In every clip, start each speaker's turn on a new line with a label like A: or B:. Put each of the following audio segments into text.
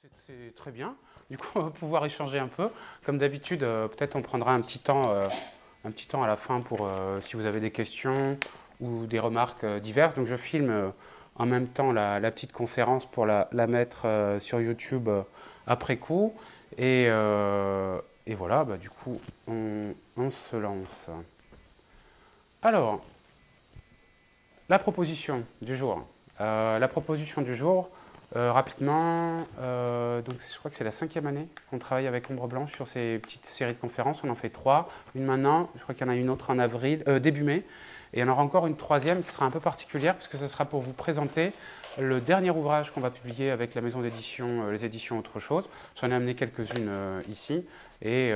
A: C'est très bien. Du coup, on va pouvoir échanger un peu. Comme d'habitude, peut-être on prendra un petit temps à la fin pour si vous avez des questions ou des remarques diverses. Donc, je filme en même temps la petite conférence pour la mettre sur YouTube après coup. Et voilà, bah, du coup, on se lance. Alors, la proposition du jour. La proposition du jour, rapidement, donc je crois que c'est la 5e année qu'on travaille avec Ombre Blanche sur ces petites séries de conférences. On en fait 3. Une maintenant, je crois qu'il y en a une autre en avril, début mai. Et il y en aura encore une 3e qui sera un peu particulière, puisque ce sera pour vous présenter le dernier ouvrage qu'on va publier avec la maison d'édition, les éditions Autre Chose. J'en ai amené quelques-unes ici. Et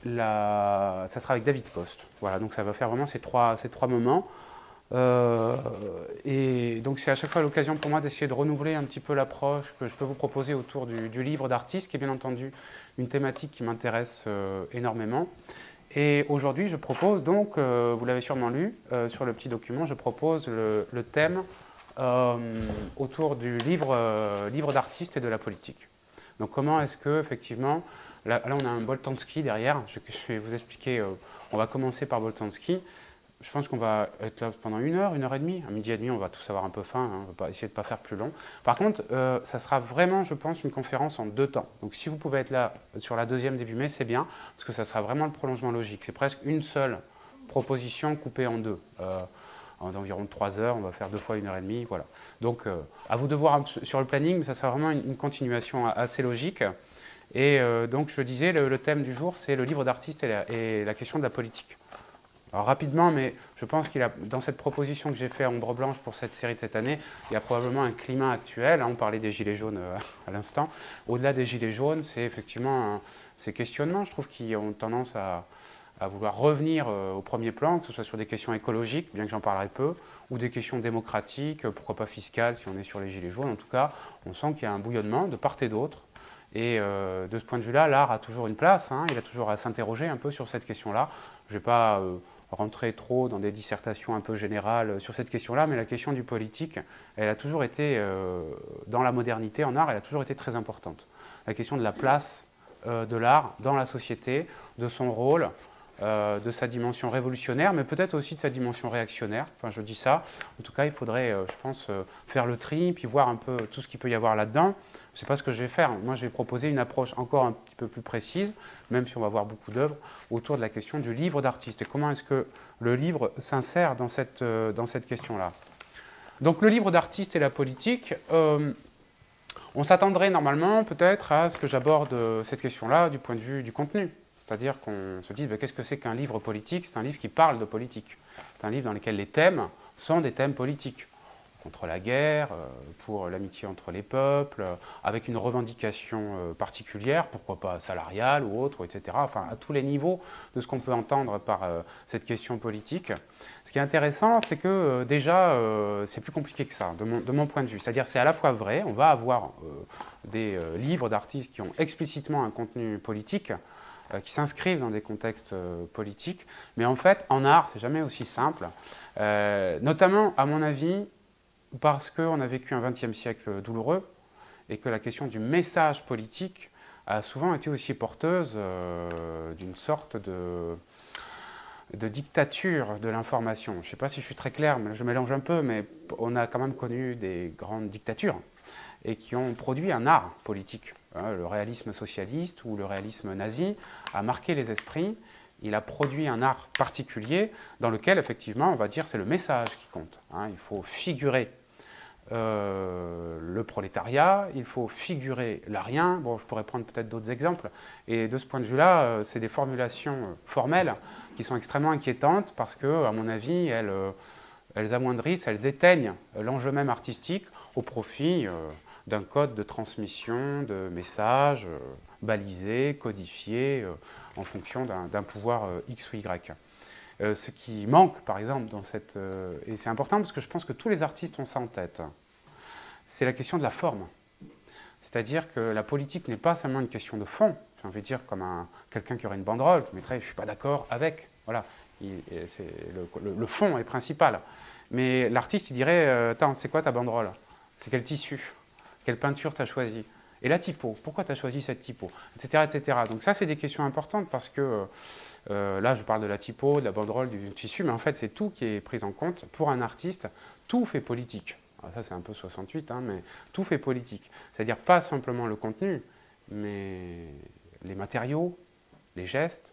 A: ça sera avec David Post. Voilà, donc ça va faire vraiment ces trois moments. Et donc c'est à chaque fois l'occasion pour moi d'essayer de renouveler un petit peu l'approche que je peux vous proposer autour du livre d'artiste, qui est bien entendu une thématique qui m'intéresse énormément. Et aujourd'hui, je propose donc, vous l'avez sûrement lu sur le petit document, je propose le thème autour du livre d'artiste et de la politique. Donc comment est-ce que, effectivement, là on a un Boltanski derrière, je vais vous expliquer, on va commencer par Boltanski. Je pense qu'on va être là pendant 1 heure et demie. À midi et demi, on va tous avoir un peu faim. Hein, on va essayer de ne pas faire plus long. Par contre, ça sera vraiment, je pense, une conférence en 2 temps. Donc si vous pouvez être là sur la 2e début mai, c'est bien, parce que ça sera vraiment le prolongement logique. C'est presque une seule proposition coupée en 2. En environ 3 heures, on va faire 2 fois 1 heure et demie. Voilà. Donc à vous de voir sur le planning, mais ça sera vraiment une continuation assez logique. Et donc je disais, le thème du jour, c'est le livre d'artiste et la question de la politique. Alors rapidement, mais je pense qu'il a, dans cette proposition que j'ai faite à Ombre Blanche pour cette série de cette année, il y a probablement un climat actuel. On parlait des gilets jaunes à l'instant. Au-delà des gilets jaunes, c'est effectivement ces questionnements, je trouve, qui ont tendance à vouloir revenir au premier plan, que ce soit sur des questions écologiques, bien que j'en parlerai peu, ou des questions démocratiques, pourquoi pas fiscales si on est sur les gilets jaunes. En tout cas, on sent qu'il y a un bouillonnement de part et d'autre. Et de ce point de vue-là, l'art a toujours une place. Hein, il a toujours à s'interroger un peu sur cette question-là. Je ne vais pas rentrer trop dans des dissertations un peu générales sur cette question-là, mais la question du politique, elle a toujours été, dans la modernité, en art, elle a toujours été très importante. La question de la place de l'art dans la société, de son rôle, de sa dimension révolutionnaire, mais peut-être aussi de sa dimension réactionnaire. Enfin, je dis ça. En tout cas, il faudrait, je pense, faire le tri, puis voir un peu tout ce qu'il peut y avoir là-dedans. Je ne sais pas ce que je vais faire. Moi, je vais proposer une approche encore un petit peu plus précise, même si on va voir beaucoup d'œuvres, autour de la question du livre d'artiste. Et comment est-ce que le livre s'insère dans cette question-là. Donc, le livre d'artiste et la politique, on s'attendrait normalement peut-être à ce que j'aborde cette question-là du point de vue du contenu. C'est-à-dire qu'on se dit, qu'est-ce que c'est qu'un livre politique? C'est un livre qui parle de politique. C'est un livre dans lequel les thèmes sont des thèmes politiques. Contre la guerre, pour l'amitié entre les peuples, avec une revendication particulière, pourquoi pas salariale ou autre, etc. Enfin, à tous les niveaux de ce qu'on peut entendre par cette question politique. Ce qui est intéressant, c'est que déjà, c'est plus compliqué que ça, de mon point de vue. C'est-à-dire, c'est à la fois vrai, on va avoir des livres d'artistes qui ont explicitement un contenu politique, qui s'inscrivent dans des contextes politiques, mais en fait, en art, c'est jamais aussi simple. Notamment, à mon avis, parce qu'on a vécu un XXe siècle douloureux et que la question du message politique a souvent été aussi porteuse d'une sorte de dictature de l'information. Je ne sais pas si je suis très clair, mais je mélange un peu, mais on a quand même connu des grandes dictatures et qui ont produit un art politique. Le réalisme socialiste ou le réalisme nazi a marqué les esprits. Il a produit un art particulier dans lequel, effectivement, on va dire c'est le message qui compte. Il faut figurer le prolétariat, il faut figurer l'arien. Bon, je pourrais prendre peut-être d'autres exemples. Et de ce point de vue-là, c'est des formulations formelles qui sont extrêmement inquiétantes parce que, à mon avis, elles amoindrissent, elles éteignent l'enjeu même artistique au profit d'un code de transmission de messages balisés, codifiés, en fonction d'un pouvoir X ou Y. Ce qui manque, par exemple, dans cette... et c'est important parce que je pense que tous les artistes ont ça en tête, c'est la question de la forme. C'est-à-dire que la politique n'est pas seulement une question de fond. J'ai envie de dire comme quelqu'un qui aurait une banderole, qui mettrait « je ne suis pas d'accord avec ». Voilà, le fond est principal. Mais l'artiste, il dirait « attends, c'est quoi ta banderole? C'est quel tissu? Quelle peinture tu as choisi? Et la typo, pourquoi tu as choisi cette typo? Etc. etc. Donc ça, c'est des questions importantes parce que là, je parle de la typo, de la banderole, du tissu, mais en fait, c'est tout qui est pris en compte. Pour un artiste, tout fait politique. Alors ça, c'est un peu 68, hein, mais tout fait politique. C'est-à-dire pas simplement le contenu, mais les matériaux, les gestes,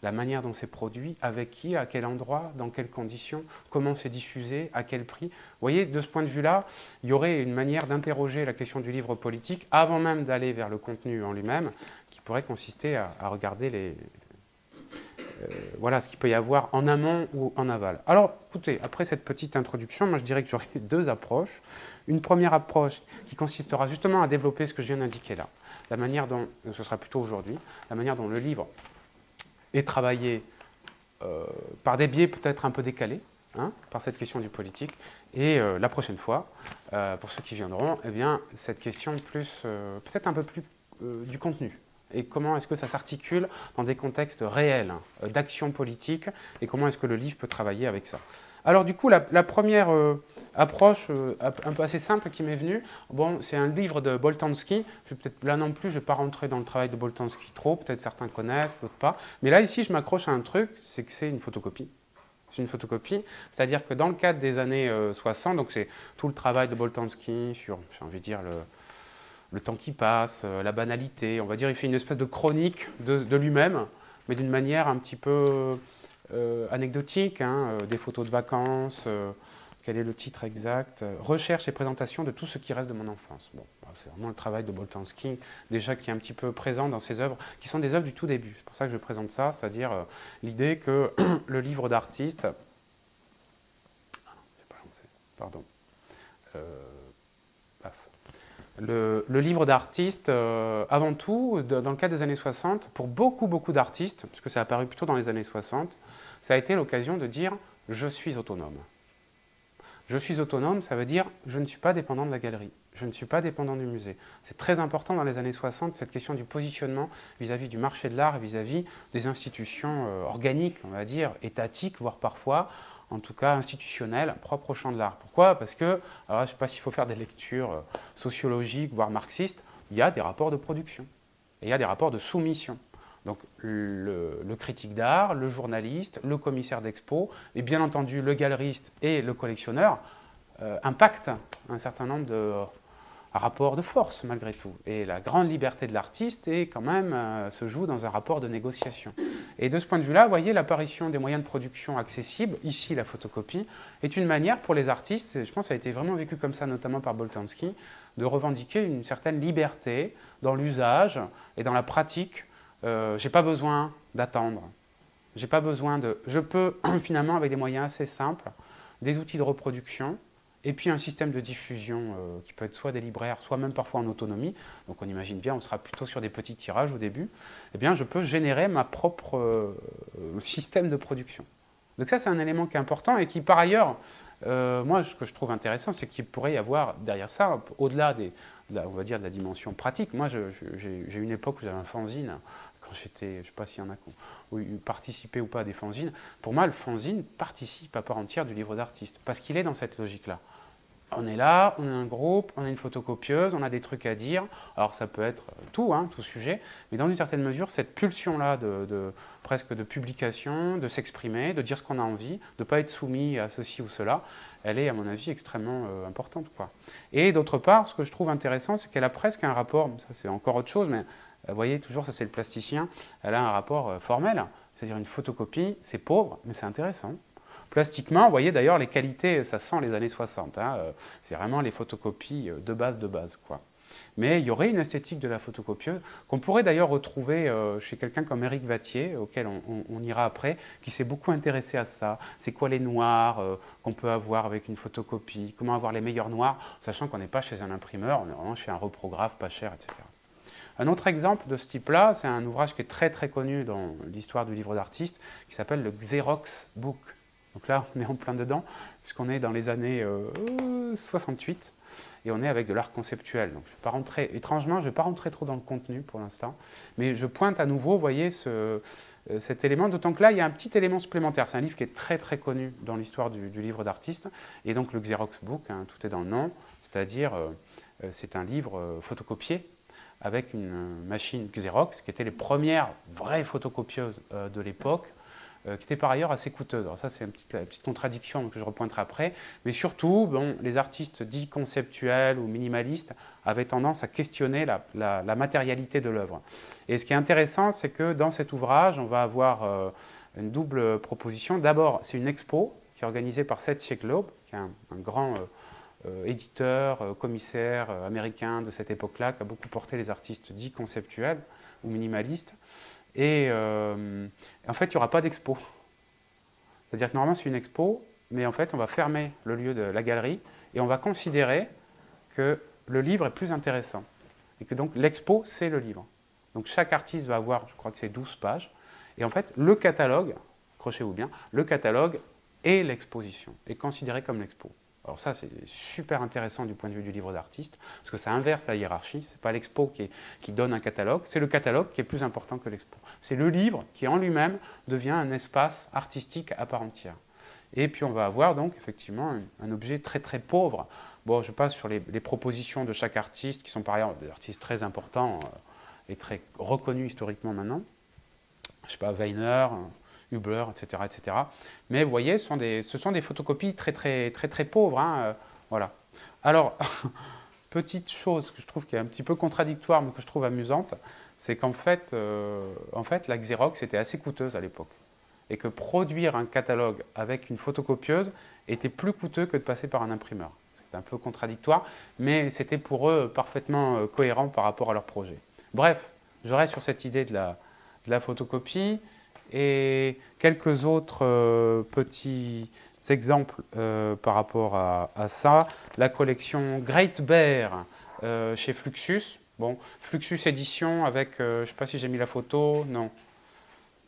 A: la manière dont c'est produit, avec qui, à quel endroit, dans quelles conditions, comment c'est diffusé, à quel prix. Vous voyez, de ce point de vue-là, il y aurait une manière d'interroger la question du livre politique avant même d'aller vers le contenu en lui-même, qui pourrait consister à regarder voilà ce qu'il peut y avoir en amont ou en aval. Alors, écoutez, après cette petite introduction, moi je dirais que j'aurai deux approches. Une première approche qui consistera justement à développer ce que je viens d'indiquer là. La manière dont, ce sera plutôt aujourd'hui, la manière dont le livre est travaillé par des biais peut-être un peu décalés, hein, par cette question du politique. Et la prochaine fois, pour ceux qui viendront, eh bien, cette question plus, peut-être un peu plus du contenu. Et comment est-ce que ça s'articule dans des contextes réels d'action politique, et comment est-ce que le livre peut travailler avec ça. Alors du coup, la première approche un peu assez simple qui m'est venue, bon, c'est un livre de Boltanski. Là non plus, je ne vais pas rentrer dans le travail de Boltanski trop, peut-être certains connaissent, d'autres pas. Mais là, ici, je m'accroche à un truc, c'est que c'est une photocopie. C'est une photocopie, c'est-à-dire que dans le cadre des années 60, donc c'est tout le travail de Boltanski sur, j'ai envie de dire, le temps qui passe, la banalité, on va dire, il fait une espèce de chronique de lui-même, mais d'une manière un petit peu anecdotique, hein, des photos de vacances, quel est le titre exact, recherche et présentation de tout ce qui reste de mon enfance. Bon, c'est vraiment le travail de Boltanski, déjà qui est un petit peu présent dans ses œuvres, qui sont des œuvres du tout début. C'est pour ça que je présente ça, c'est-à-dire l'idée que le livre d'artiste... Ah non, je n'ai pas lancé, pardon. Le livre d'artiste, avant tout, dans le cadre des années 60, pour beaucoup d'artistes, puisque ça a apparu plutôt dans les années 60, ça a été l'occasion de dire « je suis autonome ». Je suis autonome, ça veut dire je ne suis pas dépendant de la galerie, je ne suis pas dépendant du musée. C'est très important dans les années 60, cette question du positionnement vis-à-vis du marché de l'art, vis-à-vis des institutions organiques, on va dire, étatiques, voire parfois, en tout cas institutionnelles, propres au champ de l'art. Pourquoi? Parce que, alors je ne sais pas s'il faut faire des lectures sociologiques, voire marxistes, il y a des rapports de production, et il y a des rapports de soumission. Donc le critique d'art, le journaliste, le commissaire d'expo, et bien entendu le galeriste et le collectionneur impactent un certain nombre de rapports de force malgré tout. Et la grande liberté de l'artiste est quand même se joue dans un rapport de négociation. Et de ce point de vue-là, vous voyez, l'apparition des moyens de production accessibles, ici la photocopie, est une manière pour les artistes, et je pense que ça a été vraiment vécu comme ça notamment par Boltanski, de revendiquer une certaine liberté dans l'usage et dans la pratique. J'ai pas besoin d'attendre. J'ai pas besoin de... Je peux finalement, avec des moyens assez simples, des outils de reproduction, et puis un système de diffusion qui peut être soit des libraires, soit même parfois en autonomie. Donc on imagine bien, on sera plutôt sur des petits tirages au début. Eh bien, je peux générer ma propre système de production. Donc ça, c'est un élément qui est important et qui, par ailleurs, moi, ce que je trouve intéressant, c'est qu'il pourrait y avoir derrière ça, au-delà on va dire, de la dimension pratique. Moi, j'ai une époque où j'avais un fanzine. Quand j'étais, je ne sais pas s'il y en a qui ont participé ou pas à des fanzines, pour moi, le fanzine participe à part entière du livre d'artiste, parce qu'il est dans cette logique-là. On est là, on est un groupe, on a une photocopieuse, on a des trucs à dire, alors ça peut être tout, hein, tout sujet, mais dans une certaine mesure, cette pulsion-là presque de publication, de s'exprimer, de dire ce qu'on a envie, de ne pas être soumis à ceci ou cela, elle est, à mon avis, extrêmement importante, quoi. Et d'autre part, ce que je trouve intéressant, c'est qu'elle a presque un rapport, ça c'est encore autre chose, mais vous voyez, toujours, ça c'est le plasticien, elle a un rapport formel, c'est-à-dire une photocopie, c'est pauvre, mais c'est intéressant. Plastiquement, vous voyez d'ailleurs les qualités, ça sent les années 60, hein, c'est vraiment les photocopies de base, quoi. Mais il y aurait une esthétique de la photocopieuse qu'on pourrait d'ailleurs retrouver chez quelqu'un comme Éric Vattier, auquel on ira après, qui s'est beaucoup intéressé à ça. C'est quoi les noirs qu'on peut avoir avec une photocopie? Comment avoir les meilleurs noirs, sachant qu'on n'est pas chez un imprimeur, on est vraiment chez un reprographe pas cher, etc. Un autre exemple de ce type-là, c'est un ouvrage qui est très connu dans l'histoire du livre d'artiste, qui s'appelle le Xerox Book. Donc là, on est en plein dedans, puisqu'on est dans les années 68, et on est avec de l'art conceptuel. Donc, étrangement, je ne vais pas rentrer trop dans le contenu pour l'instant, mais je pointe à nouveau, vous voyez, cet élément, d'autant que là, il y a un petit élément supplémentaire. C'est un livre qui est très connu dans l'histoire du livre d'artiste, et donc le Xerox Book, hein, tout est dans le nom, c'est-à-dire c'est un livre photocopié avec une machine Xerox, qui était les premières vraies photocopieuses de l'époque, qui était par ailleurs assez coûteuse. Alors ça, c'est la petite contradiction que je repointerai après. Mais surtout, bon, les artistes dits conceptuels ou minimalistes avaient tendance à questionner la matérialité de l'œuvre. Et ce qui est intéressant, c'est que dans cet ouvrage, on va avoir une double proposition. D'abord, c'est une expo qui est organisée par Seth Globe, qui est un grand éditeur, commissaire américain de cette époque-là, qui a beaucoup porté les artistes dits conceptuels ou minimalistes. Et en fait, il n'y aura pas d'expo. C'est-à-dire que normalement, c'est une expo, mais en fait, on va fermer le lieu de la galerie et on va considérer que le livre est plus intéressant. Et que donc, l'expo, c'est le livre. Donc, chaque artiste va avoir, je crois que c'est 12 pages. Et en fait, le catalogue, accrochez-vous bien, le catalogue et l'exposition est considéré comme l'expo. Alors ça, c'est super intéressant du point de vue du livre d'artiste, parce que ça inverse la hiérarchie. Ce n'est pas l'expo qui donne un catalogue, c'est le catalogue qui est plus important que l'expo. C'est le livre qui, en lui-même, devient un espace artistique à part entière. Et puis on va avoir donc, effectivement, un objet très très pauvre. Bon, je passe sur les propositions de chaque artiste, qui sont par ailleurs des artistes très importants et très reconnus historiquement maintenant. Je ne sais pas, Weiner, Hubler, etc., etc. Mais vous voyez, ce sont des photocopies très, très, très, très pauvres. Hein, voilà. Alors, petite chose que je trouve qui est un petit peu contradictoire, mais que je trouve amusante, c'est qu'en fait, la Xerox était assez coûteuse à l'époque. Et que produire un catalogue avec une photocopieuse était plus coûteux que de passer par un imprimeur. C'est un peu contradictoire, mais c'était pour eux parfaitement cohérent par rapport à leur projet. Bref, je reste sur cette idée de la photocopie. Et quelques autres petits exemples par rapport à ça. La collection Great Bear chez Fluxus. Bon, Fluxus Édition avec, je ne sais pas si j'ai mis la photo, non.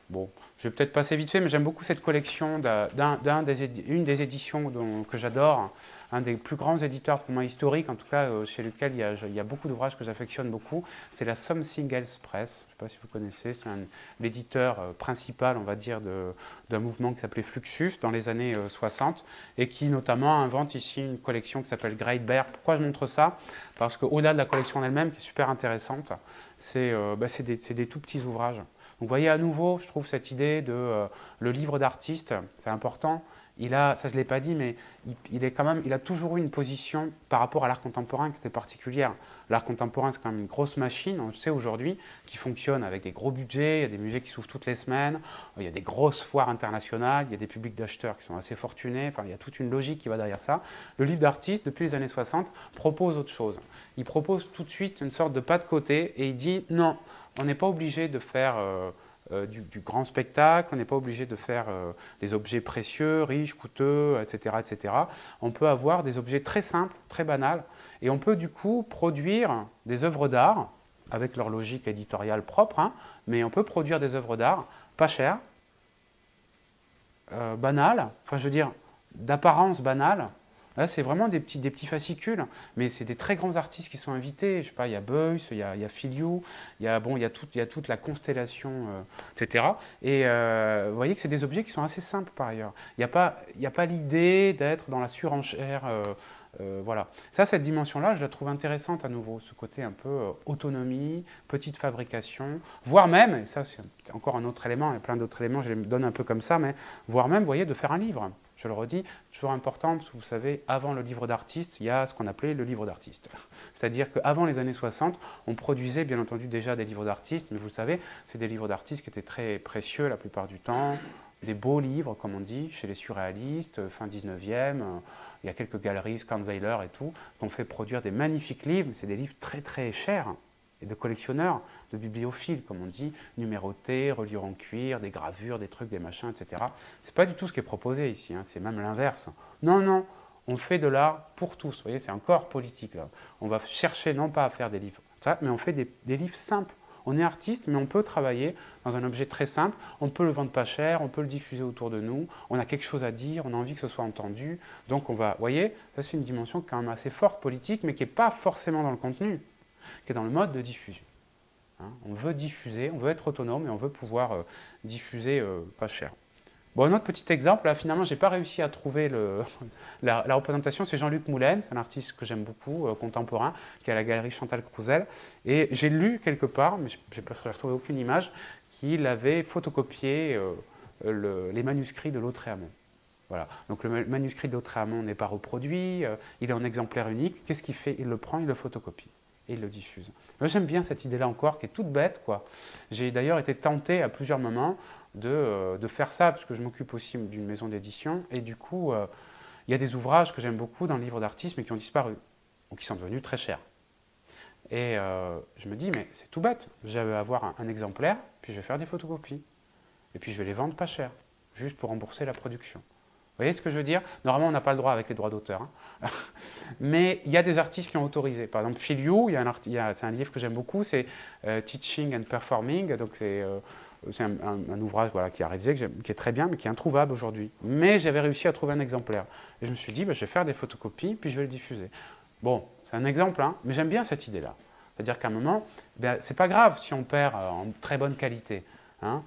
A: Bon, je vais peut-être passer vite fait, mais j'aime beaucoup cette collection une des éditions que j'adore, un des plus grands éditeurs pour moi historiques, en tout cas chez lequel il y a beaucoup d'ouvrages que j'affectionne beaucoup, c'est la Something Else Press. Je ne sais pas si vous connaissez, c'est l'éditeur principal, on va dire, d'un mouvement qui s'appelait Fluxus dans les années 60 et qui notamment invente ici une collection qui s'appelle Great Bear. Pourquoi je montre ça? Parce qu'au-delà de la collection elle-même, qui est super intéressante, c'est des tout petits ouvrages. Donc vous voyez à nouveau, je trouve cette idée de le livre d'artiste, c'est important. Ça je ne l'ai pas dit, mais il a toujours eu une position par rapport à l'art contemporain qui était particulière. L'art contemporain, c'est quand même une grosse machine, on le sait aujourd'hui, qui fonctionne avec des gros budgets, il y a des musées qui s'ouvrent toutes les semaines, il y a des grosses foires internationales, il y a des publics d'acheteurs qui sont assez fortunés, enfin il y a toute une logique qui va derrière ça. Le livre d'artiste, depuis les années 60, propose autre chose. Il propose tout de suite une sorte de pas de côté et il dit non, on n'est pas obligé de faire du grand spectacle, on n'est pas obligé de faire des objets précieux, riches, coûteux, etc., etc. On peut avoir des objets très simples, très banals, et on peut du coup produire des œuvres d'art avec leur logique éditoriale propre, hein, mais on peut produire des œuvres d'art pas chères, banales, enfin je veux dire d'apparence banale. Là, c'est vraiment des petits fascicules, mais c'est des très grands artistes qui sont invités. Je sais pas, il y a Beuys, il y a Filiou, il y a toute la constellation, etc. Et vous voyez que c'est des objets qui sont assez simples par ailleurs. Il n'y a pas l'idée d'être dans la surenchère. Voilà. Ça, cette dimension-là, je la trouve intéressante à nouveau, ce côté un peu autonomie, petite fabrication, voire même, et ça c'est encore un autre élément, il y a plein d'autres éléments, je les donne un peu comme ça, mais voire même, vous voyez, de faire un livre. Je le redis, toujours important, parce que vous savez, avant le livre d'artiste, il y a ce qu'on appelait le livre d'artiste. C'est-à-dire qu'avant les années 60, on produisait bien entendu déjà des livres d'artistes, mais vous le savez, c'est des livres d'artistes qui étaient très précieux la plupart du temps, des beaux livres, comme on dit, chez les surréalistes, fin 19e, il y a quelques galeries, Kahnweiler et tout, qui ont fait produire des magnifiques livres, mais c'est des livres très très chers, et de collectionneurs, de bibliophiles, comme on dit, numérotés, reliures en cuir, des gravures, des trucs, des machins, etc. C'est pas du tout ce qui est proposé ici, hein, c'est même l'inverse. Non, non, on fait de l'art pour tous, vous voyez, c'est encore politique là. On va chercher non pas à faire des livres, mais on fait des livres simples. On est artiste, mais on peut travailler dans un objet très simple, on peut le vendre pas cher, on peut le diffuser autour de nous, on a quelque chose à dire, on a envie que ce soit entendu, donc on va, vous voyez, ça c'est une dimension quand même assez forte politique, mais qui n'est pas forcément dans le contenu, qui est dans le mode de diffusion. Hein, on veut diffuser, on veut être autonome et on veut pouvoir diffuser pas cher. Bon, un autre petit exemple, là, finalement, je n'ai pas réussi à trouver la représentation, c'est Jean-Luc Moulin, c'est un artiste que j'aime beaucoup, contemporain, qui est à la galerie Chantal Crouzel. Et j'ai lu quelque part, mais je n'ai pas retrouvé aucune image, qu'il avait photocopié les manuscrits de Lautréamont. Voilà. Donc le manuscrit de Lautréamont n'est pas reproduit, il est en exemplaire unique. Qu'est-ce qu'il fait? Il le prend, il le photocopie et il le diffuse. Moi j'aime bien cette idée-là encore, qui est toute bête, quoi. J'ai d'ailleurs été tenté à plusieurs moments de faire ça, parce que je m'occupe aussi d'une maison d'édition, et du coup, il y a des ouvrages que j'aime beaucoup dans le livre d'artiste, mais qui ont disparu, ou qui sont devenus très chers. Et je me dis, mais c'est tout bête, je vais avoir un exemplaire, puis je vais faire des photocopies, et puis je vais les vendre pas cher, juste pour rembourser la production. Vous voyez ce que je veux dire? Normalement, on n'a pas le droit avec les droits d'auteur. Hein. Mais il y a des artistes qui ont autorisé. Par exemple, Phil Yu, c'est un livre que j'aime beaucoup, c'est Teaching and Performing. Donc c'est un ouvrage voilà, qui a réalisé, qui est très bien, mais qui est introuvable aujourd'hui. Mais j'avais réussi à trouver un exemplaire. Et je me suis dit, bah, je vais faire des photocopies, puis je vais le diffuser. Bon, c'est un exemple, hein, mais j'aime bien cette idée-là. C'est-à-dire qu'à un moment, ben, c'est pas grave si on perd en très bonne qualité. Hein.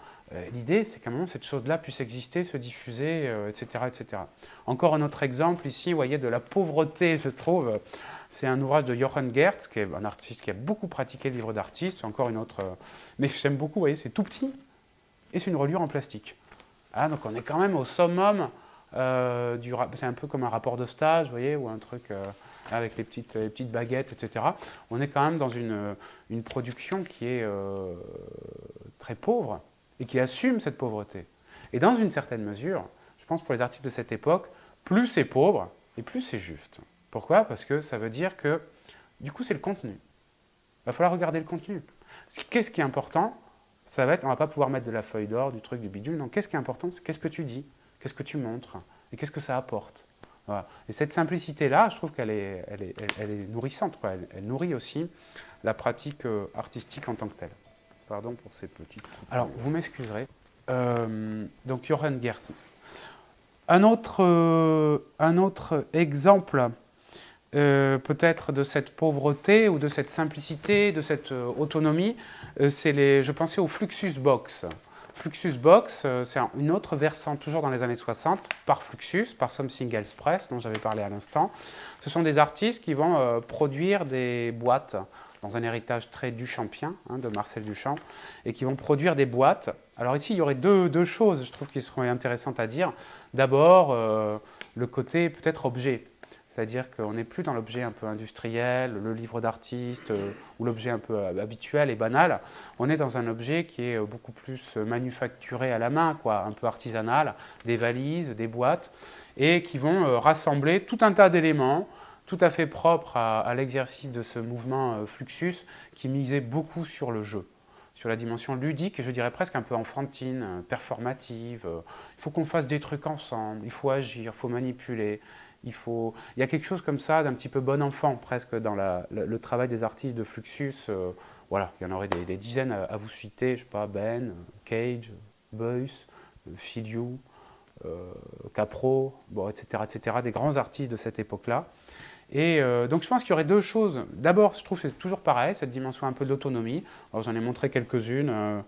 A: L'idée, c'est qu'à un moment, cette chose-là puisse exister, se diffuser, etc., etc. Encore un autre exemple ici, vous voyez, de la pauvreté, je trouve. C'est un ouvrage de Jochen Gertz, qui est un artiste qui a beaucoup pratiqué le livre d'artiste. C'est encore une autre... mais j'aime beaucoup, vous voyez, c'est tout petit, et c'est une reliure en plastique. Ah, donc on est quand même au summum c'est un peu comme un rapport de stage, vous voyez, ou un truc avec les petites baguettes, etc. On est quand même dans une production qui est très pauvre, et qui assume cette pauvreté. Et dans une certaine mesure, je pense pour les artistes de cette époque, plus c'est pauvre, et plus c'est juste. Pourquoi? Parce que ça veut dire que, du coup, c'est le contenu. Il va falloir regarder le contenu. Qu'est-ce qui est important? Ça va être, on ne va pas pouvoir mettre de la feuille d'or, du truc, du bidule. Non, qu'est-ce qui est important? C'est qu'est-ce que tu dis, qu'est-ce que tu montres, et qu'est-ce que ça apporte. Voilà. Et cette simplicité-là, je trouve qu'elle est nourrissante, quoi. Elle nourrit aussi la pratique artistique en tant que telle. Pardon pour ces petites... Alors, vous m'excuserez. Donc, Jochen Gertz. Un autre exemple, peut-être, de cette pauvreté ou de cette simplicité, de cette autonomie, je pensais au Fluxus Box. Fluxus Box, c'est une autre versant, toujours dans les années 60, par Fluxus, par Something Else Press, dont j'avais parlé à l'instant. Ce sont des artistes qui vont produire des boîtes dans un héritage très duchampien, hein, de Marcel Duchamp, et qui vont produire des boîtes. Alors ici, il y aurait deux choses, je trouve, qui seront intéressantes à dire. D'abord, le côté peut-être objet, c'est-à-dire qu'on n'est plus dans l'objet un peu industriel, le livre d'artiste, ou l'objet un peu habituel et banal. On est dans un objet qui est beaucoup plus manufacturé à la main, quoi, un peu artisanal, des valises, des boîtes, et qui vont rassembler tout un tas d'éléments, tout à fait propre à l'exercice de ce mouvement Fluxus qui misait beaucoup sur le jeu, sur la dimension ludique et je dirais presque un peu enfantine, performative. Il faut qu'on fasse des trucs ensemble, il faut agir, il faut manipuler. Il y a quelque chose comme ça d'un petit peu bon enfant presque dans le travail des artistes de Fluxus. Voilà, il y en aurait des dizaines à vous citer, je sais pas, Ben, Cage, Beuys, Phil Yu, Capro, bon, etc., etc., des grands artistes de cette époque-là. Et donc je pense qu'il y aurait deux choses. D'abord, je trouve que c'est toujours pareil, cette dimension un peu d'autonomie. Alors j'en ai montré quelques-unes,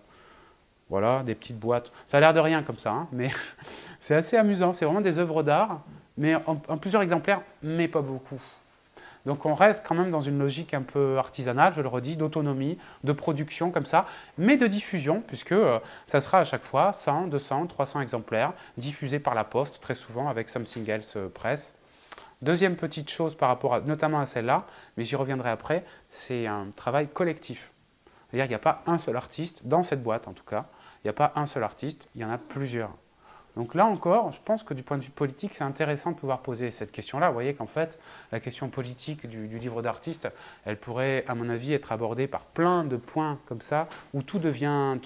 A: voilà, des petites boîtes. Ça a l'air de rien comme ça, hein, mais c'est assez amusant. C'est vraiment des œuvres d'art, mais en plusieurs exemplaires, mais pas beaucoup. Donc on reste quand même dans une logique un peu artisanale, je le redis, d'autonomie, de production comme ça, mais de diffusion, puisque ça sera à chaque fois 100, 200, 300 exemplaires, diffusés par la poste, très souvent avec Something Else Press. Deuxième petite chose par rapport notamment à celle-là, mais j'y reviendrai après, c'est un travail collectif. C'est-à-dire qu'il n'y a pas un seul artiste, dans cette boîte en tout cas, il n'y a pas un seul artiste, il y en a plusieurs. Donc là encore, je pense que du point de vue politique, c'est intéressant de pouvoir poser cette question-là. Vous voyez qu'en fait, la question politique du livre d'artiste, elle pourrait, à mon avis, être abordée par plein de points comme ça, où tout devient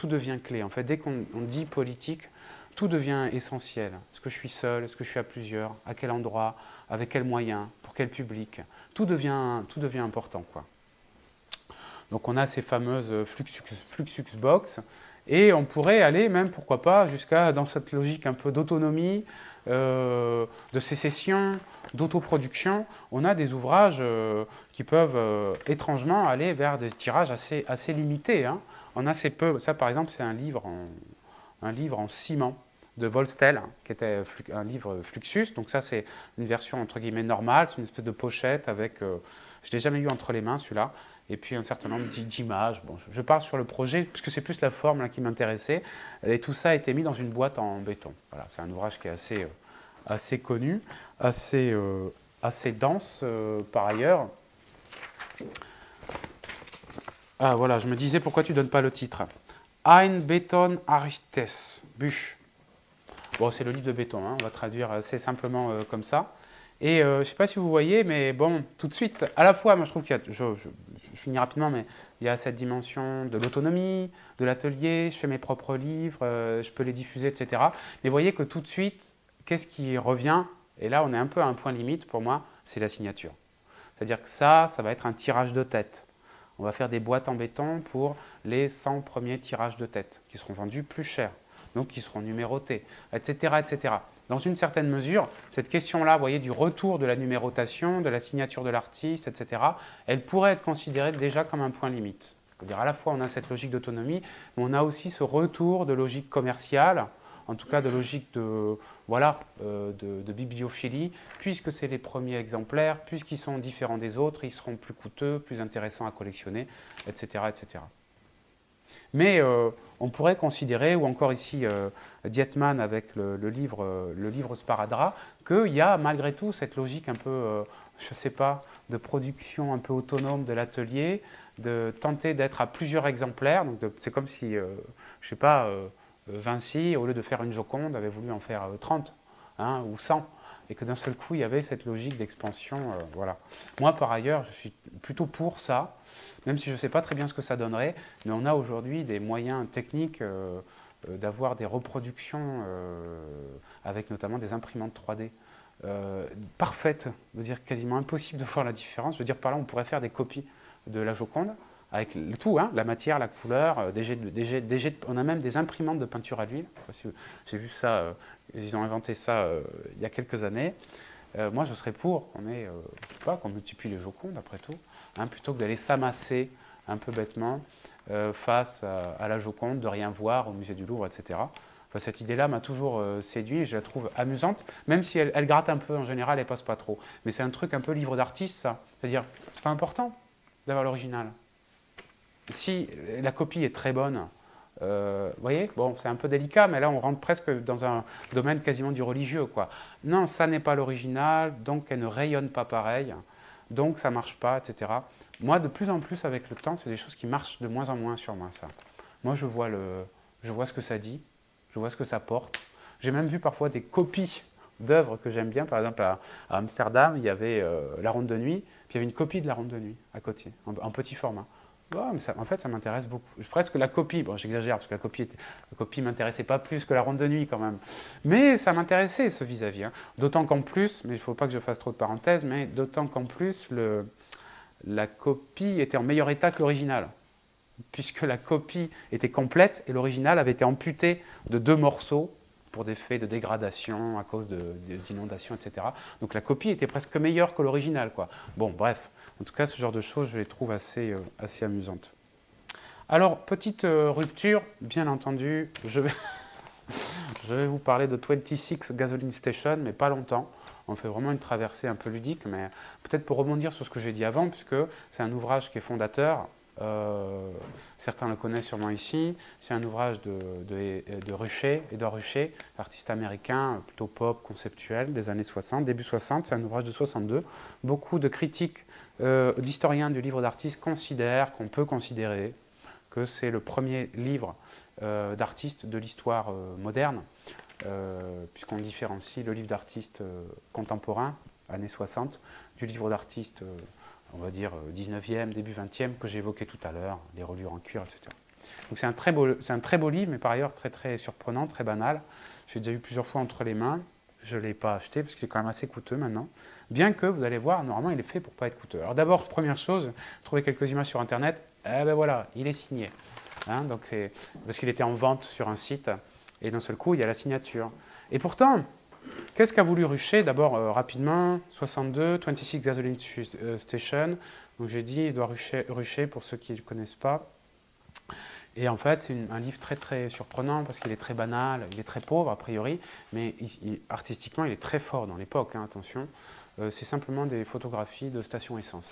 A: clé. En fait, dès qu'on dit politique, tout devient essentiel. Est-ce que je suis seul? Est-ce que je suis à plusieurs? À quel endroit? Avec quels moyens? Pour quel public? Tout devient important, quoi. Donc on a ces fameuses Fluxus Box, et on pourrait aller même, pourquoi pas, jusqu'à dans cette logique un peu d'autonomie, de sécession, d'autoproduction. On a des ouvrages qui peuvent étrangement aller vers des tirages assez limités. Hein. On a assez peu. Ça, par exemple, c'est un livre en ciment de Volstel, qui était un livre Fluxus. Donc ça, c'est une version entre guillemets normale, c'est une espèce de pochette avec, je ne l'ai jamais eu entre les mains celui-là, et puis un certain nombre d'images. Bon, je parle sur le projet, puisque c'est plus la forme là, qui m'intéressait, et tout ça a été mis dans une boîte en béton. Voilà, c'est un ouvrage qui est assez connu, assez dense par ailleurs. Ah voilà, je me disais pourquoi tu ne donnes pas le titre. Ein Beton Arichtes, Bûche. Bon, c'est le livre de béton, hein, on va traduire assez simplement comme ça. Et je ne sais pas si vous voyez, mais bon, tout de suite, à la fois, moi je trouve qu'il y a, je finis rapidement, mais il y a cette dimension de l'autonomie, de l'atelier, je fais mes propres livres, je peux les diffuser, etc. Mais vous voyez que tout de suite, qu'est-ce qui revient? Et là, on est un peu à un point limite pour moi, c'est la signature. C'est-à-dire que ça va être un tirage de tête. On va faire des boîtes en béton pour les 100 premiers tirages de tête, qui seront vendus plus cher, donc qui seront numérotés, etc., etc. Dans une certaine mesure, cette question-là, vous voyez, du retour de la numérotation, de la signature de l'artiste, etc., elle pourrait être considérée déjà comme un point limite. C'est-à-dire à la fois on a cette logique d'autonomie, mais on a aussi ce retour de logique commerciale, en tout cas de logique de, voilà, de bibliophilie, puisque c'est les premiers exemplaires, puisqu'ils sont différents des autres, ils seront plus coûteux, plus intéressants à collectionner, etc., etc. Mais on pourrait considérer, ou encore ici Dietman avec le livre Sparadra, qu'il y a malgré tout cette logique un peu, je ne sais pas, de production un peu autonome de l'atelier, de tenter d'être à plusieurs exemplaires. C'est comme si, je ne sais pas, Vinci, au lieu de faire une Joconde, avait voulu en faire 30 hein, ou 100, et que d'un seul coup, il y avait cette logique d'expansion. Voilà. Moi, par ailleurs, je suis plutôt pour ça, même si je ne sais pas très bien ce que ça donnerait, mais on a aujourd'hui des moyens techniques d'avoir des reproductions avec notamment des imprimantes 3D parfaites, je veux dire quasiment impossible de voir la différence. Je veux dire par là, on pourrait faire des copies de la Joconde, avec le tout, hein, la matière, la couleur, on a même des imprimantes de peinture à l'huile. J'ai vu ça, ils ont inventé ça il y a quelques années. Moi, je serais pour qu'on multiplie les Jocondes, après tout, hein, plutôt que d'aller s'amasser un peu bêtement face à la Joconde, de rien voir au musée du Louvre, etc. Enfin, cette idée-là m'a toujours séduit et je la trouve amusante, même si elle gratte un peu en général, elle passe pas trop. Mais c'est un truc un peu livre d'artiste, ça. C'est-à-dire, c'est pas important d'avoir l'original. Si la copie est très bonne, vous voyez, bon, c'est un peu délicat, mais là, on rentre presque dans un domaine quasiment du religieux, quoi. Non, ça n'est pas l'original, donc elle ne rayonne pas pareil, donc ça ne marche pas, etc. Moi, de plus en plus, avec le temps, c'est des choses qui marchent de moins en moins sur moi, ça. Moi, je vois ce que ça dit, je vois ce que ça porte. J'ai même vu parfois des copies d'œuvres que j'aime bien. Par exemple, à Amsterdam, il y avait La Ronde de Nuit, puis il y avait une copie de La Ronde de Nuit à côté, en petit format. Oh, mais ça, en fait, ça m'intéresse beaucoup. Presque la copie, bon, j'exagère, parce que la copie ne m'intéressait pas plus que La Ronde de Nuit, quand même. Mais ça m'intéressait, ce vis-à-vis. Hein. D'autant qu'en plus, mais il ne faut pas que je fasse trop de parenthèses, mais d'autant qu'en plus, la copie était en meilleur état que l'original. Puisque la copie était complète et l'original avait été amputé de 2 morceaux pour des faits de dégradation à cause d'inondations, etc. Donc la copie était presque meilleure que l'original, quoi. Bon, bref. En tout cas, ce genre de choses, je les trouve assez amusantes. Alors, petite rupture, bien entendu, je vais vous parler de 26 Gasoline Station, mais pas longtemps. On fait vraiment une traversée un peu ludique, mais peut-être pour rebondir sur ce que j'ai dit avant, puisque c'est un ouvrage qui est fondateur. Certains le connaissent sûrement ici. C'est un ouvrage de Rucher, Édouard Rucher, artiste américain, plutôt pop, conceptuel, des années 60, début 60. C'est un ouvrage de 62. Beaucoup de critiques d'historiens du livre d'artiste considèrent, qu'on peut considérer, que c'est le premier livre d'artiste de l'histoire moderne, puisqu'on différencie le livre d'artiste contemporain, années 60, du livre d'artiste on va dire 19e, début 20e, que j'ai évoqué tout à l'heure, les reliures en cuir, etc. Donc c'est un très beau livre, mais par ailleurs très très surprenant, très banal. J'ai déjà eu plusieurs fois entre les mains, je ne l'ai pas acheté parce qu'il est quand même assez coûteux maintenant. Bien que, vous allez voir, normalement il est fait pour ne pas être coûteux. Alors d'abord, première chose, trouver quelques images sur internet, eh ben voilà, il est signé. Hein, donc parce qu'il était en vente sur un site, et d'un seul coup il y a la signature. Et pourtant, qu'est-ce qu'a voulu Rucher? D'abord, rapidement, 62, 26 Gasoline Station. Donc j'ai dit Édouard Rucher, pour ceux qui ne le connaissent pas. Et en fait, c'est un livre très très surprenant parce qu'il est très banal, il est très pauvre a priori, mais artistiquement, il est très fort dans l'époque, hein, attention. C'est simplement des photographies de stations essence.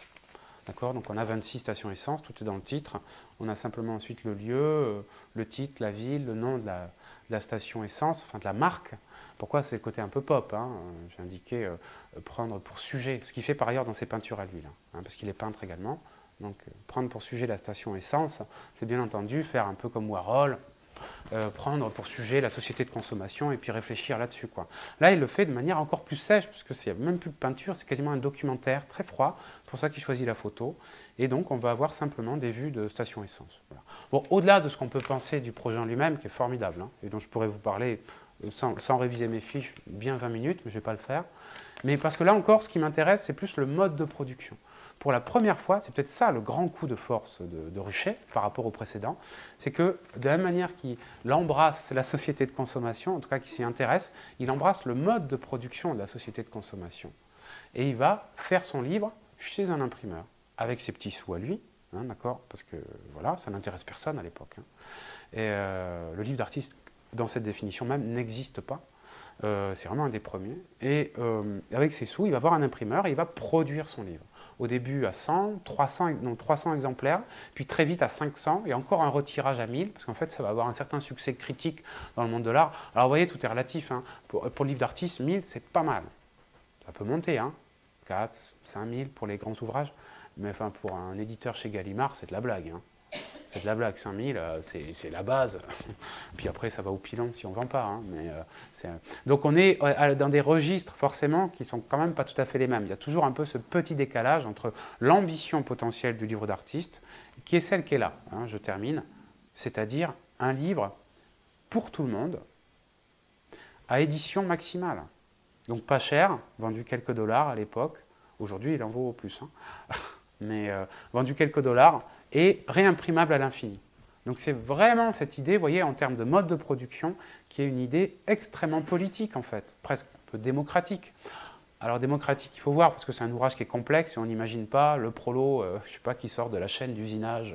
A: D'accord? Donc on a 26 stations essence, tout est dans le titre. On a simplement ensuite le lieu, le titre, la ville, le nom de la station essence, enfin de la marque. Pourquoi? C'est le côté un peu pop, hein. J'ai indiqué prendre pour sujet, ce qu'il fait par ailleurs dans ses peintures à l'huile, hein, parce qu'il est peintre également. Donc prendre pour sujet la station essence, c'est bien entendu faire un peu comme Warhol, prendre pour sujet la société de consommation et puis réfléchir là-dessus, quoi. Là, il le fait de manière encore plus sèche, puisque c'est même plus de peinture, c'est quasiment un documentaire très froid, c'est pour ça qu'il choisit la photo. Et donc, on va avoir simplement des vues de station essence. Voilà. Bon, au-delà de ce qu'on peut penser du projet en lui-même, qui est formidable, hein, et dont je pourrais vous parler sans réviser mes fiches bien 20 minutes, mais je ne vais pas le faire. Mais parce que là encore, ce qui m'intéresse, c'est plus le mode de production. Pour la première fois, c'est peut-être ça le grand coup de force de Ruchet par rapport au précédent, c'est que de la même manière qu'il embrasse la société de consommation, en tout cas qu'il s'y intéresse, il embrasse le mode de production de la société de consommation. Et il va faire son livre chez un imprimeur, avec ses petits sous à lui, hein, d'accord, parce que voilà, ça n'intéresse personne à l'époque. Hein. Et le livre d'artiste, dans cette définition même, n'existe pas. C'est vraiment un des premiers. Et avec ses sous, il va voir un imprimeur et il va produire son livre. Au début à 100, 300 exemplaires, puis très vite à 500, et encore un retirage à 1000, parce qu'en fait, ça va avoir un certain succès critique dans le monde de l'art. Alors, vous voyez, tout est relatif. Hein. Pour le livre d'artiste, 1000, c'est pas mal. Ça peut monter, hein. 4, 5000 pour les grands ouvrages. Mais enfin, pour un éditeur chez Gallimard, c'est de la blague. Hein. C'est de la blague, 5000, c'est la base. Puis après, ça va au pilon si on ne vend pas. Hein, donc on est dans des registres, forcément, qui ne sont quand même pas tout à fait les mêmes. Il y a toujours un peu ce petit décalage entre l'ambition potentielle du livre d'artiste, qui est celle qui est là, hein, je termine, c'est-à-dire un livre pour tout le monde, à édition maximale. Donc pas cher, vendu quelques dollars à l'époque. Aujourd'hui, il en vaut plus. Hein. Mais vendu quelques dollars, et réimprimable à l'infini. Donc c'est vraiment cette idée, vous voyez, en termes de mode de production, qui est une idée extrêmement politique en fait, presque un peu démocratique. Alors démocratique, il faut voir, parce que c'est un ouvrage qui est complexe, et on n'imagine pas le prolo, je ne sais pas, qui sort de la chaîne d'usinage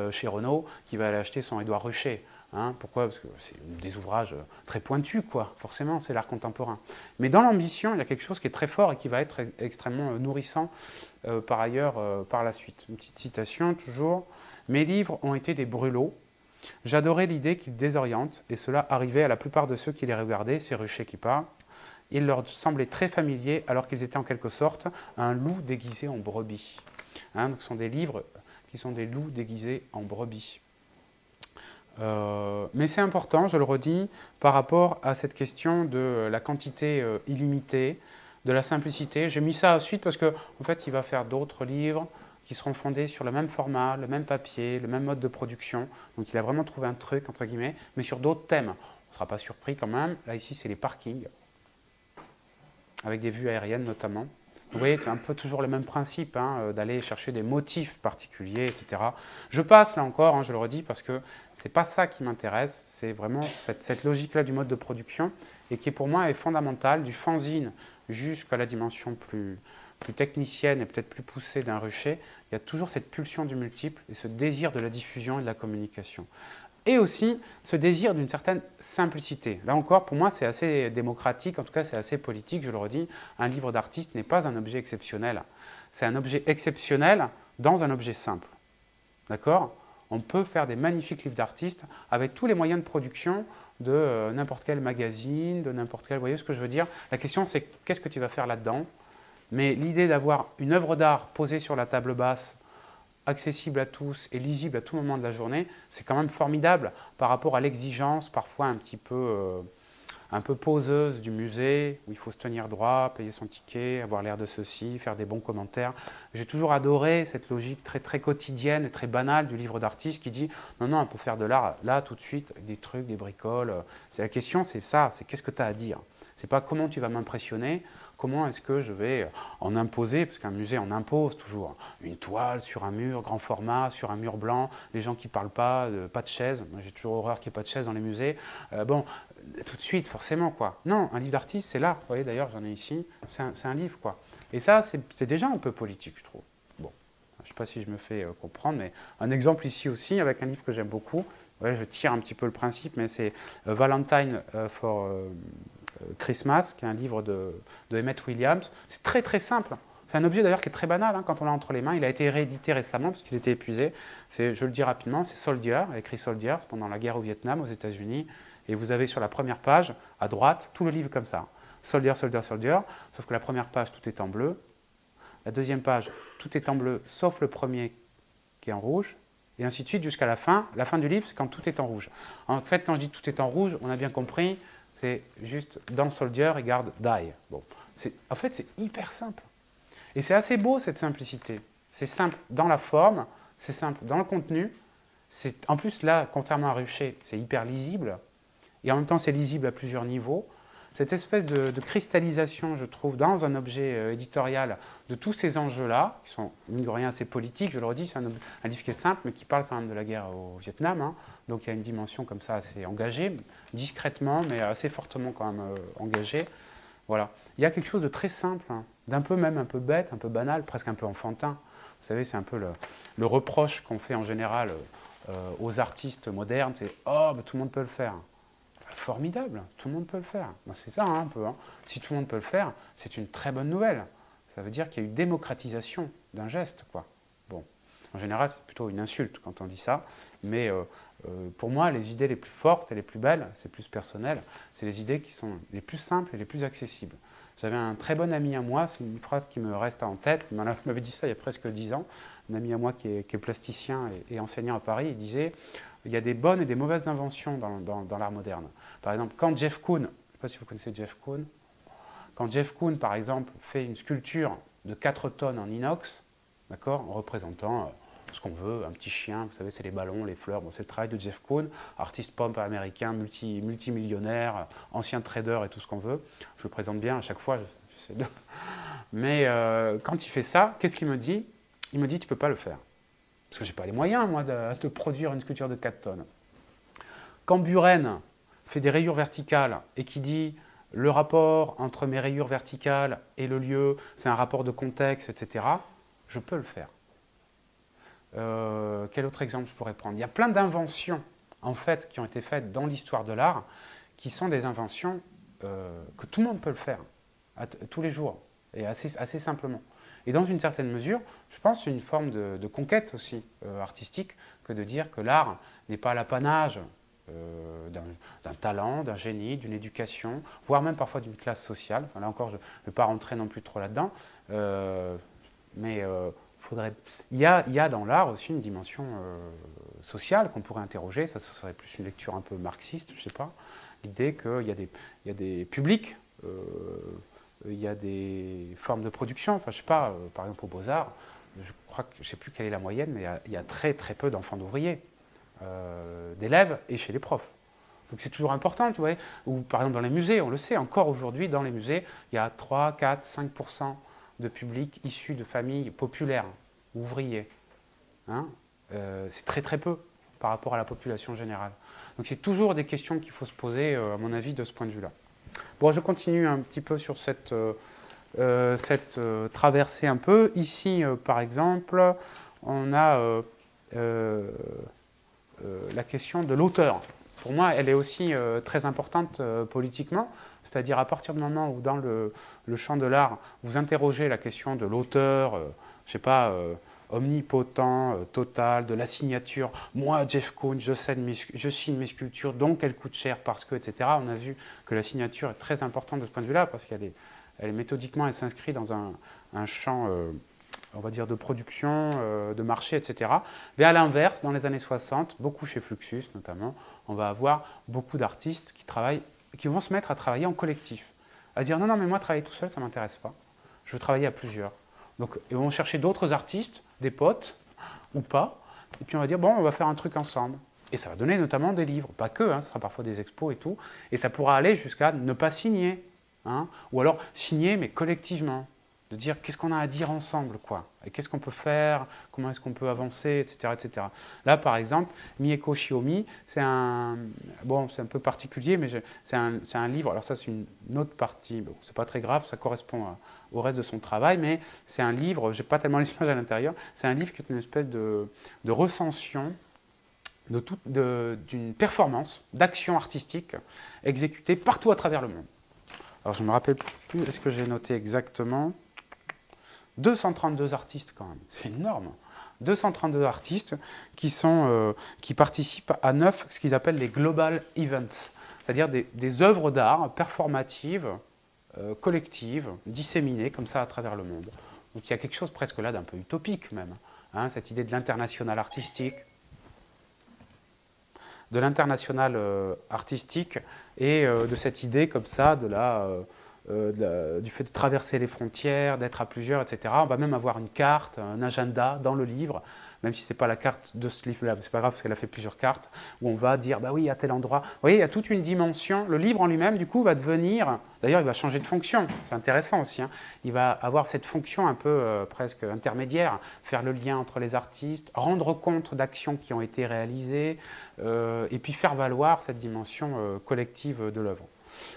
A: chez Renault, qui va aller acheter son Édouard Ruchet. Hein, pourquoi? Parce que c'est des ouvrages très pointus, quoi. Forcément, c'est l'art contemporain. Mais dans l'ambition, il y a quelque chose qui est très fort et qui va être extrêmement nourrissant par ailleurs par la suite. Une petite citation, toujours. « Mes livres ont été des brûlots. J'adorais l'idée qu'ils désorientent, et cela arrivait à la plupart de ceux qui les regardaient, c'est Ruchet qui parle. Il leur semblait très familier, alors qu'ils étaient en quelque sorte un loup déguisé en brebis. Hein, donc ce sont des livres qui sont des loups déguisés en brebis. Mais c'est important, je le redis, par rapport à cette question de la quantité illimitée, de la simplicité. J'ai mis ça ensuite parce qu'en fait, il va faire d'autres livres qui seront fondés sur le même format, le même papier, le même mode de production. Donc il a vraiment trouvé un truc, entre guillemets, mais sur d'autres thèmes. On ne sera pas surpris quand même. Là, ici, c'est les parkings, avec des vues aériennes notamment. Vous voyez, c'est un peu toujours le même principe, hein, d'aller chercher des motifs particuliers, etc. Je passe là encore, hein, je le redis, parce que ce n'est pas ça qui m'intéresse, c'est vraiment cette logique-là du mode de production, et qui pour moi est fondamentale, du fanzine jusqu'à la dimension plus technicienne et peut-être plus poussée d'un Ruchet. Il y a toujours cette pulsion du multiple et ce désir de la diffusion et de la communication. Et aussi ce désir d'une certaine simplicité. Là encore, pour moi, c'est assez démocratique, en tout cas c'est assez politique, je le redis. Un livre d'artiste n'est pas un objet exceptionnel. C'est un objet exceptionnel dans un objet simple. D'accord? On peut faire des magnifiques livres d'artistes avec tous les moyens de production de n'importe quel magazine, de n'importe quel... Vous voyez ce que je veux dire? La question, c'est qu'est-ce que tu vas faire là-dedans? Mais l'idée d'avoir une œuvre d'art posée sur la table basse, accessible à tous et lisible à tout moment de la journée, c'est quand même formidable par rapport à l'exigence parfois un peu poseuse du musée, où il faut se tenir droit, payer son ticket, avoir l'air de ceci, faire des bons commentaires. J'ai toujours adoré cette logique très, très quotidienne et très banale du livre d'artiste qui dit « Non, non, on peut faire de l'art là, tout de suite, avec des trucs, des bricoles. » La question, c'est ça, c'est qu'est-ce que tu as à dire? C'est pas comment tu vas m'impressionner, comment est-ce que je vais en imposer, parce qu'un musée en impose toujours une toile sur un mur, grand format, sur un mur blanc, les gens qui ne parlent pas, pas de chaise. Moi, j'ai toujours horreur qu'il n'y ait pas de chaise dans les musées. Bon, tout de suite, forcément, quoi. Non, un livre d'artiste, c'est là. Vous voyez, d'ailleurs, j'en ai ici. C'est un livre, quoi. Et ça, c'est déjà un peu politique, je trouve. Bon, je ne sais pas si je me fais comprendre, mais un exemple ici aussi, avec un livre que j'aime beaucoup. Ouais, je tire un petit peu le principe, mais c'est Valentine for Christmas, qui est un livre de Emmett Williams. C'est très très simple. C'est un objet d'ailleurs qui est très banal hein, quand on l'a entre les mains. Il a été réédité récemment parce qu'il était épuisé. Je le dis rapidement, c'est Soldier, écrit Soldier, pendant la guerre au Vietnam aux États-Unis. Et vous avez sur la première page, à droite, tout le livre comme ça. Soldier, Soldier, Soldier. Sauf que la première page, tout est en bleu. La deuxième page, tout est en bleu, sauf le premier qui est en rouge. Et ainsi de suite jusqu'à la fin. La fin du livre, c'est quand tout est en rouge. En fait, quand je dis tout est en rouge, on a bien compris, c'est juste dans Soldier, il garde Die. Bon. En fait, c'est hyper simple. Et c'est assez beau, cette simplicité. C'est simple dans la forme, c'est simple dans le contenu. En plus, là, contrairement à Rucher, c'est hyper lisible. Et en même temps, c'est lisible à plusieurs niveaux. Cette espèce de cristallisation, je trouve, dans un objet éditorial de tous ces enjeux-là, qui sont, mine de rien, assez politiques, je le redis, c'est un livre qui est simple, mais qui parle quand même de la guerre au Vietnam. Hein. Donc il y a une dimension comme ça assez engagée, discrètement, mais assez fortement quand même engagée. Voilà. Il y a quelque chose de très simple, hein, d'un peu même un peu bête, un peu banal, presque un peu enfantin. Vous savez, c'est un peu le reproche qu'on fait en général aux artistes modernes, c'est « Oh, mais tout le monde peut le faire ». Formidable, tout le monde peut le faire. C'est ça hein, un peu. Hein. Si tout le monde peut le faire, c'est une très bonne nouvelle. Ça veut dire qu'il y a eu démocratisation d'un geste, quoi. Bon, en général, c'est plutôt une insulte quand on dit ça, mais pour moi, les idées les plus fortes et les plus belles, c'est plus personnel, c'est les idées qui sont les plus simples et les plus accessibles. J'avais un très bon ami à moi, c'est une phrase qui me reste en tête, il m'avait dit ça il y a presque 10 ans, un ami à moi qui est plasticien et enseignant à Paris, il disait « Il y a des bonnes et des mauvaises inventions dans l'art moderne ». Par exemple, quand Jeff Koons, je ne sais pas si vous connaissez Jeff Koons, quand Jeff Koons, par exemple, fait une sculpture de 4 tonnes en inox, d'accord, en représentant ce qu'on veut, un petit chien, vous savez, c'est les ballons, les fleurs, bon, c'est le travail de Jeff Koons, artiste pop américain, multimillionnaire, ancien trader et tout ce qu'on veut. Je le présente bien à chaque fois, j'essaie de... Mais quand il fait ça, qu'est-ce qu'il me dit? Il me dit, tu ne peux pas le faire. Parce que je n'ai pas les moyens, moi, de produire une sculpture de 4 tonnes. Quand Buren fait des rayures verticales et qui dit le rapport entre mes rayures verticales et le lieu, c'est un rapport de contexte, etc., je peux le faire. Quel autre exemple je pourrais prendre? Il y a plein d'inventions, en fait, qui ont été faites dans l'histoire de l'art, qui sont des inventions que tout le monde peut le faire, tous les jours, et assez simplement. Et dans une certaine mesure, je pense que c'est une forme de conquête aussi artistique que de dire que l'art n'est pas l'apanage d'un talent, d'un génie, d'une éducation, voire même parfois d'une classe sociale. Enfin, là encore, je ne vais pas rentrer non plus trop là-dedans, mais il y a dans l'art aussi une dimension sociale qu'on pourrait interroger. Ça serait plus une lecture un peu marxiste, je ne sais pas. L'idée qu'il y a des publics, il y a des formes de production. Enfin, je ne sais pas, par exemple aux Beaux-Arts, je crois que je ne sais plus quelle est la moyenne, mais il y a très très peu d'enfants d'ouvriers. D'élèves et chez les profs. Donc c'est toujours important, tu vois. Ou par exemple dans les musées, on le sait, encore aujourd'hui dans les musées, il y a 3, 4, 5% de public issus de familles populaires, ouvriers. Hein, c'est très très peu par rapport à la population générale. Donc c'est toujours des questions qu'il faut se poser, à mon avis, de ce point de vue-là. Bon, je continue un petit peu sur cette traversée un peu. Ici, par exemple, on a... la question de l'auteur. Pour moi, elle est aussi très importante politiquement, c'est-à-dire à partir du moment où dans le champ de l'art, vous interrogez la question de l'auteur, je ne sais pas, omnipotent, total, de la signature. Moi, Jeff Koons, je signe mes sculptures, donc elles coûtent cher parce que, etc. On a vu que la signature est très importante de ce point de vue-là, parce qu'elle est méthodiquement, elle s'inscrit dans un champ... on va dire de production, de marché, etc. Mais à l'inverse, dans les années 60, beaucoup chez Fluxus notamment, on va avoir beaucoup d'artistes qui vont se mettre à travailler en collectif. À dire non, mais moi, travailler tout seul, ça ne m'intéresse pas. Je veux travailler à plusieurs. Donc, ils vont chercher d'autres artistes, des potes, ou pas, et puis on va dire, bon, on va faire un truc ensemble. Et ça va donner notamment des livres, pas que, hein, ce sera parfois des expos et tout, et ça pourra aller jusqu'à ne pas signer, hein, ou alors signer, mais collectivement. De dire qu'est-ce qu'on a à dire ensemble, quoi, et qu'est-ce qu'on peut faire, comment est-ce qu'on peut avancer, etc., etc. Là, par exemple, Mieko Shiomi, c'est un peu particulier, mais c'est un livre, alors ça c'est une autre partie, bon, c'est pas très grave, ça correspond au reste de son travail, mais c'est un livre, je n'ai pas tellement les images à l'intérieur, c'est un livre qui est une espèce de recension d'une performance, d'action artistique exécutée partout à travers le monde. Alors je ne me rappelle plus, est-ce que j'ai noté exactement 232 artistes quand même, c'est énorme. 232 artistes qui participent à 9, ce qu'ils appellent les Global Events, c'est-à-dire des œuvres d'art performatives, collectives, disséminées comme ça à travers le monde. Donc il y a quelque chose presque là d'un peu utopique même, hein, cette idée de l'international artistique, et de cette idée comme ça du fait de traverser les frontières, d'être à plusieurs, etc. On va même avoir une carte, un agenda dans le livre, même si ce n'est pas la carte de ce livre-là, c'est pas grave parce qu'elle a fait plusieurs cartes, où on va dire, bah oui, à tel endroit. Vous voyez, il y a toute une dimension. Le livre en lui-même, du coup, va devenir, d'ailleurs, il va changer de fonction, c'est intéressant aussi, hein. Il va avoir cette fonction un peu presque intermédiaire, faire le lien entre les artistes, rendre compte d'actions qui ont été réalisées, et puis faire valoir cette dimension collective de l'œuvre.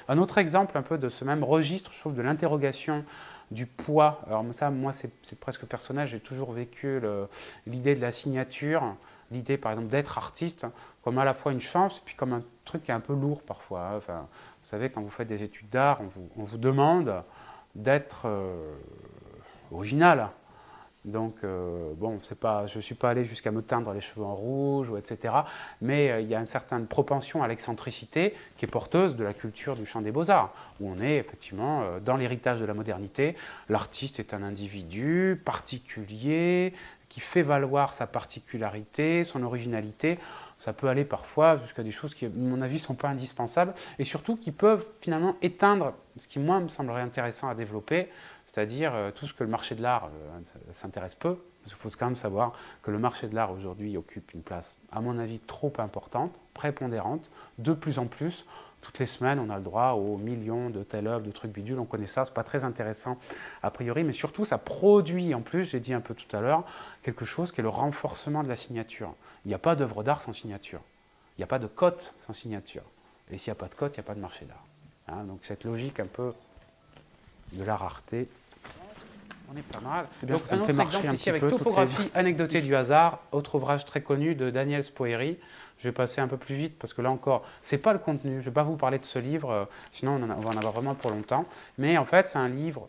A: Un autre exemple un peu de ce même registre, je trouve, de l'interrogation du poids. Alors ça, moi, c'est presque personnel. J'ai toujours vécu l'idée de la signature, l'idée, par exemple, d'être artiste, comme à la fois une chance, et puis comme un truc qui est un peu lourd parfois. Enfin, vous savez, quand vous faites des études d'art, on vous demande d'être original. Donc, bon, je ne suis pas allé jusqu'à me teindre les cheveux en rouge, etc. Mais il y a une certaine propension à l'excentricité qui est porteuse de la culture du champ des beaux-arts, où on est effectivement dans l'héritage de la modernité. L'artiste est un individu particulier qui fait valoir sa particularité, son originalité. Ça peut aller parfois jusqu'à des choses qui, à mon avis, ne sont pas indispensables et surtout qui peuvent finalement éteindre ce qui, moi, me semblerait intéressant à développer, c'est-à-dire tout ce que le marché de l'art s'intéresse peu. Il faut quand même savoir que le marché de l'art aujourd'hui occupe une place, à mon avis, trop importante, prépondérante, de plus en plus. Toutes les semaines, on a le droit aux millions de telles œuvres, de trucs bidules, on connaît ça, c'est pas très intéressant a priori, mais surtout ça produit en plus, j'ai dit un peu tout à l'heure, quelque chose qui est le renforcement de la signature. Il n'y a pas d'œuvre d'art sans signature. Il n'y a pas de cote sans signature. Et s'il n'y a pas de cote, il n'y a pas de marché d'art. Hein, donc cette logique un peu de la rareté, on est pas mal. Donc un autre exemple ici avec Topographie anecdotée du hasard, autre ouvrage très connu de Daniel Spoeri. Je vais passer un peu plus vite parce que là encore, c'est pas le contenu. Je ne vais pas vous parler de ce livre, sinon on va en avoir vraiment pour longtemps. Mais en fait, c'est un livre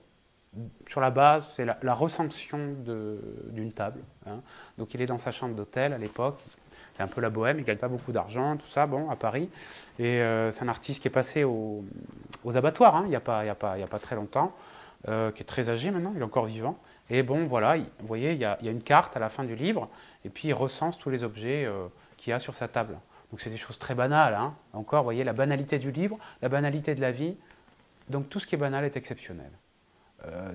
A: sur la base, c'est la recension d'une table. Hein. Donc il est dans sa chambre d'hôtel à l'époque. C'est un peu la bohème, il ne gagne pas beaucoup d'argent, tout ça, bon, à Paris. Et c'est un artiste qui est passé aux abattoirs, hein, il n'y a pas très longtemps, qui est très âgé maintenant, il est encore vivant. Et bon, voilà, vous voyez, il y a une carte à la fin du livre, et puis il recense tous les objets qu'il y a sur sa table. Donc c'est des choses très banales. Hein. Encore, vous voyez, la banalité du livre, la banalité de la vie. Donc tout ce qui est banal est exceptionnel.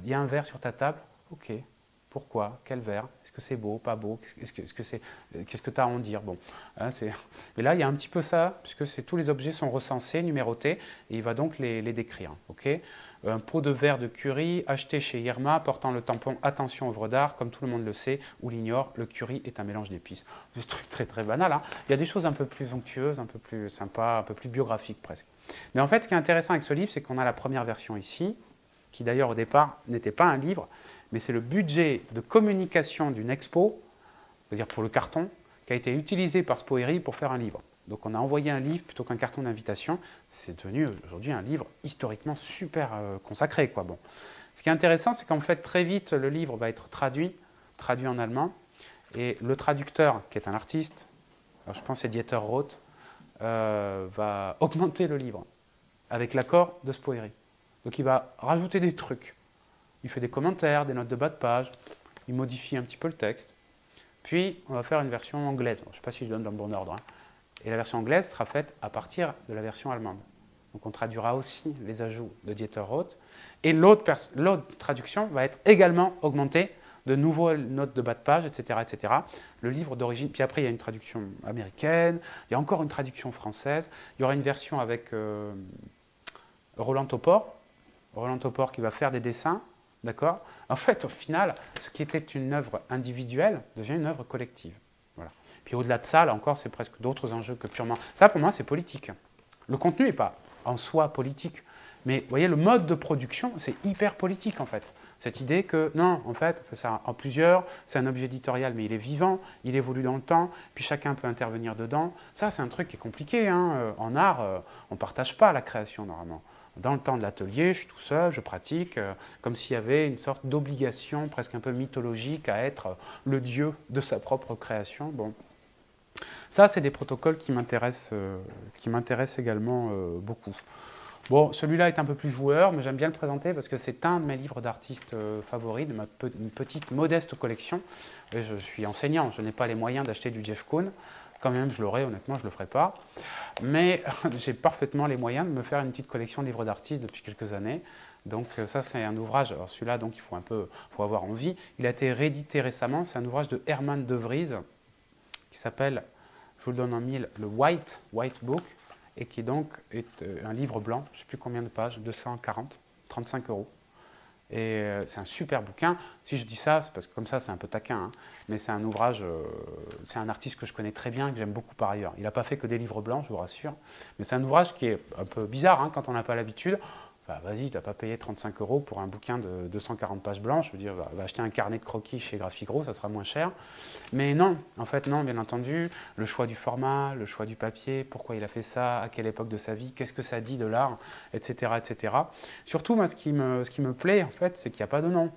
A: Il y a un verre sur ta table, ok. Pourquoi? Quel verre? Est-ce que c'est beau? Pas beau? Qu'est-ce que tu as à en dire? Bon, hein, mais là, il y a un petit peu ça, puisque tous les objets sont recensés, numérotés, et il va donc les décrire. Okay, un pot de verre de curry acheté chez Irma, portant le tampon « Attention œuvre d'art », comme tout le monde le sait ou l'ignore, le curry est un mélange d'épices. C'est un truc très très banal. Hein. Il y a des choses un peu plus onctueuses, un peu plus sympas, un peu plus biographiques presque. Mais en fait, ce qui est intéressant avec ce livre, c'est qu'on a la première version ici, qui d'ailleurs au départ n'était pas un livre, mais c'est le budget de communication d'une expo, c'est-à-dire pour le carton, qui a été utilisé par Spoeri pour faire un livre. Donc on a envoyé un livre plutôt qu'un carton d'invitation. C'est devenu aujourd'hui un livre historiquement super consacré, quoi. Bon. Ce qui est intéressant, c'est qu'en fait, très vite, le livre va être traduit en allemand. Et le traducteur, qui est un artiste, alors je pense que c'est Dieter Roth, va augmenter le livre avec l'accord de Spoeri. Donc il va rajouter des trucs. Il fait des commentaires, des notes de bas de page, il modifie un petit peu le texte. Puis, on va faire une version anglaise. Je ne sais pas si je donne dans le bon ordre. Hein. Et la version anglaise sera faite à partir de la version allemande. Donc, on traduira aussi les ajouts de Dieter Roth. Et l'autre traduction va être également augmentée de nouvelles notes de bas de page, etc., etc. Le livre d'origine. Puis après, il y a une traduction américaine. Il y a encore une traduction française. Il y aura une version avec Roland Topor. Roland Topor qui va faire des dessins. D'accord? En fait, au final, ce qui était une œuvre individuelle devient une œuvre collective. Voilà. Puis au-delà de ça, là encore, c'est presque d'autres enjeux que purement... Ça, pour moi, c'est politique. Le contenu n'est pas en soi politique. Mais vous voyez, le mode de production, c'est hyper politique, en fait. Cette idée que, non, en fait, on fait ça en plusieurs, c'est un objet éditorial, mais il est vivant, il évolue dans le temps, puis chacun peut intervenir dedans. Ça, c'est un truc qui est compliqué, hein. En art, on ne partage pas la création, normalement. Dans le temps de l'atelier, je suis tout seul, je pratique, comme s'il y avait une sorte d'obligation presque un peu mythologique à être le dieu de sa propre création. Bon. Ça, c'est des protocoles qui m'intéressent également beaucoup. Bon, celui-là est un peu plus joueur, mais j'aime bien le présenter parce que c'est un de mes livres d'artistes favoris, de une petite, modeste collection. Et je suis enseignant, je n'ai pas les moyens d'acheter du Jeff Koons. Quand même, je l'aurais, honnêtement, je ne le ferai pas. Mais j'ai parfaitement les moyens de me faire une petite collection de livres d'artistes depuis quelques années. Donc ça, c'est un ouvrage, alors celui-là, donc il faut avoir envie. Il a été réédité récemment, c'est un ouvrage de Herman de Vries qui s'appelle, je vous le donne en mille, le White Book, et qui donc est un livre blanc, je ne sais plus combien de pages, 240, 35 €. Et c'est un super bouquin. Si je dis ça, c'est parce que comme ça, c'est un peu taquin, hein, mais c'est un ouvrage, c'est un artiste que je connais très bien, que j'aime beaucoup par ailleurs. Il n'a pas fait que des livres blancs, je vous rassure, mais c'est un ouvrage qui est un peu bizarre hein, quand on n'a pas l'habitude. Bah, vas-y, tu n'as pas payé 35 € pour un bouquin de 240 pages blanches. Je veux dire, va acheter un carnet de croquis chez Graphigro, ça sera moins cher. Mais non, en fait, non, bien entendu. Le choix du format, le choix du papier, pourquoi il a fait ça, à quelle époque de sa vie, qu'est-ce que ça dit de l'art, etc., etc. Surtout, moi, ce qui me plaît, en fait, c'est qu'il n'y a pas de nom.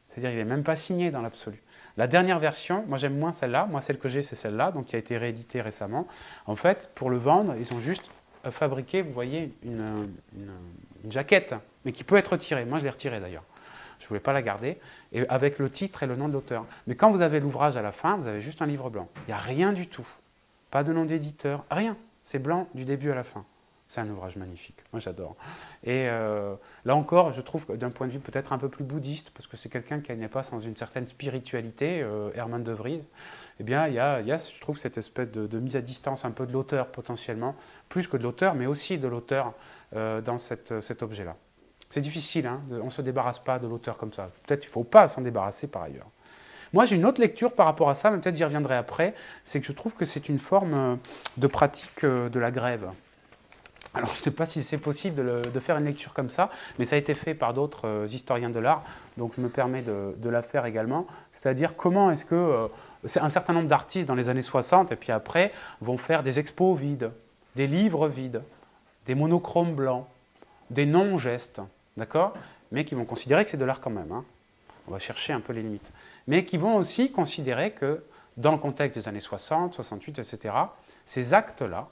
A: C'est-à-dire qu'il n'est même pas signé dans l'absolu. La dernière version, moi j'aime moins celle-là. Moi, celle que j'ai, c'est celle-là, donc qui a été rééditée récemment. En fait, pour le vendre, ils ont juste fabriqué, vous voyez, une jaquette, mais qui peut être retirée. Moi, je l'ai retirée d'ailleurs. Je ne voulais pas la garder, et avec le titre et le nom de l'auteur. Mais quand vous avez l'ouvrage à la fin, vous avez juste un livre blanc. Il n'y a rien du tout. Pas de nom d'éditeur, rien. C'est blanc du début à la fin. C'est un ouvrage magnifique. Moi, j'adore. Et là encore, je trouve que d'un point de vue peut-être un peu plus bouddhiste, parce que c'est quelqu'un qui n'est pas sans une certaine spiritualité, Herman de Vries, eh bien, il y a, je trouve, cette espèce de mise à distance un peu de l'auteur potentiellement, plus que de l'auteur, mais aussi de l'auteur dans cet objet-là. C'est difficile, hein, on ne se débarrasse pas de l'auteur comme ça. Peut-être qu'il ne faut pas s'en débarrasser par ailleurs. Moi, j'ai une autre lecture par rapport à ça, mais peut-être j'y reviendrai après, c'est que je trouve que c'est une forme de pratique de la grève. Alors, je ne sais pas si c'est possible de faire une lecture comme ça, mais ça a été fait par d'autres historiens de l'art, donc je me permets de la faire également. C'est-à-dire comment est-ce que un certain nombre d'artistes dans les années 60 et puis après vont faire des expos vides, des livres vides, des monochromes blancs, des non-gestes, d'accord, mais qui vont considérer que c'est de l'art quand même. Hein. On va chercher un peu les limites. Mais qui vont aussi considérer que dans le contexte des années 60, 68, etc., ces actes-là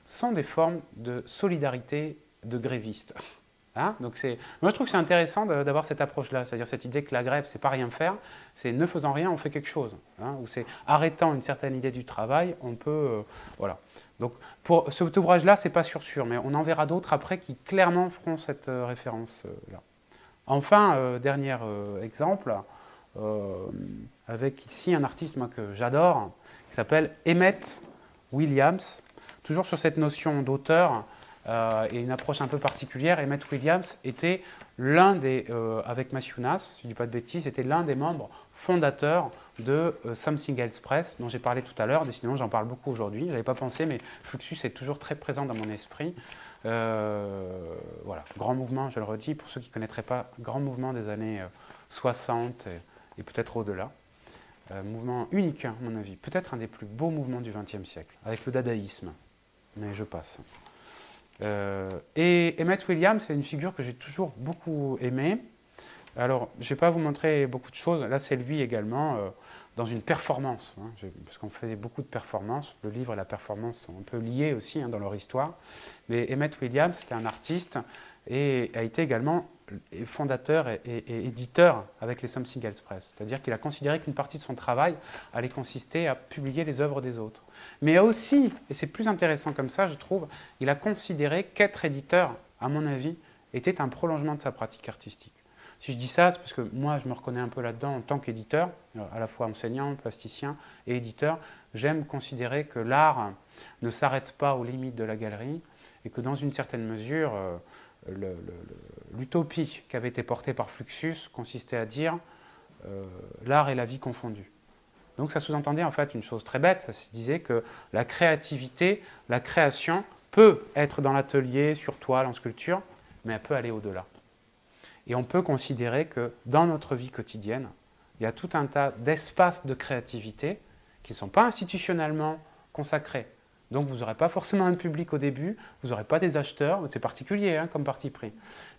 A: sont des formes de solidarité de grévistes. Hein, donc moi, je trouve que c'est intéressant d'avoir cette approche-là, c'est-à-dire cette idée que la grève, c'est pas rien faire, c'est ne faisant rien, on fait quelque chose. Hein, ou c'est arrêtant une certaine idée du travail, on peut... voilà. Donc, pour cet ouvrage-là, c'est pas sûr, mais on en verra d'autres après qui clairement feront cette référence-là. Enfin, dernier exemple, avec ici un artiste moi, que j'adore, qui s'appelle Emmett Williams. Toujours sur cette notion d'auteur et une approche un peu particulière, Emmett Williams était l'un des, avec Matthew Nass, si je ne dis pas de bêtises, était l'un des membres fondateurs de Something Else Press, dont j'ai parlé tout à l'heure, décidément j'en parle beaucoup aujourd'hui, je n'avais pas pensé, mais Fluxus est toujours très présent dans mon esprit. Voilà, grand mouvement, je le redis, pour ceux qui ne connaîtraient pas, grand mouvement des années 60 et peut-être au-delà. Mouvement unique, à mon avis, peut-être un des plus beaux mouvements du XXe siècle, avec le dadaïsme. Mais je passe. Et Emmett Williams, c'est une figure que j'ai toujours beaucoup aimée. Alors, je ne vais pas vous montrer beaucoup de choses. Là, c'est lui également dans une performance, hein, parce qu'on faisait beaucoup de performances. Le livre et la performance sont un peu liés aussi hein, dans leur histoire. Mais Emmett Williams, c'était un artiste et a été également fondateur et éditeur avec les Something Else Press. C'est-à-dire qu'il a considéré qu'une partie de son travail allait consister à publier les œuvres des autres. Mais aussi, et c'est plus intéressant comme ça, je trouve, il a considéré qu'être éditeur, à mon avis, était un prolongement de sa pratique artistique. Si je dis ça, c'est parce que moi, je me reconnais un peu là-dedans en tant qu'éditeur, à la fois enseignant, plasticien et éditeur. J'aime considérer que l'art ne s'arrête pas aux limites de la galerie et que dans une certaine mesure, l'utopie qui avait été portée par Fluxus consistait à dire l'art et la vie confondus. Donc ça sous-entendait en fait une chose très bête, ça se disait que la créativité, la création peut être dans l'atelier, sur toile, en sculpture, mais elle peut aller au-delà. Et on peut considérer que dans notre vie quotidienne, il y a tout un tas d'espaces de créativité qui ne sont pas institutionnellement consacrés. Donc vous n'aurez pas forcément un public au début, vous n'aurez pas des acheteurs, c'est particulier hein, comme parti pris.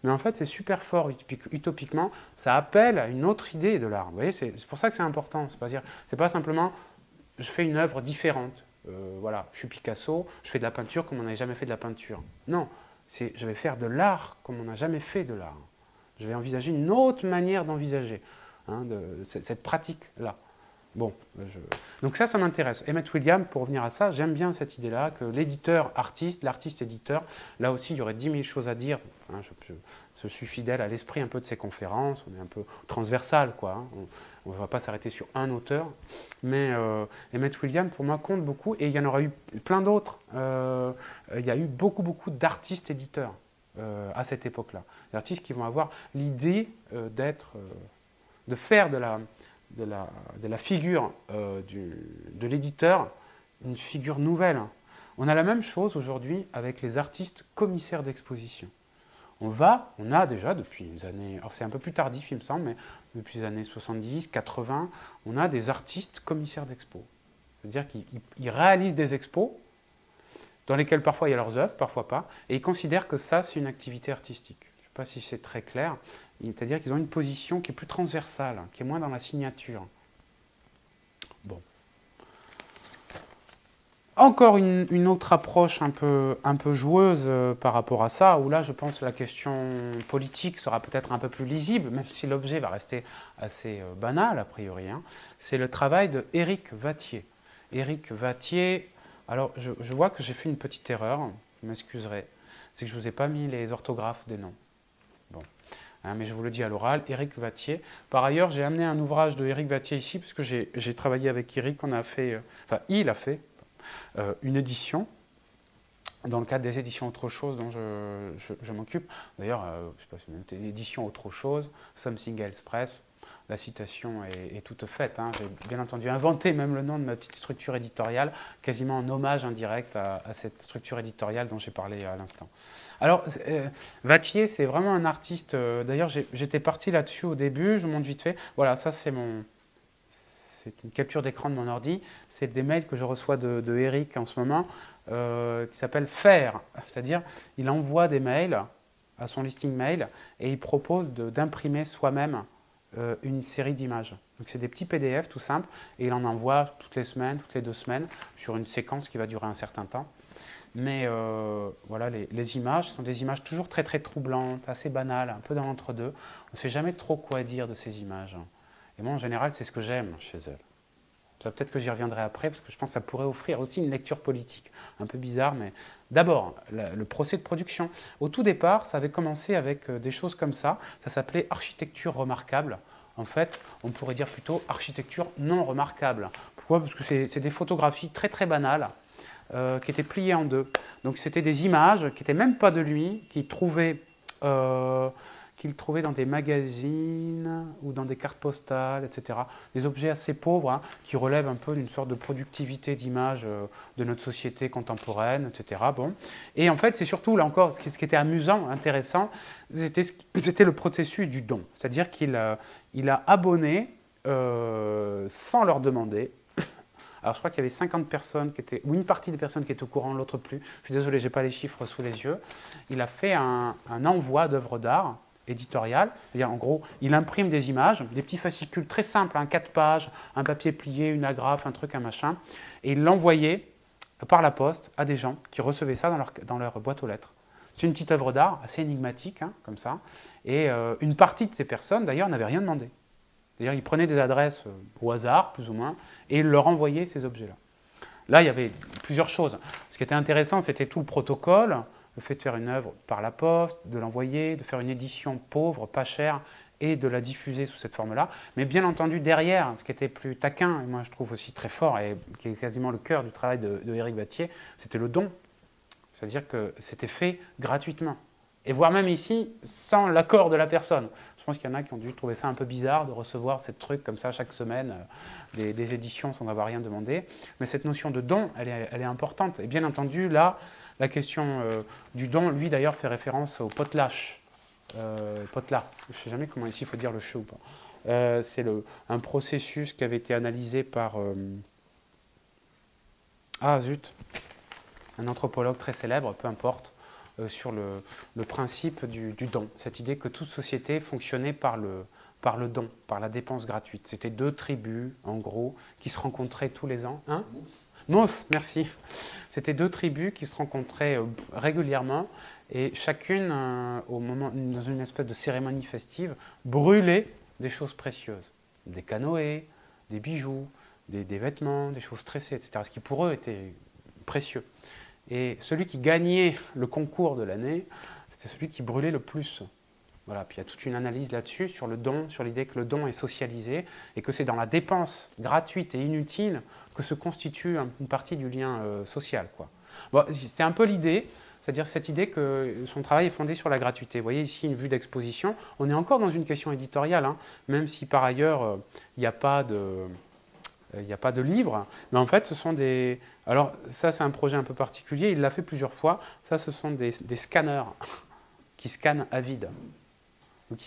A: Mais en fait c'est super fort utopiquement, ça appelle à une autre idée de l'art. Vous voyez, c'est pour ça que c'est important, c'est pas simplement je fais une œuvre différente. Voilà, je suis Picasso, je fais de la peinture comme on n'a jamais fait de la peinture. Non, je vais faire de l'art comme on n'a jamais fait de l'art. Je vais envisager une autre manière d'envisager hein, cette pratique-là. Bon, donc ça m'intéresse. Emmett Williams, pour revenir à ça, j'aime bien cette idée-là, que l'éditeur artiste, l'artiste éditeur, là aussi il y aurait 10 000 choses à dire. Hein, je suis fidèle à l'esprit un peu de ces conférences, on est un peu transversal, quoi. Hein, on ne va pas s'arrêter sur un auteur, mais Emmett Williams, pour moi, compte beaucoup, et il y en aura eu plein d'autres. Il y a eu beaucoup d'artistes éditeurs à cette époque-là. Des artistes qui vont avoir l'idée de faire de la figure de l'éditeur une figure nouvelle. On a la même chose aujourd'hui avec les artistes commissaires d'exposition. On a déjà depuis les années, alors c'est un peu plus tardif il me semble, mais depuis les années 70, 80, on a des artistes commissaires d'expo. C'est-à-dire qu'ils réalisent des expos dans lesquelles parfois il y a leurs œuvres, parfois pas, et ils considèrent que ça c'est une activité artistique. Je ne sais pas si c'est très clair, c'est-à-dire qu'ils ont une position qui est plus transversale, qui est moins dans la signature. Bon. Encore une autre approche un peu joueuse par rapport à ça, où là je pense que la question politique sera peut-être un peu plus lisible, même si l'objet va rester assez banal a priori, hein. C'est le travail de Éric Wattier. Éric Wattier, alors je vois que j'ai fait une petite erreur, vous m'excuserez, c'est que je ne vous ai pas mis les orthographes des noms. Bon. Hein, mais je vous le dis à l'oral, Éric Wattier. Par ailleurs, j'ai amené un ouvrage de Éric Wattier ici, parce que j'ai travaillé avec Éric, il a fait une édition, dans le cadre des éditions Autre Chose dont je m'occupe. D'ailleurs, je ne sais pas si c'est une édition Autre Chose, Something Else Press, la citation est toute faite. Hein. J'ai bien entendu inventé même le nom de ma petite structure éditoriale, quasiment en hommage indirect à cette structure éditoriale dont j'ai parlé à l'instant. Alors, Wattier, c'est vraiment un artiste, d'ailleurs j'étais parti là-dessus au début, je monte vite fait. Voilà, ça c'est une capture d'écran de mon ordi, c'est des mails que je reçois de Eric en ce moment, qui s'appelle Faire, c'est-à-dire il envoie des mails à son listing mail et il propose d'imprimer soi-même une série d'images. Donc c'est des petits PDF tout simples et il en envoie toutes les semaines, toutes les 2 semaines sur une séquence qui va durer un certain temps. Mais voilà, les images sont des images toujours très troublantes, assez banales, un peu dans l'entre-deux. On ne sait jamais trop quoi dire de ces images. Et moi, en général, c'est ce que j'aime chez elle. Ça, peut-être que j'y reviendrai après, parce que je pense que ça pourrait offrir aussi une lecture politique. Un peu bizarre, mais d'abord, le procès de production. Au tout départ, ça avait commencé avec des choses comme ça. Ça s'appelait architecture remarquable. En fait, on pourrait dire plutôt architecture non remarquable. Pourquoi? Parce que c'est des photographies très banales, qui étaient pliées en deux. Donc c'était des images qui n'étaient même pas de lui, qu'il trouvait dans des magazines ou dans des cartes postales, etc. Des objets assez pauvres, hein, qui relèvent un peu d'une sorte de productivité d'image de notre société contemporaine, etc. Bon. Et en fait, c'est surtout, là encore, ce qui était amusant, intéressant, c'était le processus du don. C'est-à-dire qu'il a abonné sans leur demander. Alors je crois qu'il y avait 50 personnes ou une partie des personnes qui étaient au courant, l'autre plus. Je suis désolé, je n'ai pas les chiffres sous les yeux. Il a fait un envoi d'œuvres d'art éditoriales. C'est-à-dire, en gros, il imprime des images, des petits fascicules très simples, 4 pages, un papier plié, une agrafe, un truc, un machin. Et il l'envoyait par la poste à des gens qui recevaient ça dans leur boîte aux lettres. C'est une petite œuvre d'art assez énigmatique, hein, comme ça. Et une partie de ces personnes, d'ailleurs, n'avaient rien demandé. D'ailleurs, il prenait des adresses au hasard, plus ou moins, et il leur envoyait ces objets-là. Là, il y avait plusieurs choses. Ce qui était intéressant, c'était tout le protocole, le fait de faire une œuvre par la poste, de l'envoyer, de faire une édition pauvre, pas chère, et de la diffuser sous cette forme-là. Mais bien entendu, derrière, ce qui était plus taquin, et moi je trouve aussi très fort, et qui est quasiment le cœur du travail de Éric Wattier, c'était le don. C'est-à-dire que c'était fait gratuitement. Et voire même ici, sans l'accord de la personne. Je pense qu'il y en a qui ont dû trouver ça un peu bizarre de recevoir ces trucs comme ça chaque semaine, des éditions sans avoir rien demandé. Mais cette notion de don, elle est importante. Et bien entendu, là, la question du don, lui d'ailleurs, fait référence au potlatch. Potlar, je ne sais jamais comment ici il faut dire le che ou pas. C'est un processus qui avait été analysé par... ah zut, un anthropologue très célèbre, peu importe, sur le principe du don. Cette idée que toute société fonctionnait par le don, par la dépense gratuite. C'était deux tribus, en gros, qui se rencontraient tous les ans. Hein? Mos, merci. C'était deux tribus qui se rencontraient régulièrement et chacune, dans une espèce de cérémonie festive, brûlait des choses précieuses. Des canoës, des bijoux, des vêtements, des choses tressées, etc. Ce qui pour eux était précieux. Et celui qui gagnait le concours de l'année, c'était celui qui brûlait le plus. Voilà, puis il y a toute une analyse là-dessus, sur le don, sur l'idée que le don est socialisé et que c'est dans la dépense gratuite et inutile que se constitue une partie du lien social, quoi. Bon, c'est un peu l'idée, c'est-à-dire cette idée que son travail est fondé sur la gratuité. Vous voyez ici une vue d'exposition. On est encore dans une question éditoriale, hein, même si par ailleurs il n'y a pas de livre, mais en fait ce sont des... Alors ça c'est un projet un peu particulier, il l'a fait plusieurs fois. Ça ce sont des scanners qui scannent à vide. Donc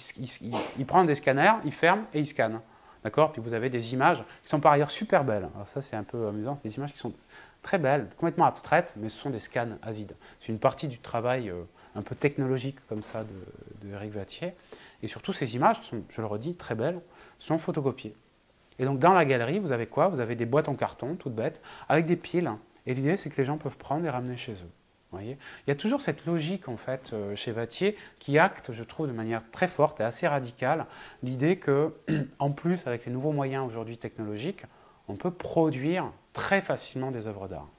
A: il prend des scanners, il ferme et il scanne. D'accord? Puis vous avez des images qui sont par ailleurs super belles. Alors ça c'est un peu amusant, des images qui sont très belles, complètement abstraites, mais ce sont des scans à vide. C'est une partie du travail un peu technologique comme ça de Éric Vattier. Et surtout ces images, sont, je le redis, très belles, sont photocopiées. Et donc dans la galerie, vous avez quoi? Vous avez des boîtes en carton, toutes bêtes, avec des piles. Et l'idée c'est que les gens peuvent prendre et ramener chez eux. Vous voyez, il y a toujours cette logique en fait chez Vattier qui acte, je trouve, de manière très forte et assez radicale l'idée que, en plus, avec les nouveaux moyens aujourd'hui technologiques, on peut produire très facilement des œuvres d'art.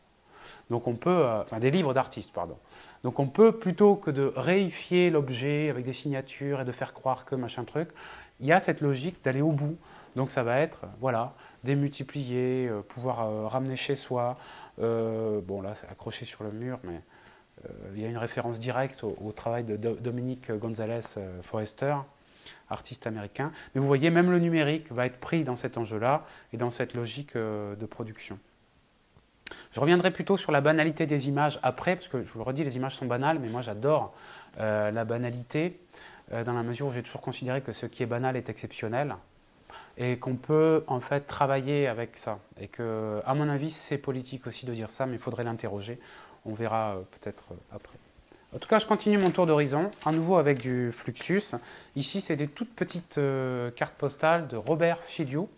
A: Donc on peut, enfin des livres d'artistes, pardon. Donc on peut, plutôt que de réifier l'objet avec des signatures et de faire croire que machin truc, il y a cette logique d'aller au bout. Donc ça va être, voilà, démultiplier, pouvoir ramener chez soi. Bon là, c'est accroché sur le mur, mais il y a une référence directe au travail de Dominique Gonzalez Forrester, artiste américain. Mais vous voyez, même le numérique va être pris dans cet enjeu-là et dans cette logique de production. Je reviendrai plutôt sur la banalité des images après, parce que je vous le redis, les images sont banales, mais moi j'adore la banalité, dans la mesure où j'ai toujours considéré que ce qui est banal est exceptionnel, et qu'on peut en fait travailler avec ça. Et que, à mon avis, c'est politique aussi de dire ça, mais il faudrait l'interroger. On verra peut-être après. En tout cas, je continue mon tour d'horizon, à nouveau avec du Fluxus. Ici, c'est des toutes petites cartes postales de Robert Filiou.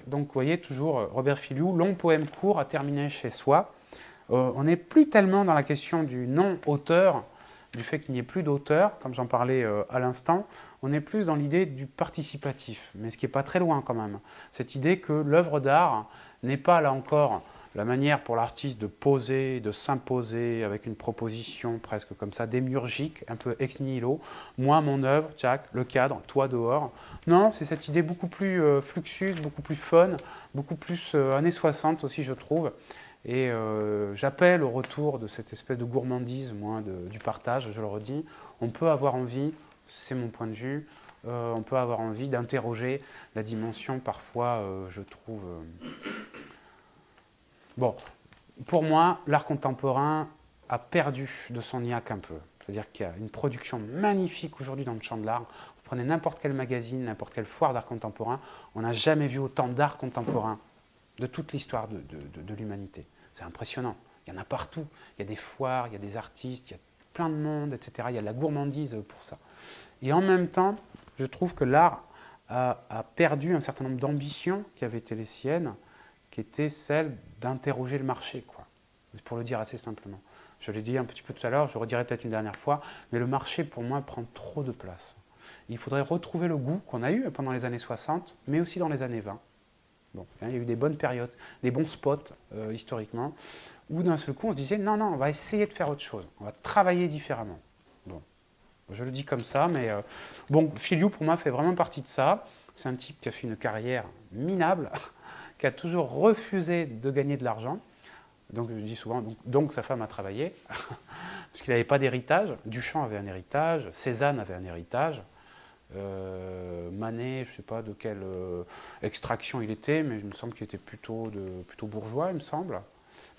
A: Donc, vous voyez, toujours Robert Filiou, long poème court à terminer chez soi. On n'est plus tellement dans la question du non-auteur, du fait qu'il n'y ait plus d'auteur, comme j'en parlais à l'instant. On est plus dans l'idée du participatif, mais ce qui n'est pas très loin quand même. Cette idée que l'œuvre d'art n'est pas, là encore, la manière pour l'artiste de poser, de s'imposer avec une proposition presque comme ça, démiurgique, un peu ex nihilo. Moi, mon œuvre, tchac, le cadre, toi dehors. Non, c'est cette idée beaucoup plus Fluxus, beaucoup plus fun, beaucoup plus années 60 aussi, je trouve. Et j'appelle au retour de cette espèce de gourmandise, moi, du partage, je le redis. On peut avoir envie, c'est mon point de vue, on peut avoir envie d'interroger la dimension parfois, je trouve... Bon, pour moi, l'art contemporain a perdu de son niaque un peu. C'est-à-dire qu'il y a une production magnifique aujourd'hui dans le champ de l'art. Vous prenez n'importe quel magazine, n'importe quelle foire d'art contemporain, on n'a jamais vu autant d'art contemporain de toute l'histoire de l'humanité. C'est impressionnant. Il y en a partout. Il y a des foires, il y a des artistes, il y a plein de monde, etc. Il y a de la gourmandise pour ça. Et en même temps, je trouve que l'art a perdu un certain nombre d'ambitions qui avaient été les siennes, qui était celle d'interroger le marché, quoi. Pour le dire assez simplement. Je l'ai dit un petit peu tout à l'heure, je le redirai peut-être une dernière fois, mais le marché, pour moi, prend trop de place. Il faudrait retrouver le goût qu'on a eu pendant les années 60, mais aussi dans les années 20. Bon, il y a eu des bonnes périodes, des bons spots, historiquement, où d'un seul coup, on se disait, non, non, on va essayer de faire autre chose, on va travailler différemment. Bon, je le dis comme ça, mais bon, Filiou, pour moi, fait vraiment partie de ça. C'est un type qui a fait une carrière minable, qui a toujours refusé de gagner de l'argent. Donc je dis souvent, donc sa femme a travaillé, parce qu'il n'avait pas d'héritage. Duchamp avait un héritage, Cézanne avait un héritage, Manet, je ne sais pas de quelle extraction il était, mais il me semble qu'il était plutôt bourgeois, il me semble.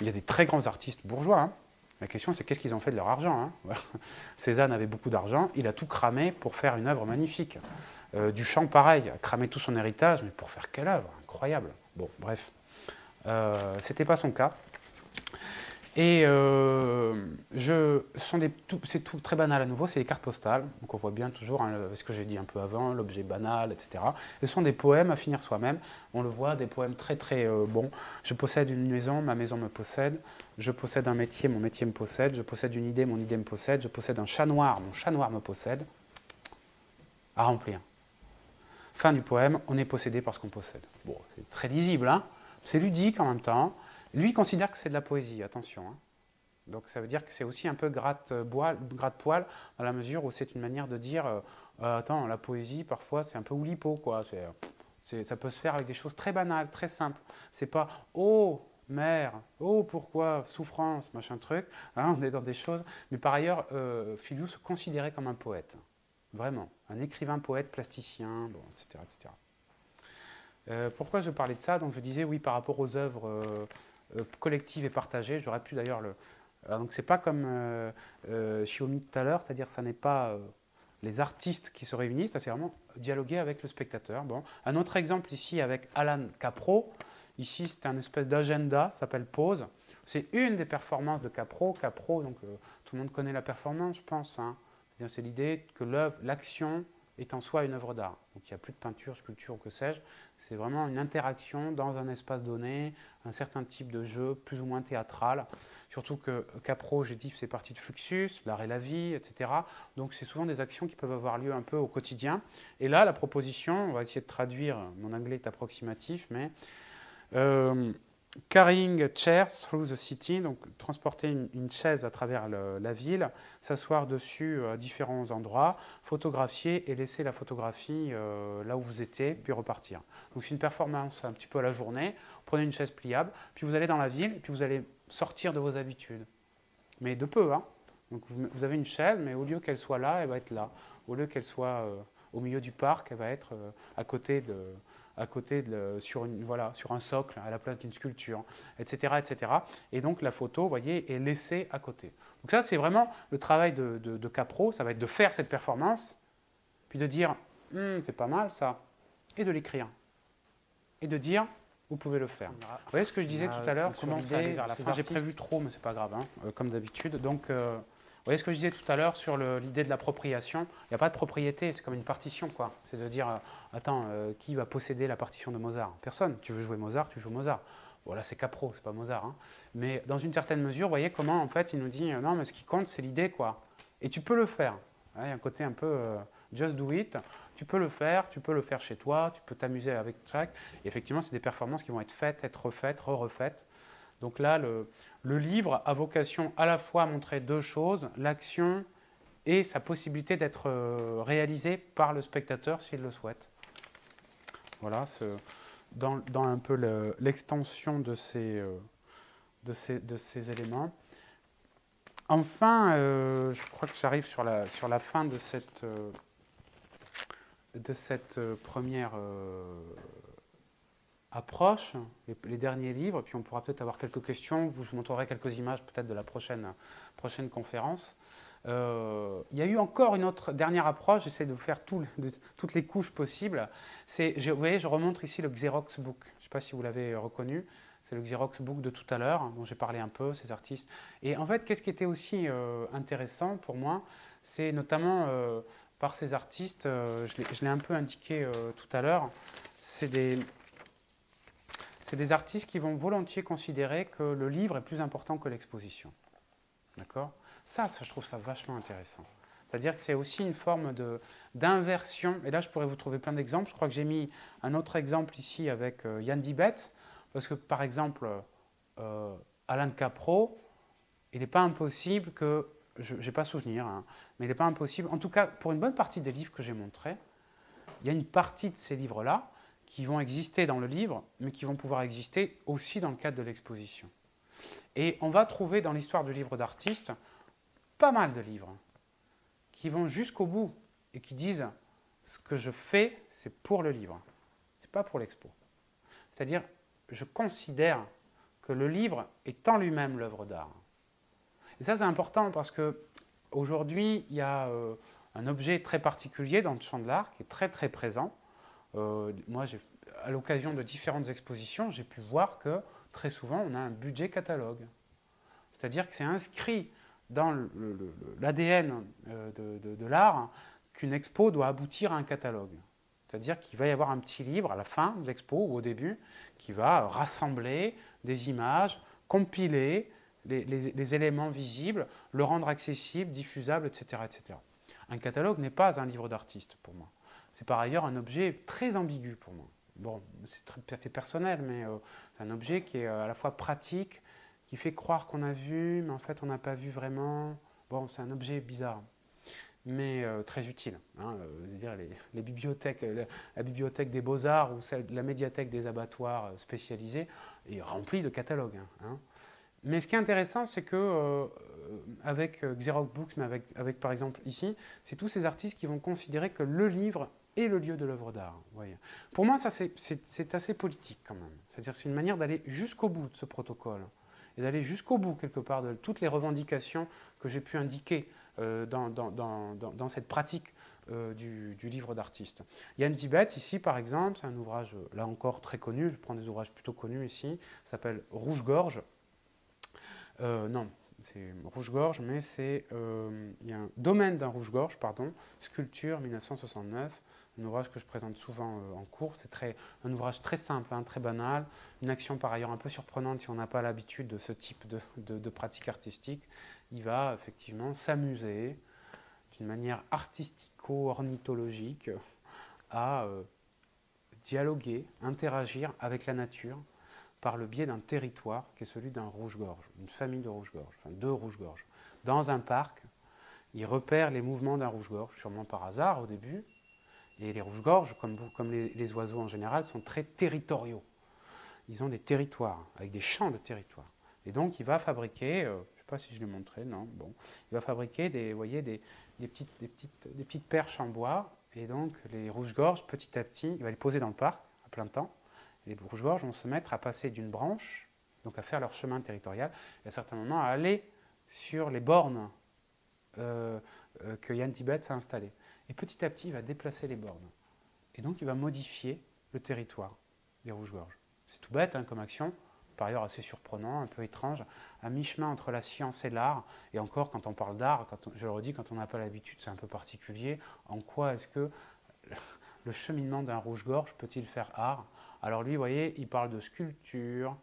A: Il y a des très grands artistes bourgeois, hein. La question, c'est qu'est-ce qu'ils ont fait de leur argent, hein? Voilà. Cézanne avait beaucoup d'argent, il a tout cramé pour faire une œuvre magnifique. Duchamp, pareil, a cramé tout son héritage, mais pour faire quelle œuvre? Incroyable. Bon, bref. C'était pas son cas. Et c'est tout très banal à nouveau, c'est les cartes postales. Donc on voit bien toujours hein, ce que j'ai dit un peu avant, l'objet banal, etc. Ce sont des poèmes à finir soi-même. On le voit, des poèmes très très bons. Je possède une maison, ma maison me possède. Je possède un métier, mon métier me possède. Je possède une idée, mon idée me possède. Je possède un chat noir, mon chat noir me possède. À remplir. Fin du poème, on est possédé par ce qu'on possède. Bon, c'est très lisible, hein. C'est ludique en même temps. Lui, il considère que c'est de la poésie, attention. Hein. Donc ça veut dire que c'est aussi un peu gratte-poil, dans la mesure où c'est une manière de dire attends, la poésie, parfois, c'est un peu oulipo, quoi. Ça peut se faire avec des choses très banales, très simples. C'est pas oh, mère, oh, pourquoi, souffrance, machin truc. Hein, on est dans des choses. Mais par ailleurs, Filius se considérait comme un poète. Vraiment. Un écrivain, poète, plasticien, bon, etc. etc. Pourquoi je parlais de ça? Donc je disais, oui, par rapport aux œuvres collectives et partagées, j'aurais pu d'ailleurs le. Alors, donc c'est pas comme Xiaomi tout à l'heure, c'est-à-dire ça n'est pas les artistes qui se réunissent, c'est vraiment dialoguer avec le spectateur. Bon. Un autre exemple ici avec Alan Capro. Ici c'est un espèce d'agenda, ça s'appelle Pause. C'est une des performances de Capro. Capro, donc tout le monde connaît la performance, je pense. Hein. C'est l'idée que l'action est en soi une œuvre d'art. Donc il n'y a plus de peinture, sculpture ou que sais-je. C'est vraiment une interaction dans un espace donné, un certain type de jeu plus ou moins théâtral. Surtout que Capro, j'ai dit, c'est partie de Fluxus, l'art et la vie, etc. Donc c'est souvent des actions qui peuvent avoir lieu un peu au quotidien. Et là, la proposition, on va essayer de traduire, mon anglais est approximatif, mais carrying chairs through the city, donc transporter une chaise à travers la ville, s'asseoir dessus à différents endroits, photographier et laisser la photographie là où vous étiez, puis repartir. Donc c'est une performance un petit peu à la journée. Vous prenez une chaise pliable, puis vous allez dans la ville, et puis vous allez sortir de vos habitudes. Mais de peu, hein. Donc vous avez une chaise, mais au lieu qu'elle soit là, elle va être là. Au lieu qu'elle soit au milieu du parc, elle va être à côté sur un socle, à la place d'une sculpture, etc., etc. Et donc la photo, vous voyez, est laissée à côté. Donc ça, c'est vraiment le travail de Capro, ça va être de faire cette performance, puis de dire c'est pas mal ça, et de l'écrire. Et de dire vous pouvez le faire. Vous voyez ce que je disais tout à l'heure sur l'idée, vers la fin, j'ai prévu trop, mais c'est pas grave, hein, comme d'habitude. Donc, vous voyez ce que je disais tout à l'heure sur l'idée de l'appropriation. Il n'y a pas de propriété, c'est comme une partition, quoi. C'est de dire, attends, qui va posséder la partition de Mozart? Personne. Tu veux jouer Mozart, tu joues Mozart. Voilà, c'est Capro, c'est pas Mozart. Hein. Mais dans une certaine mesure, vous voyez comment, en fait, il nous dit, non, mais ce qui compte, c'est l'idée, quoi. Et tu peux le faire. Il y a un côté un peu just do it. Tu peux le faire chez toi, tu peux t'amuser avec ça. Et effectivement, c'est des performances qui vont être faites, être refaites, refaites. Donc là, le livre a vocation à la fois à montrer deux choses, l'action et sa possibilité d'être réalisée par le spectateur s'il le souhaite. Voilà, dans un peu l'extension de ces éléments. Enfin, je crois que j'arrive sur la fin de cette première approche, les derniers livres, puis on pourra peut-être avoir quelques questions, je vous montrerai quelques images peut-être de la prochaine conférence. Il y a eu encore une autre dernière approche, j'essaie de vous faire toutes les couches possibles. Vous voyez, je remontre ici le Xerox Book, je ne sais pas si vous l'avez reconnu, c'est le Xerox Book de tout à l'heure, dont j'ai parlé un peu, ces artistes. Et en fait, qu'est-ce qui était aussi intéressant pour moi, c'est notamment par ces artistes, je l'ai un peu indiqué tout à l'heure, c'est des artistes qui vont volontiers considérer que le livre est plus important que l'exposition. D'accord ? Ça, je trouve ça vachement intéressant. C'est-à-dire que c'est aussi une forme d'inversion. Et là, je pourrais vous trouver plein d'exemples. Je crois que j'ai mis un autre exemple ici avec Yann Dibet. Parce que, par exemple, Alan Capro, il n'est pas impossible que... Je n'ai pas souvenir, hein, mais il n'est pas impossible... En tout cas, pour une bonne partie des livres que j'ai montrés, il y a une partie de ces livres-là qui vont exister dans le livre, mais qui vont pouvoir exister aussi dans le cadre de l'exposition. Et on va trouver dans l'histoire du livre d'artistes pas mal de livres qui vont jusqu'au bout et qui disent ce que je fais, c'est pour le livre, c'est pas pour l'expo. C'est-à-dire, je considère que le livre est en lui-même l'œuvre d'art. Et ça, c'est important parce qu'aujourd'hui, il y a un objet très particulier dans le champ de l'art qui est très très présent. Moi, à l'occasion de différentes expositions, j'ai pu voir que très souvent, on a un budget catalogue. C'est-à-dire que c'est inscrit dans l'ADN de l'art qu'une expo doit aboutir à un catalogue. C'est-à-dire qu'il va y avoir un petit livre à la fin de l'expo ou au début qui va rassembler des images, compiler les éléments visibles, le rendre accessible, diffusable, etc., etc. Un catalogue n'est pas un livre d'artiste pour moi. C'est par ailleurs un objet très ambigu pour moi. Bon, c'est personnel, mais c'est un objet qui est à la fois pratique, qui fait croire qu'on a vu, mais en fait on n'a pas vu vraiment. Bon, c'est un objet bizarre, mais très utile. Hein, dire les bibliothèques, la bibliothèque des beaux-arts ou la médiathèque des abattoirs spécialisés est remplie de catalogues. Hein. Mais ce qui est intéressant, c'est que avec Xerox Books, mais avec par exemple ici, c'est tous ces artistes qui vont considérer que le livre est le lieu de l'œuvre d'art. Pour moi, ça c'est assez politique quand même. C'est-à-dire que c'est une manière d'aller jusqu'au bout de ce protocole et d'aller jusqu'au bout quelque part de toutes les revendications que j'ai pu indiquer dans cette pratique du livre d'artiste. Yann Tibet, ici par exemple, c'est un ouvrage là encore très connu, je prends des ouvrages plutôt connus ici, s'appelle Rouge-Gorge. Non, c'est Rouge-Gorge, mais il y a un domaine d'un Rouge-Gorge, pardon, sculpture 1969, un ouvrage que je présente souvent en cours. C'est un ouvrage très simple, hein, très banal, une action par ailleurs un peu surprenante si on n'a pas l'habitude de ce type de pratique artistique. Il va effectivement s'amuser d'une manière artistico-ornithologique à dialoguer, interagir avec la nature par le biais d'un territoire qui est celui d'un rouge-gorge, une famille de rouge-gorge, enfin deux rouge-gorges. Dans un parc, il repère les mouvements d'un rouge-gorge, sûrement par hasard au début. Et les rouges-gorges, comme les oiseaux en général, sont très territoriaux. Ils ont des territoires, avec des champs de territoire. Et donc il va fabriquer, je ne sais pas si je l'ai montré, non, bon, il va fabriquer des petites perches en bois. Et donc les rouges-gorges, petit à petit, il va les poser dans le parc, à plein temps. Et les rouges-gorges vont se mettre à passer d'une branche, donc à faire leur chemin territorial, et à certains moments à aller sur les bornes que Yann Tibet a installées. Et petit à petit, il va déplacer les bornes. Et donc, il va modifier le territoire des rouges-gorges. C'est tout bête hein, comme action, par ailleurs assez surprenant, un peu étrange, à mi-chemin entre la science et l'art. Et encore, quand on parle d'art, je le redis, quand on n'a pas l'habitude, c'est un peu particulier. En quoi est-ce que le cheminement d'un rouge-gorge peut-il faire art? Alors lui, vous voyez, il parle de sculpture,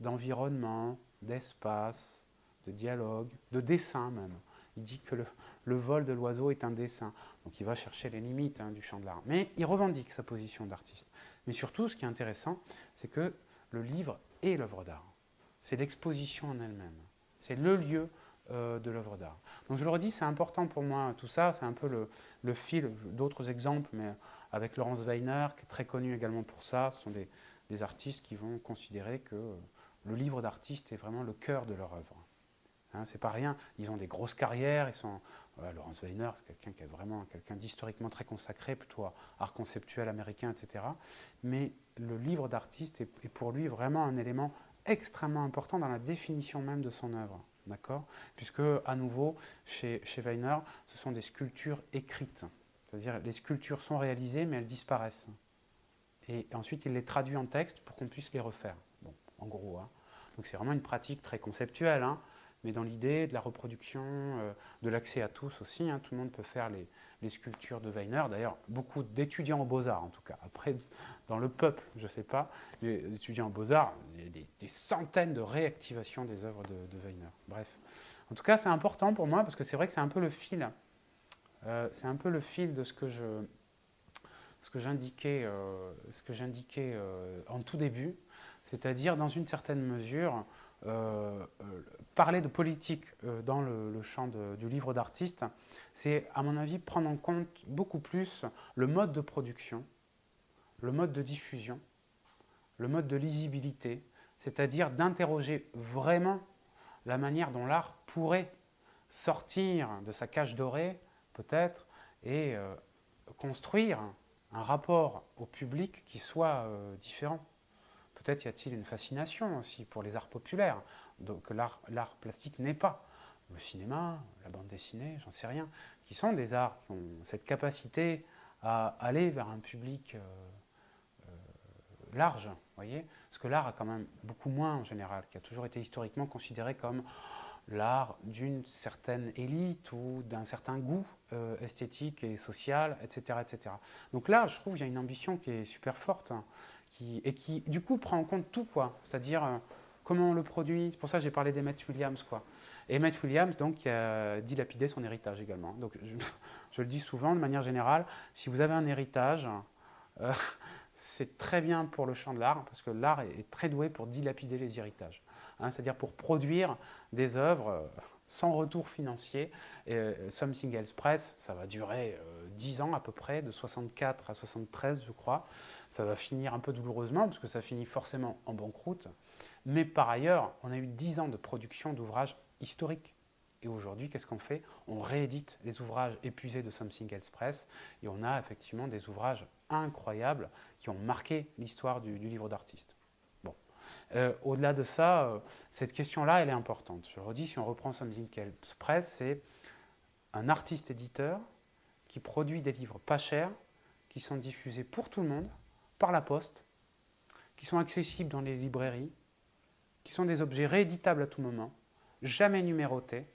A: d'environnement, d'espace, de dialogue, de dessin même. Il dit que le vol de l'oiseau est un dessin. Donc il va chercher les limites hein, du champ de l'art. Mais il revendique sa position d'artiste. Mais surtout, ce qui est intéressant, c'est que le livre est l'œuvre d'art. C'est l'exposition en elle-même. C'est le lieu de l'œuvre d'art. Donc je le redis, c'est important pour moi tout ça. C'est un peu le fil d'autres exemples, mais avec Laurence Weiner, qui est très connu également pour ça. Ce sont des artistes qui vont considérer que le livre d'artiste est vraiment le cœur de leur œuvre. Hein, c'est pas rien, ils ont des grosses carrières, Laurence Weiner, c'est quelqu'un qui est vraiment quelqu'un d'historiquement très consacré, plutôt art conceptuel américain, etc. Mais le livre d'artiste est pour lui vraiment un élément extrêmement important dans la définition même de son œuvre. D'accord ? Puisque, à nouveau, chez Weiner, ce sont des sculptures écrites. C'est-à-dire les sculptures sont réalisées, mais elles disparaissent. Et ensuite, il les traduit en texte pour qu'on puisse les refaire. Bon, en gros. Hein. Donc c'est vraiment une pratique très conceptuelle, hein, mais dans l'idée de la reproduction, de l'accès à tous aussi. Hein, tout le monde peut faire les sculptures de Weiner. D'ailleurs, beaucoup d'étudiants en beaux-arts, en tout cas. Après, dans le peuple, je ne sais pas, les étudiants en beaux-arts, il y a des centaines de réactivations des œuvres de Weiner. Bref. En tout cas, c'est important pour moi, parce que c'est vrai que c'est un peu le fil. C'est un peu le fil de ce que j'indiquais en tout début, c'est-à-dire, dans une certaine mesure, parler de politique dans le champ du livre d'artiste, c'est à mon avis prendre en compte beaucoup plus le mode de production, le mode de diffusion, le mode de lisibilité, c'est-à-dire d'interroger vraiment la manière dont l'art pourrait sortir de sa cage dorée, peut-être, et construire un rapport au public qui soit différent. Peut-être y a-t-il une fascination aussi pour les arts populaires, que l'art plastique n'est pas. le cinéma, la bande dessinée, j'en sais rien, qui sont des arts qui ont cette capacité à aller vers un public large, vous voyez, parce que l'art a quand même beaucoup moins en général, qui a toujours été historiquement considéré comme l'art d'une certaine élite ou d'un certain goût esthétique et social, etc., etc. Donc là, je trouve qu'il y a une ambition qui est super forte, hein, et qui, du coup, prend en compte tout, quoi. C'est-à-dire comment on le produit. C'est pour ça que j'ai parlé d'Emmett Williams, quoi. Et Emmett Williams, donc, qui a dilapidé son héritage également. Donc, je le dis souvent, de manière générale, si vous avez un héritage, euh, c'est très bien pour le champ de l'art, parce que l'art est très doué pour dilapider les héritages. Hein, c'est-à-dire pour produire des œuvres sans retour financier. Something Else Press, ça va durer 10 ans à peu près, de 64 à 73 je crois. Ça va finir un peu douloureusement, parce que ça finit forcément en banqueroute. Mais par ailleurs, on a eu 10 ans de production d'ouvrages historiques. Et aujourd'hui, qu'est-ce qu'on fait? On réédite les ouvrages épuisés de Something Else Press, et on a effectivement des ouvrages incroyables qui ont marqué l'histoire du livre d'artiste. Bon. Au-delà de ça, cette question-là, elle est importante. Je le redis, si on reprend Something Else Press, c'est un artiste-éditeur qui produit des livres pas chers, qui sont diffusés pour tout le monde, par la poste, qui sont accessibles dans les librairies, qui sont des objets rééditables à tout moment, jamais numérotés,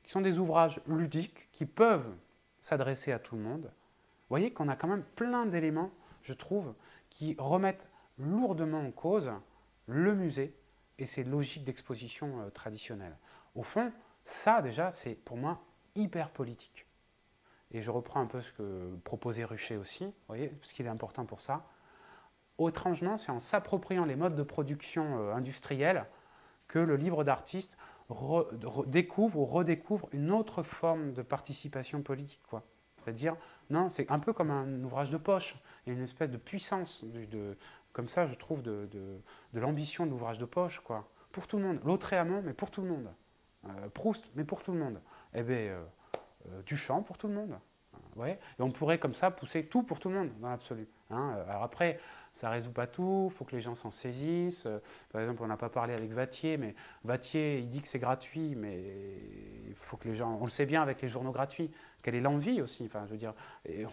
A: qui sont des ouvrages ludiques qui peuvent s'adresser à tout le monde. Vous voyez qu'on a quand même plein d'éléments, je trouve, qui remettent lourdement en cause le musée et ses logiques d'exposition traditionnelles. Au fond, ça déjà, c'est pour moi hyper politique. Et je reprends un peu ce que proposait Ruchet aussi, vous voyez, parce qu'il est important pour ça. Étrangement, c'est en s'appropriant les modes de production industriels que le livre d'artiste découvre ou redécouvre une autre forme de participation politique, quoi. C'est-à-dire, non, c'est un peu comme un ouvrage de poche. Il y a une espèce de puissance, comme ça, je trouve, de l'ambition de l'ouvrage de poche, quoi. Pour tout le monde. Lautréamont, mais pour tout le monde. Proust, mais pour tout le monde. Eh bien, Duchamp, pour tout le monde. Ouais. Et on pourrait comme ça pousser tout pour tout le monde, dans l'absolu. Hein. Alors après, ça ne résout pas tout, il faut que les gens s'en saisissent. Par exemple, on n'a pas parlé avec Vattier, mais Vattier, il dit que c'est gratuit, mais il faut que les gens... On le sait bien avec les journaux gratuits, quelle est l'envie aussi. Enfin, je veux dire,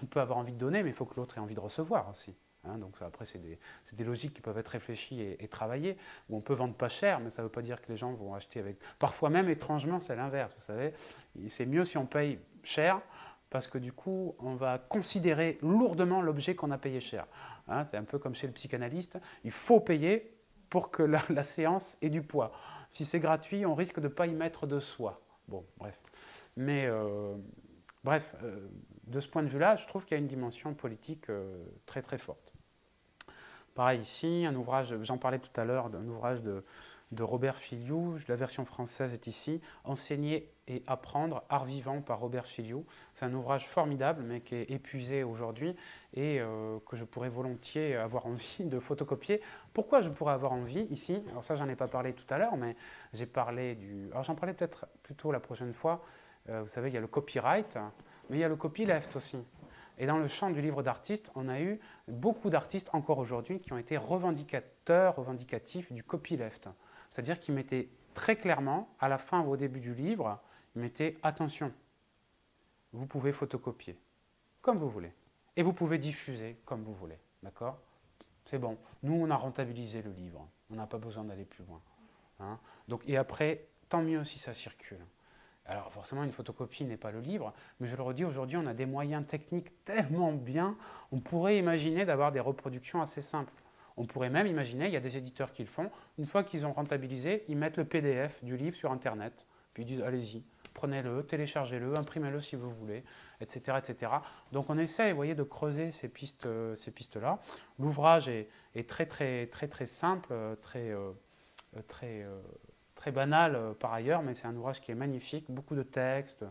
A: on peut avoir envie de donner, mais il faut que l'autre ait envie de recevoir aussi. Hein, donc après, c'est des logiques qui peuvent être réfléchies et travaillées, où on peut vendre pas cher, mais ça ne veut pas dire que les gens vont acheter avec... Parfois même, étrangement, c'est l'inverse, vous savez. C'est mieux si on paye cher, parce que du coup, on va considérer lourdement l'objet qu'on a payé cher. Hein, c'est un peu comme chez le psychanalyste, il faut payer pour que la séance ait du poids. Si c'est gratuit, on risque de ne pas y mettre de soi. Bon, bref. Mais, de ce point de vue-là, je trouve qu'il y a une dimension politique très très forte. Pareil ici, un ouvrage, j'en parlais tout à l'heure, d'un ouvrage de Robert Filliou, la version française est ici, Enseigner et apprendre, art vivant par Robert Filliou. C'est un ouvrage formidable, mais qui est épuisé aujourd'hui et que je pourrais volontiers avoir envie de photocopier. Pourquoi je pourrais avoir envie ici? Alors ça, j'en ai pas parlé tout à l'heure, mais j'ai parlé du... Alors j'en parlais peut-être plutôt la prochaine fois. Vous savez, il y a le copyright, mais il y a le copyleft aussi. Et dans le champ du livre d'artiste, on a eu beaucoup d'artistes encore aujourd'hui qui ont été revendicatifs du copyleft. C'est-à-dire qu'ils mettaient très clairement, à la fin ou au début du livre, ils mettaient « Attention, vous pouvez photocopier, comme vous voulez. Et vous pouvez diffuser comme vous voulez. » D'accord? C'est bon. Nous, on a rentabilisé le livre. On n'a pas besoin d'aller plus loin. Hein. Donc, et après, tant mieux si ça circule. Alors forcément, une photocopie n'est pas le livre, mais je le redis, aujourd'hui, on a des moyens techniques tellement bien, on pourrait imaginer d'avoir des reproductions assez simples. On pourrait même imaginer, il y a des éditeurs qui le font, une fois qu'ils ont rentabilisé, ils mettent le PDF du livre sur Internet, puis ils disent, allez-y, prenez-le, téléchargez-le, imprimez-le si vous voulez, etc., etc. Donc on essaie, vous voyez, de creuser ces pistes-là. L'ouvrage est très, très, très, très simple, très banal par ailleurs, mais c'est un ouvrage qui est magnifique, beaucoup de textes,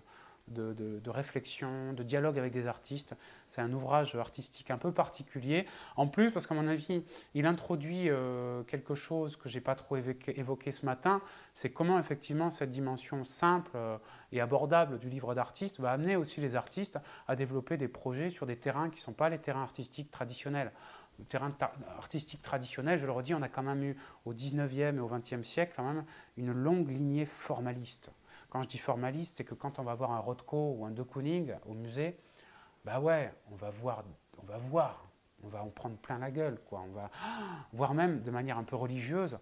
A: de réflexion, de dialogue avec des artistes. C'est un ouvrage artistique un peu particulier. En plus, parce qu'à mon avis, il introduit quelque chose que je n'ai pas trop évoqué ce matin, c'est comment effectivement cette dimension simple et abordable du livre d'artiste va amener aussi les artistes à développer des projets sur des terrains qui ne sont pas les terrains artistiques traditionnels. Le terrain artistique traditionnel, je le redis, on a quand même eu au 19e et au 20e siècle quand même une longue lignée formaliste. Quand je dis formaliste, c'est que quand on va voir un Rothko ou un de Kooning au musée, bah ouais, on va en prendre plein la gueule, quoi. On va, voire même de manière un peu religieuse,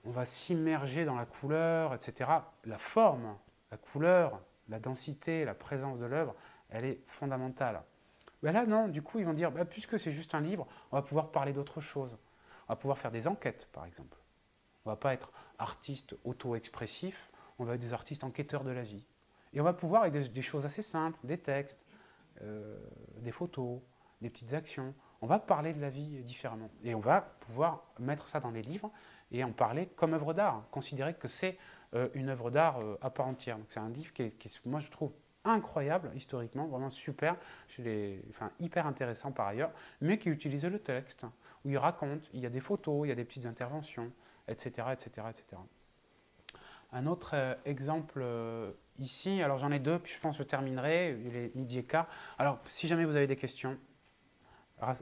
A: on va s'immerger dans la couleur, etc. La forme, la couleur, la densité, la présence de l'œuvre, elle est fondamentale. Ben là, non, du coup, ils vont dire, bah, puisque c'est juste un livre, on va pouvoir parler d'autre chose. On va pouvoir faire des enquêtes, par exemple. On ne va pas être artiste auto-expressif, on va être des artistes enquêteurs de la vie. Et on va pouvoir, avec des choses assez simples, des textes, des photos, des petites actions, on va parler de la vie différemment. Et on va pouvoir mettre ça dans les livres et en parler comme œuvre d'art, considérer que c'est une œuvre d'art à part entière. C'est un livre qui est, moi je trouve, incroyable historiquement, vraiment super, hyper intéressant par ailleurs, mais qui utilise le texte, où il raconte, il y a des photos, il y a des petites interventions, etc. etc., etc. Un autre exemple ici, alors j'en ai deux, puis je pense que je terminerai, il est midi et quart. Alors si jamais vous avez des questions,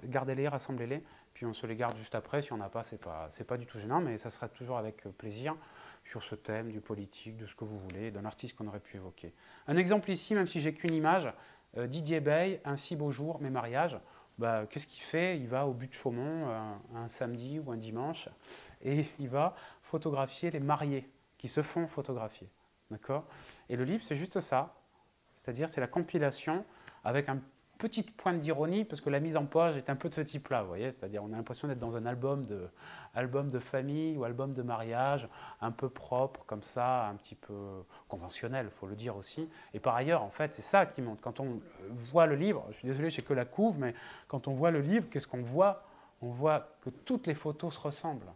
A: gardez-les, rassemblez-les, puis on se les garde juste après. Si on n'a pas, c'est pas du tout gênant, mais ça sera toujours avec plaisir sur ce thème du politique, de ce que vous voulez, d'un artiste qu'on aurait pu évoquer. Un exemple ici, même si j'ai qu'une image, Didier Bey, Un si beau jour, mes mariages. Bah, qu'est-ce qu'il fait? Il va au but de Chaumont un samedi ou un dimanche et il va photographier les mariés qui se font photographier. D'accord? Et le livre, c'est juste ça. C'est-à-dire, c'est la compilation avec un petite pointe d'ironie, parce que la mise en page est un peu de ce type-là, vous voyez, c'est-à-dire on a l'impression d'être dans un album de famille ou album de mariage, un peu propre, comme ça, un petit peu conventionnel, il faut le dire aussi. Et par ailleurs, en fait, c'est ça qui monte. Quand on voit le livre, je suis désolé, je n'ai que la couve, mais quand on voit le livre, qu'est-ce qu'on voit? On voit que toutes les photos se ressemblent,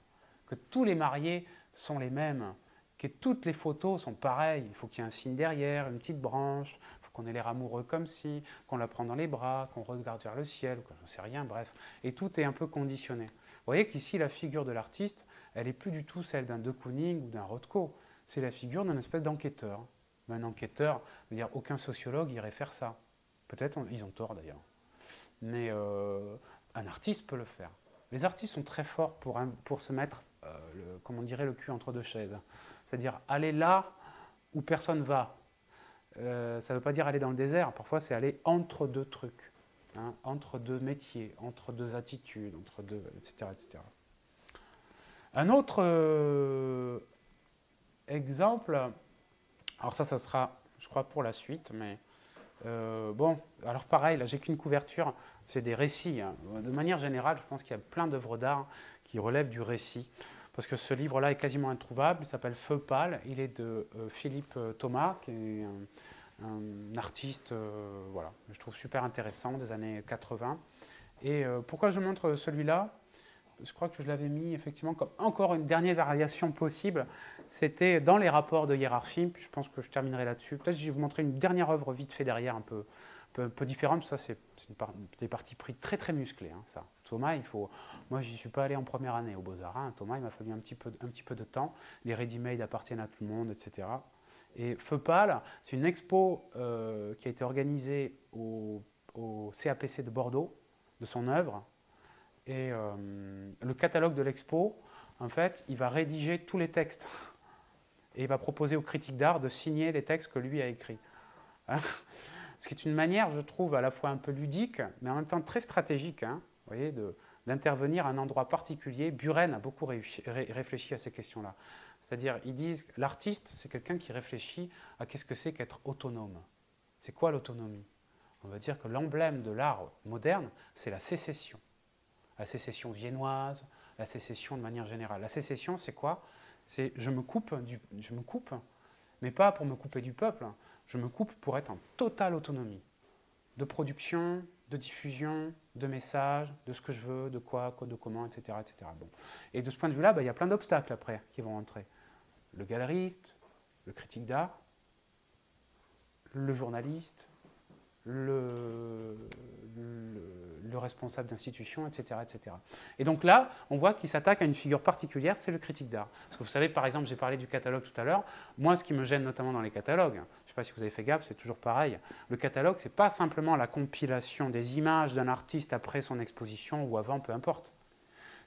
A: que tous les mariés sont les mêmes, que toutes les photos sont pareilles. Il faut qu'il y ait un signe derrière, une petite branche, qu'on ait l'air amoureux comme si, qu'on la prend dans les bras, qu'on regarde vers le ciel, j'en sais rien, bref. Et tout est un peu conditionné. Vous voyez qu'ici, la figure de l'artiste, elle n'est plus du tout celle d'un de Kooning ou d'un Rothko. C'est la figure d'un espèce d'enquêteur. Mais un enquêteur, je veux dire, aucun sociologue irait faire ça. Peut-être, ils ont tort d'ailleurs. Mais un artiste peut le faire. Les artistes sont très forts pour se mettre, comme on dirait, le cul entre deux chaises. C'est-à-dire aller là où personne va. Ça ne veut pas dire aller dans le désert, parfois c'est aller entre deux trucs, hein, entre deux métiers, entre deux attitudes, entre deux, etc. etc. Un autre exemple, alors ça sera, je crois, pour la suite, mais bon, alors pareil, là j'ai qu'une couverture, c'est des récits. Hein. De manière générale, je pense qu'il y a plein d'œuvres d'art qui relèvent du récit. Parce que ce livre-là est quasiment introuvable, il s'appelle Feu pâle, il est de Philippe Thomas, qui est un artiste, voilà, je trouve super intéressant, des années 80. Et pourquoi je montre celui-là? Je crois que je l'avais mis effectivement comme encore une dernière variation possible, c'était dans les rapports de hiérarchie, puis je pense que je terminerai là-dessus. Peut-être que je vais vous montrer une dernière œuvre vite fait derrière, un peu différente, ça c'est des parties pris très très musclées, hein, ça. Thomas, moi je n'y suis pas allé en première année aux Beaux-Arts, hein. Thomas il m'a fallu un petit peu de temps, les ready-made appartiennent à tout le monde, etc. Et Feu pâle, c'est une expo qui a été organisée au CAPC de Bordeaux, de son œuvre, et le catalogue de l'expo, en fait, il va rédiger tous les textes, et il va proposer aux critiques d'art de signer les textes que lui a écrits. Hein, ce qui est une manière, je trouve, à la fois un peu ludique, mais en même temps très stratégique, hein, vous voyez, d'intervenir à un endroit particulier. Buren a beaucoup réfléchi à ces questions-là. C'est-à-dire, ils disent que l'artiste, c'est quelqu'un qui réfléchit à qu'est-ce que c'est qu'être autonome. C'est quoi l'autonomie? On va dire que l'emblème de l'art moderne, c'est la sécession. La sécession viennoise, la sécession de manière générale. La sécession, c'est quoi? C'est je me coupe, mais pas pour me couper du peuple, je me coupe pour être en totale autonomie de production, de diffusion, de messages, de ce que je veux, de quoi, de comment, etc. etc. Bon. Et de ce point de vue-là, il y a plein d'obstacles après qui vont entrer. Le galeriste, le critique d'art, le journaliste, le responsable d'institution, etc., etc. Et donc là, on voit qu'il s'attaque à une figure particulière, c'est le critique d'art. Parce que vous savez, par exemple, j'ai parlé du catalogue tout à l'heure. Moi, ce qui me gêne notamment dans les catalogues, je ne sais pas si vous avez fait gaffe, c'est toujours pareil. Le catalogue, ce n'est pas simplement la compilation des images d'un artiste après son exposition ou avant, peu importe.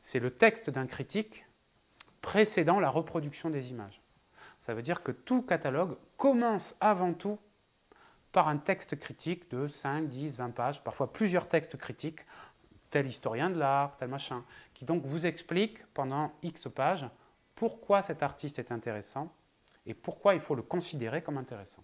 A: C'est le texte d'un critique précédant la reproduction des images. Ça veut dire que tout catalogue commence avant tout par un texte critique de 5, 10, 20 pages, parfois plusieurs textes critiques, tel historien de l'art, tel machin, qui donc vous explique pendant X pages pourquoi cet artiste est intéressant et pourquoi il faut le considérer comme intéressant.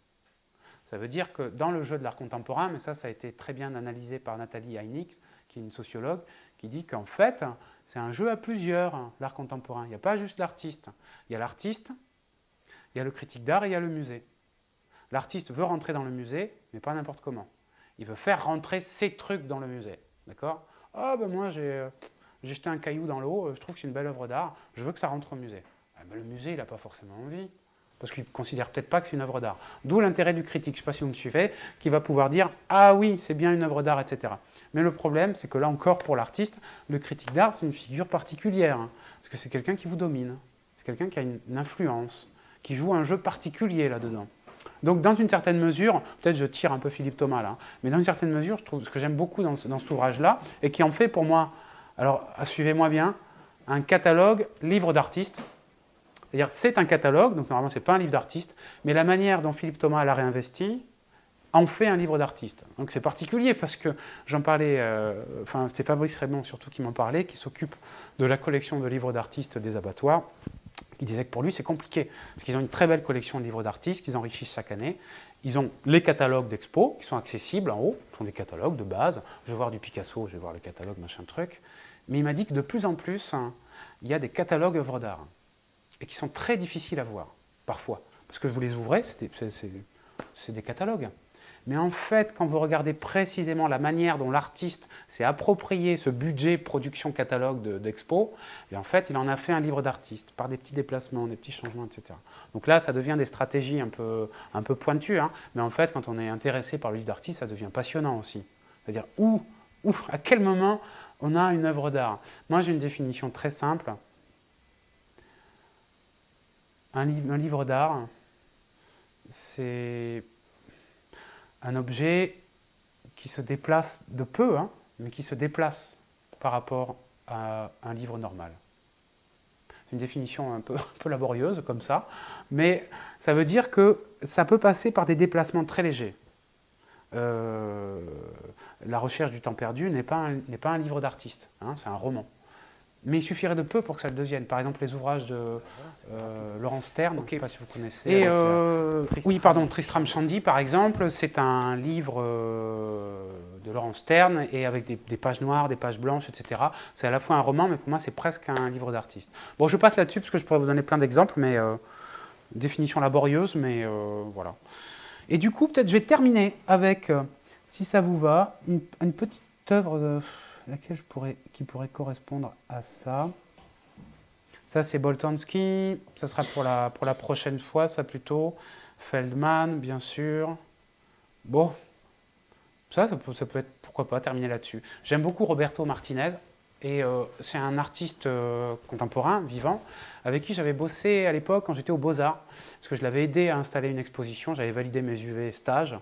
A: Ça veut dire que dans le jeu de l'art contemporain, mais ça a été très bien analysé par Nathalie Heinix, qui est une sociologue, qui dit qu'en fait, c'est un jeu à plusieurs, l'art contemporain. Il n'y a pas juste l'artiste. Il y a l'artiste, il y a le critique d'art et il y a le musée. L'artiste veut rentrer dans le musée, mais pas n'importe comment. Il veut faire rentrer ses trucs dans le musée. D'accord ? Ah ben moi j'ai jeté un caillou dans l'eau, je trouve que c'est une belle œuvre d'art, je veux que ça rentre au musée. Ah ben, le musée, il n'a pas forcément envie, parce qu'il ne considère peut-être pas que c'est une œuvre d'art. D'où l'intérêt du critique, je ne sais pas si vous me suivez, qui va pouvoir dire « Ah oui, c'est bien une œuvre d'art, etc. » Mais le problème, c'est que là encore, pour l'artiste, le critique d'art, c'est une figure particulière, hein, parce que c'est quelqu'un qui vous domine, c'est quelqu'un qui a une influence, qui joue un jeu particulier là-dedans. Donc, dans une certaine mesure, peut-être je tire un peu Philippe Thomas là, mais dans une certaine mesure, je trouve ce que j'aime beaucoup dans cet ouvrage-là, et qui en fait pour moi, alors suivez-moi bien, un catalogue livre d'artiste. C'est-à-dire, c'est un catalogue, donc normalement, ce n'est pas un livre d'artiste, mais la manière dont Philippe Thomas l'a réinvesti en fait un livre d'artiste. Donc, c'est particulier parce que j'en parlais, c'est Fabrice Raymond surtout qui m'en parlait, qui s'occupe de la collection de livres d'artistes des abattoirs, qui disait que pour lui, c'est compliqué, parce qu'ils ont une très belle collection de livres d'artistes qu'ils enrichissent chaque année. Ils ont les catalogues d'expo qui sont accessibles en haut, ce sont des catalogues de base. Je vais voir du Picasso, je vais voir le catalogue, machin truc. Mais il m'a dit que de plus en plus, il y a des catalogues œuvres d'art, et qui sont très difficiles à voir, parfois. Parce que vous les ouvrez, c'est des catalogues. Mais en fait, quand vous regardez précisément la manière dont l'artiste s'est approprié ce budget production catalogue d'expo, en fait, il en a fait un livre d'artiste, par des petits déplacements, des petits changements, etc. Donc là, ça devient des stratégies un peu pointues, hein, mais en fait, quand on est intéressé par le livre d'artiste, ça devient passionnant aussi. C'est-à-dire, à quel moment on a une œuvre d'art? Moi, j'ai une définition très simple. Un livre d'art, c'est un objet qui se déplace de peu, hein, mais qui se déplace par rapport à un livre normal. C'est une définition un peu laborieuse comme ça, mais ça veut dire que ça peut passer par des déplacements très légers. La recherche du temps perdu n'est pas un livre d'artiste, hein, c'est un roman. Mais il suffirait de peu pour que ça le devienne. Par exemple, les ouvrages de Laurence Sterne, je ne sais pas si vous connaissez. Et Tristram Shandy, par exemple, c'est un livre de Laurence Sterne, et avec des pages noires, des pages blanches, etc. C'est à la fois un roman, mais pour moi, c'est presque un livre d'artiste. Bon, je passe là-dessus, parce que je pourrais vous donner plein d'exemples, mais définition laborieuse, mais voilà. Et du coup, peut-être je vais terminer avec, si ça vous va, une petite œuvre qui pourrait correspondre à ça. Ça, c'est Boltanski. Ça sera pour la prochaine fois, ça plutôt. Feldman, bien sûr. Bon, ça peut être, pourquoi pas, terminer là-dessus. J'aime beaucoup Roberto Martinez. Et c'est un artiste contemporain, vivant, avec qui j'avais bossé à l'époque quand j'étais aux Beaux-Arts. Parce que je l'avais aidé à installer une exposition. J'avais validé mes UV stages.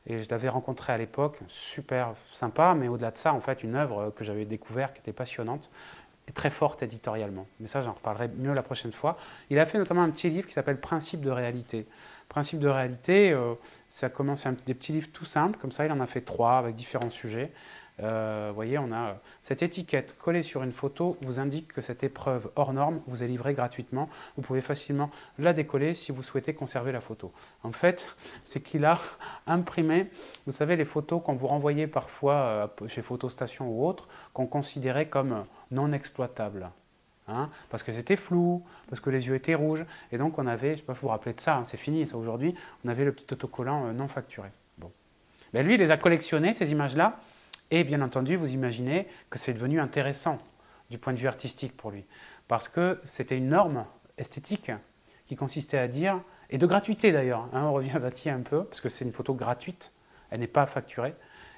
A: Et je l'avais rencontré à l'époque, super sympa, mais au-delà de ça, en fait, une œuvre que j'avais découverte qui était passionnante et très forte éditorialement. Mais ça, j'en reparlerai mieux la prochaine fois. Il a fait notamment un petit livre qui s'appelle Principe de réalité. Principe de réalité, ça commence avec des petits livres tout simples, comme ça, il en a fait 3 avec différents sujets. Vous voyez, on a cette étiquette collée sur une photo vous indique que cette épreuve hors norme vous est livrée gratuitement. Vous pouvez facilement la décoller si vous souhaitez conserver la photo. En fait, c'est qu'il a imprimé, vous savez, les photos qu'on vous renvoyait parfois chez Photostation ou autres, qu'on considérait comme non exploitables. Hein, parce que c'était flou, parce que les yeux étaient rouges. Et donc on avait, je ne sais pas si vous vous rappelez de ça, hein, c'est fini ça aujourd'hui, on avait le petit autocollant non facturé. Bon. Ben, lui, il les a collectionnés, ces images-là. Et bien entendu, vous imaginez que c'est devenu intéressant du point de vue artistique pour lui. Parce que c'était une norme esthétique qui consistait à dire, et de gratuité d'ailleurs, hein, on revient à Battier un peu, parce que c'est une photo gratuite, elle n'est pas facturée,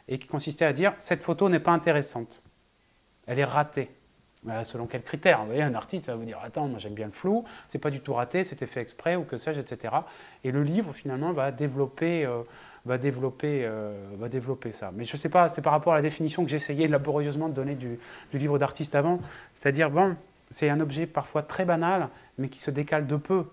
A: et qui consistait à dire, cette photo n'est pas intéressante, elle est ratée. Selon quels critères? Vous voyez, un artiste va vous dire, attends, moi j'aime bien le flou, c'est pas du tout raté, c'était fait exprès, ou que sais-je, etc. Et le livre, finalement, va développer ça. Mais je ne sais pas, c'est par rapport à la définition que j'essayais laborieusement de donner du livre d'artiste avant. C'est-à-dire, bon, c'est un objet parfois très banal, mais qui se décale de peu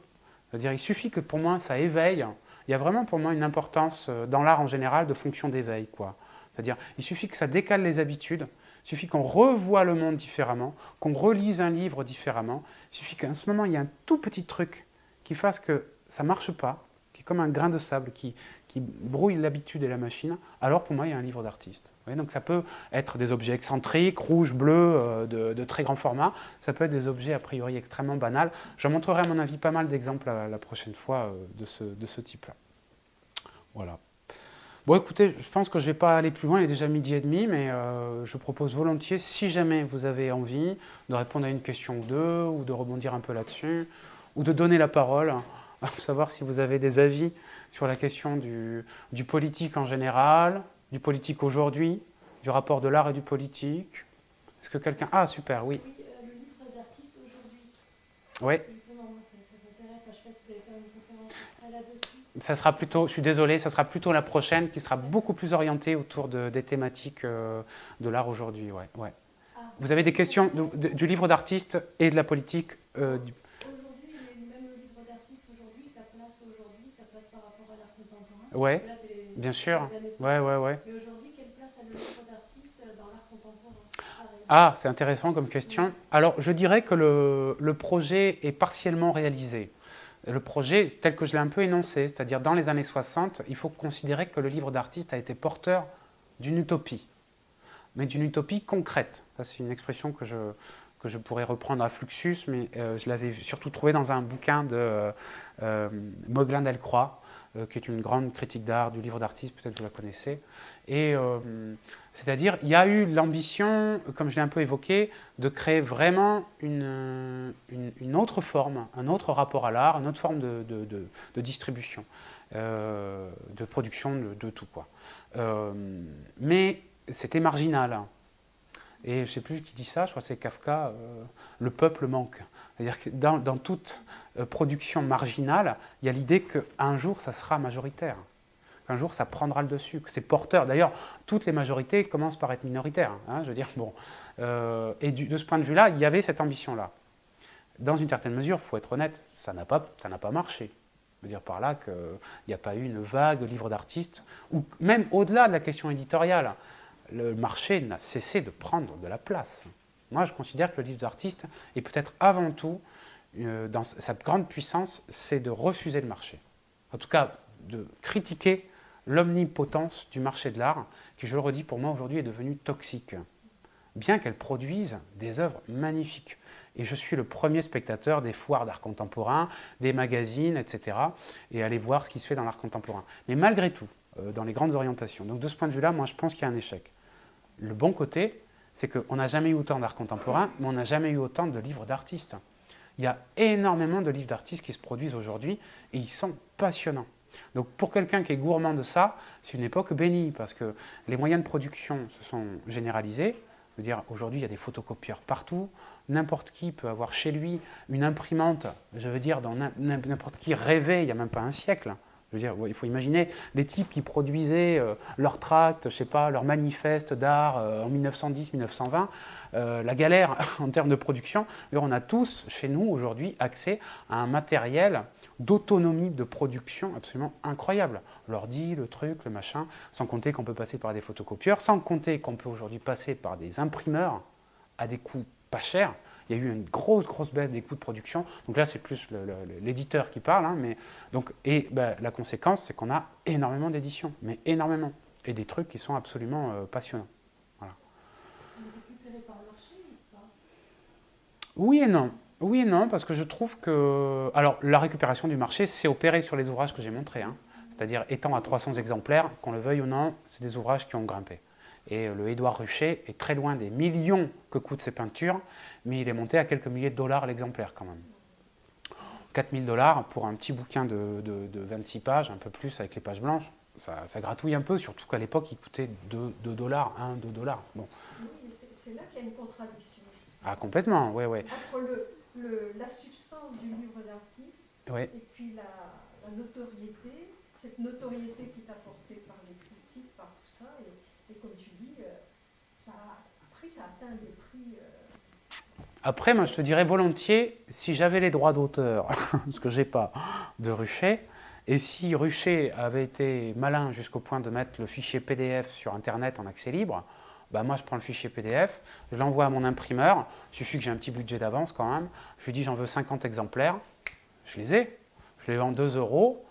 A: C'est-à-dire, il suffit que pour moi, ça éveille. Il y a vraiment pour moi une importance dans l'art en général de fonction d'éveil, quoi. C'est-à-dire, il suffit que ça décale les habitudes, il suffit qu'on revoie le monde différemment, qu'on relise un livre différemment. Il suffit qu'à ce moment, il y ait un tout petit truc qui fasse que ça ne marche pas, qui est comme un grain de sable, qui brouille l'habitude et la machine. Alors pour moi, il y a un livre d'artiste. Donc ça peut être des objets excentriques, rouges, bleus, de très grand format. Ça peut être des objets a priori extrêmement banals. J'en montrerai à mon avis pas mal d'exemples la prochaine fois de ce type-là. Voilà. Bon, écoutez, je pense que je ne vais pas aller plus loin, il est déjà 12h30, mais je propose volontiers, si jamais vous avez envie, de répondre à une question ou deux, ou de rebondir un peu là-dessus, ou de donner la parole, pour savoir si vous avez des avis sur la question du politique en général, du politique aujourd'hui, du rapport de l'art et du politique. Est-ce que quelqu'un... Ah, super, oui.
B: Oui, le livre d'artiste aujourd'hui.
A: Oui.
B: Justement, moi, ça m'intéresse. Je ne sais pas si vous allez faire une conférence là-dessus.
A: Ça sera plutôt, je suis désolé, ça sera plutôt la prochaine qui sera beaucoup plus orientée autour des thématiques de l'art aujourd'hui. Ouais, ouais.
B: Ah,
A: Vous avez des questions du livre d'artiste et de la politique
B: aujourd'hui, même le livre d'artiste aujourd'hui, sa place par rapport à l'art contemporain.
A: Ouais,
B: Là,
A: bien sûr.
B: Ouais.
A: Ouais.
B: Mais aujourd'hui, quelle place a le livre d'artiste dans l'art contemporain?
A: Ah, c'est intéressant comme question. Alors, je dirais que le projet est partiellement réalisé. Le projet, tel que je l'ai un peu énoncé, c'est-à-dire dans les années 60, il faut considérer que le livre d'artiste a été porteur d'une utopie, mais d'une utopie concrète. Ça, c'est une expression que je pourrais reprendre à Fluxus, mais je l'avais surtout trouvé dans un bouquin de Mauguelin Delcroix, qui est une grande critique d'art, du livre d'artiste, peut-être vous la connaissez. Et c'est-à-dire, il y a eu l'ambition, comme je l'ai un peu évoqué, de créer vraiment une autre forme, un autre rapport à l'art, une autre forme de distribution, de production de tout, quoi. Mais c'était marginal. Et je ne sais plus qui dit ça, je crois que c'est Kafka, le peuple manque. C'est-à-dire que dans toute production marginale, il y a l'idée qu'un jour, ça sera majoritaire. Qu'un jour, ça prendra le dessus, que c'est porteur. D'ailleurs, toutes les majorités commencent par être minoritaires. Hein, je veux dire, bon. Et de ce point de vue-là, il y avait cette ambition-là. Dans une certaine mesure, il faut être honnête, ça n'a pas marché. Je veux dire par là qu'il n'y a pas eu une vague de livres d'artistes, ou même au-delà de la question éditoriale, le marché n'a cessé de prendre de la place. Moi, je considère que le livre d'artiste est peut-être avant tout, dans sa grande puissance, c'est de refuser le marché. En tout cas, de critiquer l'omnipotence du marché de l'art, qui, je le redis, pour moi aujourd'hui est devenue toxique, bien qu'elle produise des œuvres magnifiques. Et je suis le premier spectateur des foires d'art contemporain, des magazines, etc. et aller voir ce qui se fait dans l'art contemporain. Mais malgré tout, dans les grandes orientations. Donc de ce point de vue-là, moi je pense qu'il y a un échec. Le bon côté, c'est qu'on n'a jamais eu autant d'art contemporain, mais on n'a jamais eu autant de livres d'artistes. Il y a énormément de livres d'artistes qui se produisent aujourd'hui et ils sont passionnants. Donc pour quelqu'un qui est gourmand de ça, c'est une époque bénie parce que les moyens de production se sont généralisés. Je veux dire, aujourd'hui, il y a des photocopieurs partout. N'importe qui peut avoir chez lui une imprimante, je veux dire, dans n'importe qui rêvait il n'y a même pas un siècle. Je veux dire, il faut imaginer les types qui produisaient leurs tracts, je sais pas, leurs manifestes d'art en 1910-1920, la galère en termes de production. On a tous, chez nous, aujourd'hui, accès à un matériel d'autonomie de production absolument incroyable. L'ordi, le truc, le machin, sans compter qu'on peut passer par des photocopieurs, sans compter qu'on peut aujourd'hui passer par des imprimeurs à des coûts pas chers. Il y a eu une grosse baisse des coûts de production. Donc là, c'est plus l'éditeur qui parle. Hein, mais donc, la conséquence, c'est qu'on a énormément d'éditions, mais énormément. Et des trucs qui sont absolument passionnants. Voilà.
B: Récupéré par le marché ou pas?
A: Oui et non. Oui et non, parce que je trouve que... Alors, la récupération du marché, c'est opéré sur les ouvrages que j'ai montrés. Hein. C'est-à-dire, étant à 300 exemplaires, qu'on le veuille ou non, c'est des ouvrages qui ont grimpé. Et le Édouard Ruchet est très loin des millions que coûtent ces peintures, mais il est monté à quelques milliers de dollars l'exemplaire quand même. 4 000 $ pour un petit bouquin de 26 pages, un peu plus avec les pages blanches, ça gratouille un peu, surtout qu'à l'époque il coûtait 2 $, 2 $. Bon.
B: Oui, mais c'est là qu'il y a une contradiction.
A: Ah, complètement, oui.
B: Entre la substance du livre d'artiste
A: ouais.
B: et puis la notoriété, cette notoriété qui est apportée par les critiques, par tout ça, et comme tu dis, après ça atteint des prix
A: Après, moi, je te dirais volontiers, si j'avais les droits d'auteur, ce que j'ai pas, de Rucher, et si Rucher avait été malin jusqu'au point de mettre le fichier PDF sur Internet en accès libre, bah moi je prends le fichier PDF, je l'envoie à mon imprimeur, il suffit que j'ai un petit budget d'avance quand même, je lui dis j'en veux 50 exemplaires, je les ai, je les vends 2 euros,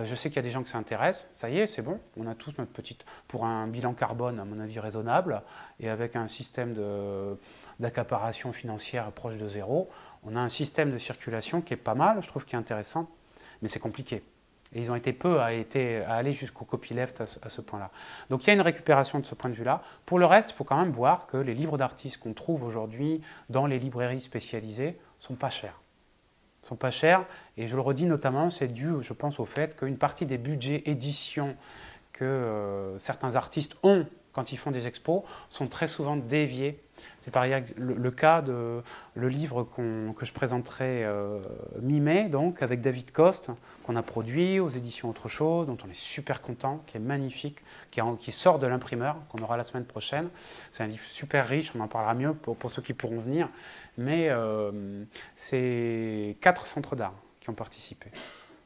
A: je sais qu'il y a des gens qui s'intéressent, ça y est, c'est bon, on a tous notre petite, pour un bilan carbone à mon avis raisonnable, et avec un système d'accaparation financière proche de zéro, on a un système de circulation qui est pas mal, je trouve qui est intéressant, mais c'est compliqué. Et ils ont été peu à aller jusqu'au copyleft à ce point-là. Donc il y a une récupération de ce point de vue-là. Pour le reste, il faut quand même voir que les livres d'artistes qu'on trouve aujourd'hui dans les librairies spécialisées sont pas chers. Sont pas chers, et je le redis notamment, c'est dû, je pense, au fait qu'une partie des budgets édition que certains artistes ont quand ils font des expos sont très souvent déviés. C'est par exemple le cas de le livre que je présenterai mi-mai, donc avec David Coste, qu'on a produit aux éditions Autre Chose, dont on est super content, qui est magnifique, qui sort de l'imprimeur, qu'on aura la semaine prochaine. C'est un livre super riche, on en parlera mieux pour ceux qui pourront venir, mais c'est 4 centres d'art qui ont participé.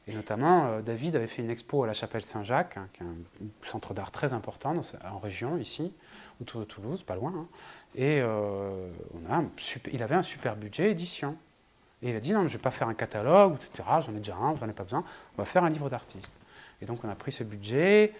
A: Et notamment, David avait fait une expo à la Chapelle Saint-Jacques, qui est un centre d'art très important en région, ici, autour de Toulouse, pas loin. Hein. Et il avait un super budget édition. Et il a dit, non, je ne vais pas faire un catalogue, etc., j'en ai déjà un, j'en ai pas besoin, on va faire un livre d'artiste. Et donc on a pris ce budget,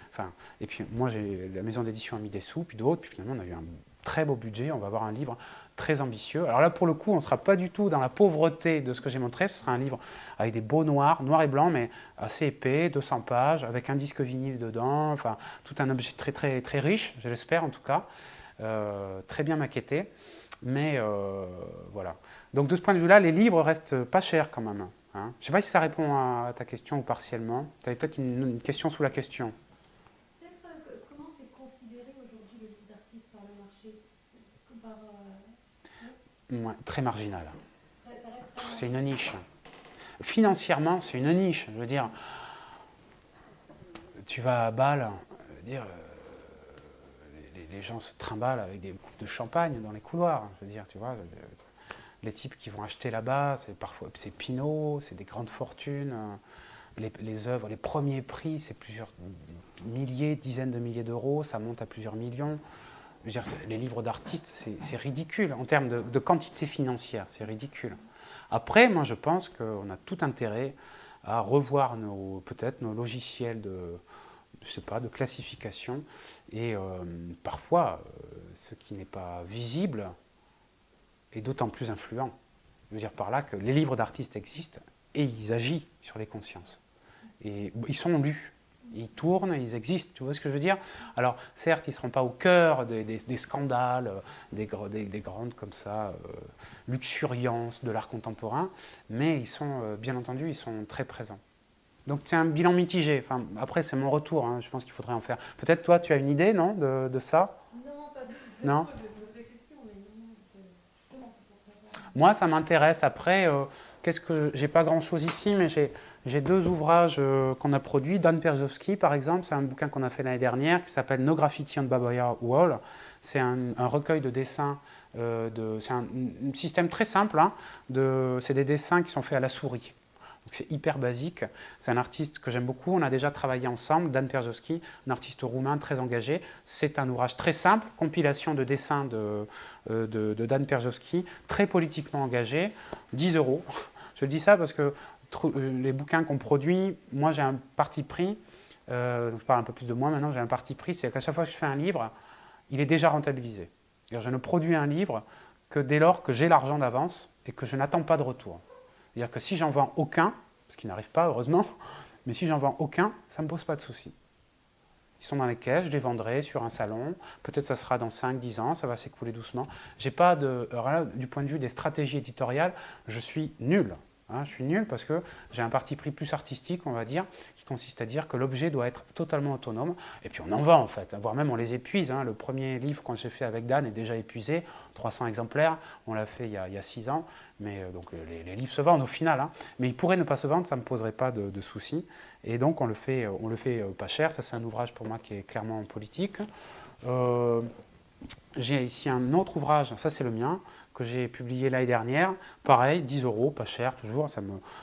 A: et puis moi, la maison d'édition a mis des sous, puis d'autres, puis finalement on a eu un très beau budget, on va avoir un livre très ambitieux. Alors là, pour le coup, on ne sera pas du tout dans la pauvreté de ce que j'ai montré, ce sera un livre avec des beaux noirs, noir et blanc, mais assez épais, 200 pages, avec un disque vinyle dedans, enfin, tout un objet très, très, très riche, je l'espère en tout cas, très bien maquetté, mais voilà. Donc de ce point de vue-là, les livres restent pas chers quand même. Hein. Je ne sais pas si ça répond à ta question ou partiellement. Tu avais peut-être une question sous la question.
B: Comment c'est considéré aujourd'hui le livre d'artiste par le marché
A: Ouais, très marginal.
B: Ça reste
A: C'est une niche. Financièrement, c'est une niche. Je veux dire, tu vas à Bâle, les gens se trimballent avec des coupes de champagne dans les couloirs. Je veux dire, tu vois, les types qui vont acheter là-bas, c'est Pinault, c'est des grandes fortunes. Les œuvres, les premiers prix, c'est plusieurs milliers, dizaines de milliers d'euros, ça monte à plusieurs millions. Je veux dire, les livres d'artistes, c'est ridicule. En termes de quantité financière, c'est ridicule. Après, moi, je pense qu'on a tout intérêt à revoir peut-être nos logiciels de classification. Et parfois, ce qui n'est pas visible est d'autant plus influent. Je veux dire par là que les livres d'artistes existent et ils agissent sur les consciences. Et ils sont lus. Ils tournent, ils existent, tu vois ce que je veux dire? Alors, certes, ils ne seront pas au cœur des scandales, des grandes comme ça, luxuriances de l'art contemporain, mais ils sont, bien entendu, ils sont très présents. Donc c'est un bilan mitigé. Enfin, après, c'est mon retour, hein. Je pense qu'il faudrait en faire. Peut-être toi, tu as une idée, non, de ça?
B: Non, pas de.
A: Non?
B: Je vais poser des questions, mais non, justement, c'est pour savoir.
A: Moi, ça m'intéresse. Après, j'ai pas grand-chose ici, mais j'ai 2 ouvrages qu'on a produits. Dan Perzowski, par exemple, c'est un bouquin qu'on a fait l'année dernière qui s'appelle No Graffiti on Baboya Wall. C'est un recueil de dessins. C'est un système très simple. Hein, c'est des dessins qui sont faits à la souris. Donc c'est hyper basique. C'est un artiste que j'aime beaucoup. On a déjà travaillé ensemble. Dan Perzowski, un artiste roumain très engagé. C'est un ouvrage très simple, compilation de dessins de Dan Perzowski, très politiquement engagé. 10 euros. Je dis ça parce que les bouquins qu'on produit, moi j'ai un parti pris, je parle un peu plus de moi maintenant, j'ai un parti pris, c'est qu'à chaque fois que je fais un livre, il est déjà rentabilisé. Je ne produis un livre que dès lors que j'ai l'argent d'avance et que je n'attends pas de retour. C'est-à-dire que si j'en vends aucun, ce qui n'arrive pas heureusement, mais si j'en vends aucun, ça ne me pose pas de souci. Ils sont dans les caisses, je les vendrai sur un salon, peut-être ça sera dans 5-10 ans, ça va s'écouler doucement. J'ai pas alors là, du point de vue des stratégies éditoriales, je suis nul. Hein, je suis nul parce que j'ai un parti pris plus artistique, on va dire, qui consiste à dire que l'objet doit être totalement autonome. Et puis on en vend en fait, voire même on les épuise. Hein. Le premier livre qu'on j'ai fait avec Dan est déjà épuisé, 300 exemplaires, on l'a fait il y a 6 ans. Mais donc les livres se vendent au final, hein. Mais ils pourraient ne pas se vendre, ça ne me poserait pas de soucis. Et donc on le fait pas cher, ça c'est un ouvrage pour moi qui est clairement politique. J'ai ici un autre ouvrage, ça c'est le mien, que j'ai publié l'année dernière. Pareil, 10 €, pas cher toujours,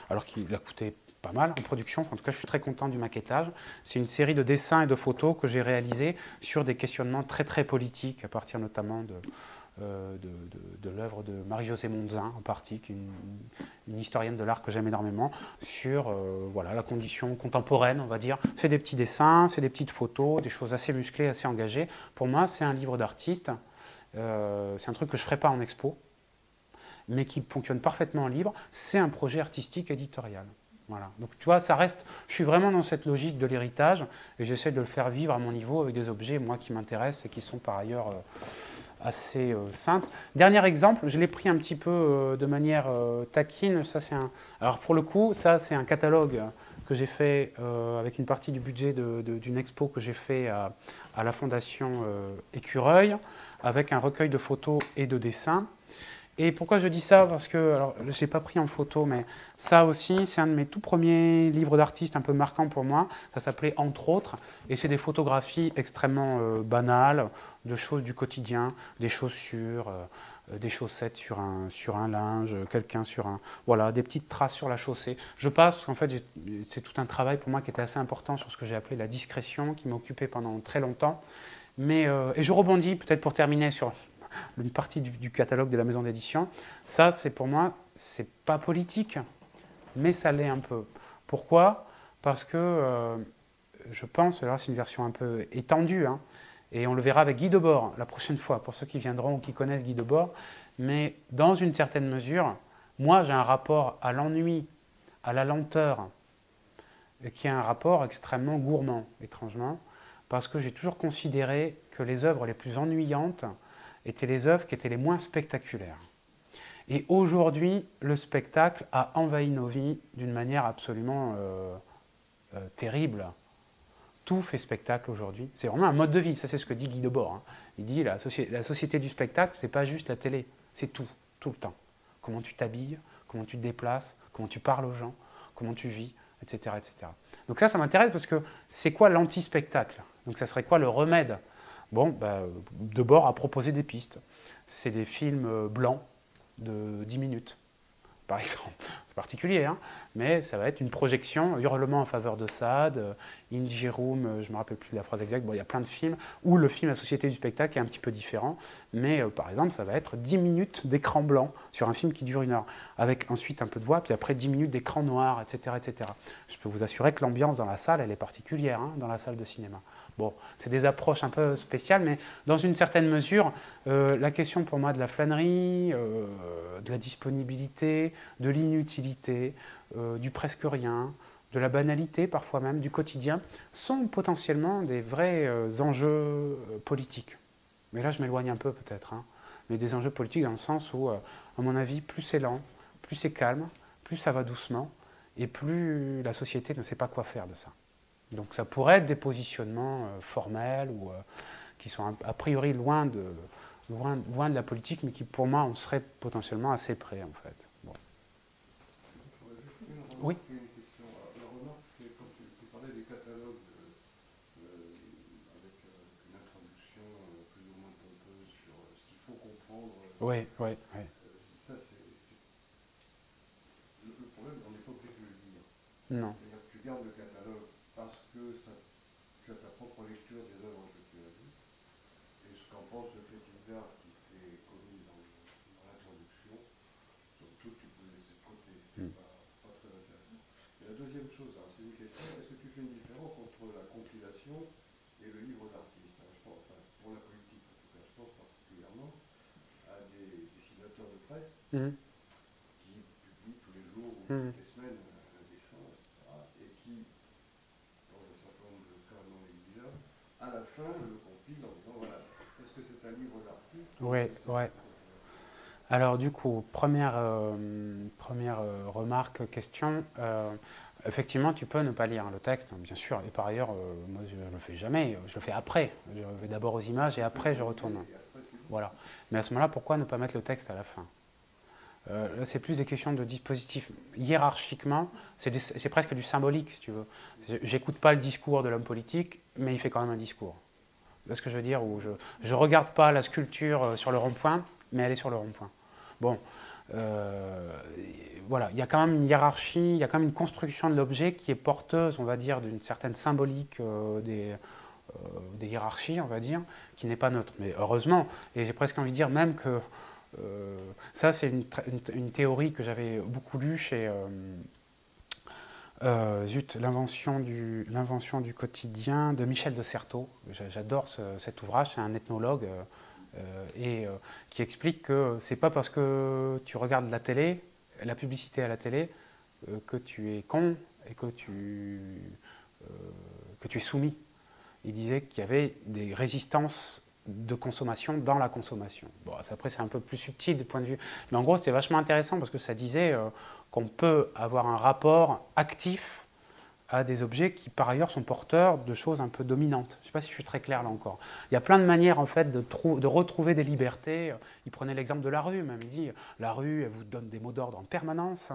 A: alors qu'il a coûté pas mal en production. Enfin, en tout cas, je suis très content du maquettage. C'est une série de dessins et de photos que j'ai réalisés sur des questionnements très très politiques, à partir notamment de l'œuvre de Marie-Josée Monzin, en partie, qui est une historienne de l'art que j'aime énormément, sur voilà, la condition contemporaine, on va dire. C'est des petits dessins, c'est des petites photos, des choses assez musclées, assez engagées. Pour moi, c'est un livre d'artiste. C'est un truc que je ne ferai pas en expo, mais qui fonctionne parfaitement en livre. C'est un projet artistique éditorial. Voilà. Donc tu vois, ça reste. Je suis vraiment dans cette logique de l'héritage et j'essaie de le faire vivre à mon niveau avec des objets, moi, qui m'intéressent et qui sont par ailleurs assez simples. Dernier exemple, je l'ai pris un petit peu de manière taquine. Ça, alors pour le coup, ça, c'est un catalogue que j'ai fait avec une partie du budget d'une expo que j'ai fait à la Fondation Écureuil, avec un recueil de photos et de dessins. Et pourquoi je dis ça? Parce que, alors, je n'ai pas pris en photo, mais ça aussi, c'est un de mes tout premiers livres d'artiste un peu marquants pour moi. Ça s'appelait Entre autres, et c'est des photographies extrêmement banales, de choses du quotidien, des chaussures, des chaussettes sur un linge, quelqu'un sur un... Voilà, des petites traces sur la chaussée. Je passe, parce qu'en fait, c'est tout un travail pour moi qui était assez important sur ce que j'ai appelé la discrétion, qui m'a occupé pendant très longtemps. Mais, et je rebondis, peut-être pour terminer sur une partie du catalogue de la maison d'édition. Ça, c'est pour moi, c'est pas politique, mais ça l'est un peu. Pourquoi? Parce que je pense, là c'est une version un peu étendue, hein, et on le verra avec Guy Debord la prochaine fois, pour ceux qui viendront ou qui connaissent Guy Debord, mais dans une certaine mesure, moi j'ai un rapport à l'ennui, à la lenteur, qui est un rapport extrêmement gourmand, étrangement, parce que j'ai toujours considéré que les œuvres les plus ennuyantes étaient les œuvres qui étaient les moins spectaculaires. Et aujourd'hui, le spectacle a envahi nos vies d'une manière absolument terrible. Tout fait spectacle aujourd'hui. C'est vraiment un mode de vie. Ça, c'est ce que dit Guy Debord. Hein. Il dit la société du spectacle, c'est pas juste la télé, c'est tout, tout le temps. Comment tu t'habilles, comment tu te déplaces, comment tu parles aux gens, comment tu vis, etc. etc. Donc ça m'intéresse parce que c'est quoi l'anti-spectacle? Donc ça serait quoi le remède? Bon, Debord a proposé des pistes. C'est des films blancs de 10 minutes, par exemple. C'est particulier, hein, mais ça va être une projection, Hurlement en faveur de Sade, Indie Room, je ne me rappelle plus de la phrase exacte, bon, il y a plein de films, où le film La Société du spectacle est un petit peu différent, mais par exemple, ça va être 10 minutes d'écran blanc sur un film qui dure 1 heure, avec ensuite un peu de voix, puis après 10 minutes d'écran noir, etc., etc. Je peux vous assurer que l'ambiance dans la salle, elle est particulière, hein, dans la salle de cinéma. Bon, c'est des approches un peu spéciales, mais dans une certaine mesure, la question pour moi de la flânerie, de la disponibilité, de l'inutilité, du presque rien, de la banalité parfois même, du quotidien, sont potentiellement des vrais enjeux politiques. Mais là, je m'éloigne un peu peut-être, hein, mais des enjeux politiques dans le sens où, à mon avis, plus c'est lent, plus c'est calme, plus ça va doucement, et plus la société ne sait pas quoi faire de ça. Donc ça pourrait être des positionnements formels ou qui sont a priori loin de la politique, mais qui pour moi on serait potentiellement assez près en fait. Bon. Oui.
C: Une question. La remarque, c'est quand tu parlais des catalogues avec une introduction plus ou moins pompeuse sur ce qu'il faut comprendre.
A: Oui, oui, oui.
C: Ça, le problème, on n'est pas obligé de le dire.
A: Non.
C: C'est-à-dire que tu gardes le catalogue parce que tu as ta propre lecture des œuvres que tu as vues. Et ce qu'en pense le critique d'art qui s'est commis dans l'introduction, surtout tu peux laisser de côté. C'est pas très intéressant. Et la deuxième chose, c'est une question, est-ce que tu fais une différence entre la compilation et le livre d'artiste? Je pense, enfin, pour la politique en tout cas, je pense particulièrement à des dessinateurs de presse qui publient tous les jours ou toutes les semaines un dessin, etc. Et qui, dans un certain nombre de cas non négligeables, à la fin le compile en disant voilà, est-ce que c'est un livre d'artiste?
A: Oui, oui. Alors du coup, première remarque, question. Effectivement, tu peux ne pas lire le texte, bien sûr. Et par ailleurs, moi, je ne le fais jamais. Je le fais après. Je vais d'abord aux images et après, je retourne. Voilà. Mais à ce moment-là, pourquoi ne pas mettre le texte à la fin? Là, c'est plus des questions de dispositif. Hiérarchiquement, c'est presque du symbolique, si tu veux. J'écoute pas le discours de l'homme politique, mais il fait quand même un discours. C'est ce que je veux dire, où je ne regarde pas la sculpture sur le rond-point, mais elle est sur le rond-point. Bon, voilà, il y a quand même une hiérarchie, il y a quand même une construction de l'objet qui est porteuse, on va dire, d'une certaine symbolique des hiérarchies, on va dire, qui n'est pas neutre. Mais heureusement, et j'ai presque envie de dire même que ça, c'est une théorie que j'avais beaucoup lue chez l'invention du quotidien de Michel de Certeau. J'adore cet ouvrage, c'est un ethnologue qui explique que c'est pas parce que tu regardes la télé, la publicité à la télé, que tu es con et que tu es soumis. Il disait qu'il y avait des résistances de consommation dans la consommation. Bon, après, c'est un peu plus subtil du point de vue. Mais en gros, c'est vachement intéressant parce que ça disait qu'on peut avoir un rapport actif à des objets qui, par ailleurs, sont porteurs de choses un peu dominantes. Je ne sais pas si je suis très clair là encore. Il y a plein de manières, en fait, de retrouver des libertés. Il prenait l'exemple de la rue, même. Il dit, la rue, elle vous donne des mots d'ordre en permanence.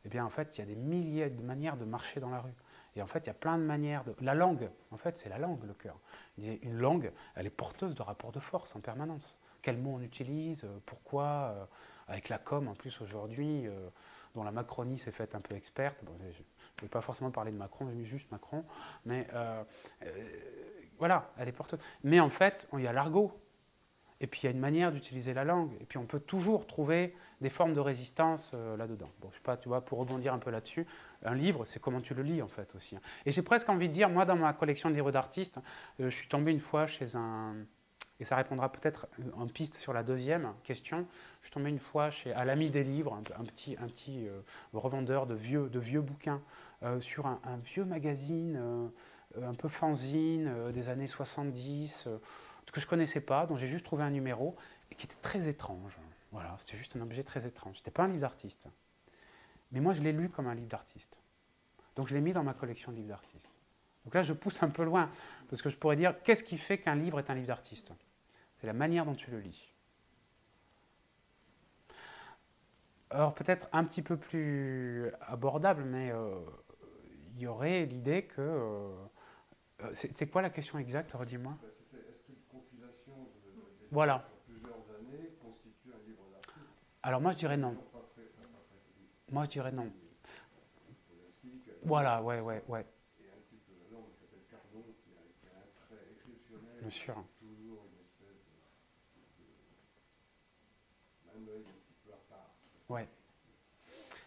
A: Eh bien, en fait, il y a des milliers de manières de marcher dans la rue. Et en fait, il y a plein de manières de... La langue, en fait, c'est la langue, le cœur. Une langue, elle est porteuse de rapports de force en permanence. Quels mots on utilise, pourquoi, avec la com, en plus, aujourd'hui, dont la Macronie s'est faite un peu experte. Bon, je ne vais pas forcément parler de Macron, j'ai mis juste Macron. Mais voilà, elle est porteuse. Mais en fait, il y a l'argot. Et puis, il y a une manière d'utiliser la langue. Et puis, on peut toujours trouver des formes de résistance là-dedans. Bon, je sais pas, tu vois, pour rebondir un peu là-dessus, un livre, c'est comment tu le lis, en fait, aussi. Et j'ai presque envie de dire, moi, dans ma collection de livres d'artistes, je suis tombé une fois chez un... Et ça répondra peut-être en piste sur la deuxième question. Je suis tombé une fois à l'Ami des livres, un petit revendeur de vieux bouquins, sur un vieux magazine, un peu fanzine, des années 70, que je ne connaissais pas, dont j'ai juste trouvé un numéro, et qui était très étrange. Voilà, c'était juste un objet très étrange. Ce n'était pas un livre d'artiste. Mais moi, je l'ai lu comme un livre d'artiste. Donc, je l'ai mis dans ma collection de livres d'artiste. Donc là, je pousse un peu loin, parce que je pourrais dire, qu'est-ce qui fait qu'un livre est un livre d'artiste? C'est la manière dont tu le lis. Alors, peut-être un petit peu plus abordable, mais il y aurait l'idée que... c'est quoi la question exacte, redis-moi?
C: Est-ce qu'une compilation de
A: voilà.
C: sur plusieurs années constitue un livre d'artiste?
A: Alors, moi, je dirais non. Moi, je dirais non. Voilà, ouais.
C: Et un type de langue qui s'appelle Cardon, qui a un trait exceptionnel.
A: Bien sûr.
C: Toujours une espèce de manuel un petit peu à part.
A: Ouais.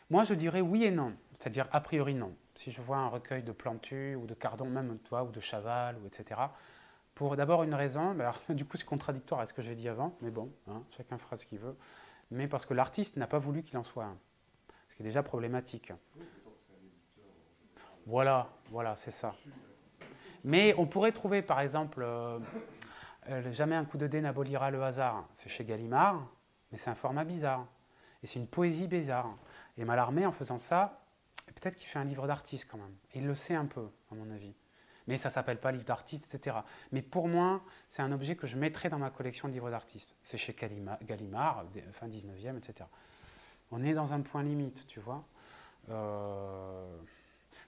A: Moi, je dirais oui et non. C'est-à-dire, a priori, non. Si je vois un recueil de Plantu ou de Cardon, même toi, ou de Chaval, ou etc., pour d'abord une raison, alors, du coup, c'est contradictoire à ce que j'ai dit avant, mais bon, hein, chacun fera ce qu'il veut, mais parce que l'artiste n'a pas voulu qu'il en soit un. Ce qui est déjà problématique. Voilà, c'est ça. Mais on pourrait trouver, par exemple, Jamais un coup de dé n'abolira le hasard. C'est chez Gallimard, mais c'est un format bizarre. Et c'est une poésie bizarre. Et Mallarmé, en faisant ça, peut-être qu'il fait un livre d'artiste quand même. Et il le sait un peu, à mon avis. Mais ça ne s'appelle pas livre d'artiste, etc. Mais pour moi, c'est un objet que je mettrais dans ma collection de livres d'artistes. C'est chez Gallimard, fin 19e, etc. On est dans un point limite, tu vois.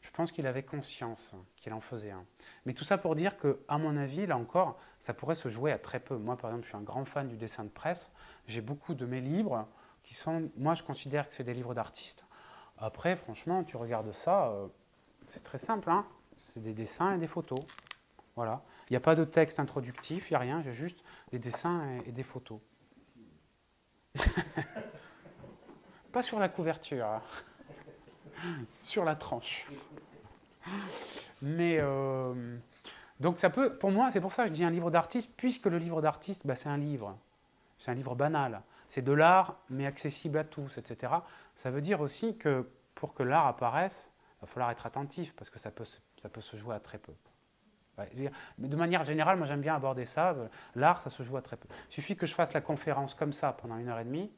A: Je pense qu'il avait conscience qu'il en faisait un. Mais tout ça pour dire que, à mon avis, là encore, ça pourrait se jouer à très peu. Moi, par exemple, je suis un grand fan du dessin de presse. J'ai beaucoup de mes livres qui sont... Moi, je considère que c'est des livres d'artistes. Après, franchement, tu regardes ça, c'est très simple, hein. C'est des dessins et des photos. Voilà. Il n'y a pas de texte introductif, il n'y a rien. J'ai juste des dessins et des photos. Pas sur la couverture, hein. Sur la tranche. Mais donc ça peut, pour moi, c'est pour ça que je dis un livre d'artiste, puisque le livre d'artiste, bah, c'est un livre banal. C'est de l'art, mais accessible à tous, etc. Ça veut dire aussi que pour que l'art apparaisse, il va falloir être attentif, parce que ça peut se jouer à très peu. Ouais, mais de manière générale, moi j'aime bien aborder ça. L'art, ça se joue à très peu. Il suffit que je fasse la conférence comme ça pendant 1h30,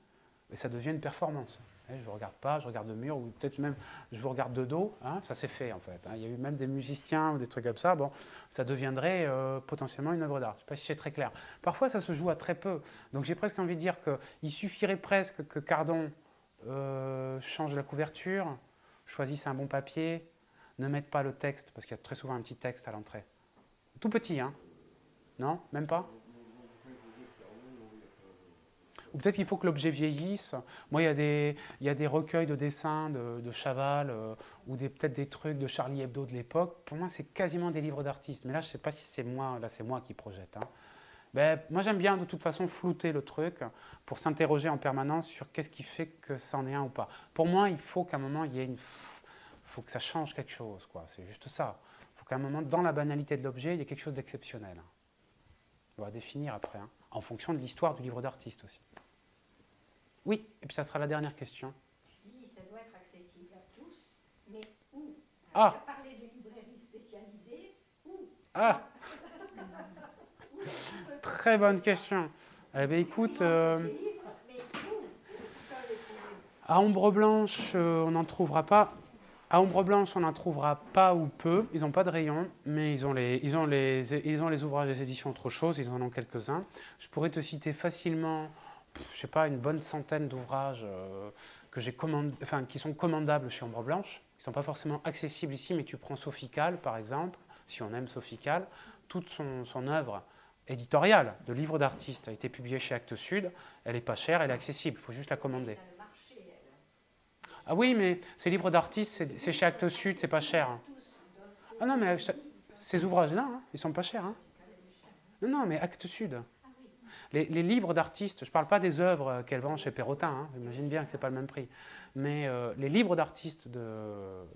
A: et ça devient une performance. Je ne vous regarde pas, je regarde le mur, ou peut-être même je vous regarde de dos, hein, ça s'est fait en fait. Hein. Il y a eu même des musiciens ou des trucs comme ça, bon, ça deviendrait potentiellement une œuvre d'art. Je ne sais pas si c'est très clair. Parfois ça se joue à très peu, donc j'ai presque envie de dire qu'il suffirait presque que Cardon change la couverture, choisisse un bon papier, ne mette pas le texte, parce qu'il y a très souvent un petit texte à l'entrée. Tout petit, hein? Non? Même pas? Ou peut-être qu'il faut que l'objet vieillisse. Moi, il y a des recueils de dessins de Chaval ou peut-être des trucs de Charlie Hebdo de l'époque. Pour moi, c'est quasiment des livres d'artistes. Mais là, je ne sais pas si c'est moi, là, c'est moi qui projette. Hein. Ben, moi, j'aime bien de toute façon flouter le truc pour s'interroger en permanence sur qu'est-ce qui fait que c'en est un ou pas. Pour moi, il faut qu'à un moment, il faut que ça change quelque chose, quoi. C'est juste ça. Il faut qu'à un moment, dans la banalité de l'objet, il y ait quelque chose d'exceptionnel. On va définir après, hein, en fonction de l'histoire du livre d'artiste aussi. Oui, et puis ça sera la dernière question.
D: Je dis, ça doit être accessible à tous, mais où?
A: Ah.
D: Tu as parlé des librairies spécialisées, où?
A: Ah. Très bonne question. Eh bien, écoute, à Ombre Blanche, on n'en trouvera pas. À Ombre Blanche, on n'en trouvera pas ou peu. Ils n'ont pas de rayon, mais ils ont les ouvrages des éditions Autre Chose, ils en ont quelques-uns. Je pourrais te citer facilement, je sais pas, une bonne centaine d'ouvrages qui sont commandables chez Ombre Blanche, qui ne sont pas forcément accessibles ici, mais tu prends Sophical, par exemple, si on aime Sophical, toute son œuvre éditoriale de livres d'artistes a été publiée chez Actes Sud, elle n'est pas chère, elle est accessible, il faut juste la commander. Ah oui, mais ces livres d'artistes, c'est chez Actes Sud, c'est pas cher. Ah non, mais ces ouvrages-là, hein, ils sont pas chers. Hein. Non, mais Actes Sud. Les livres d'artistes, je ne parle pas des œuvres qu'elles vendent chez Perrotin, hein, j'imagine bien que ce n'est pas le même prix, mais les livres d'artistes de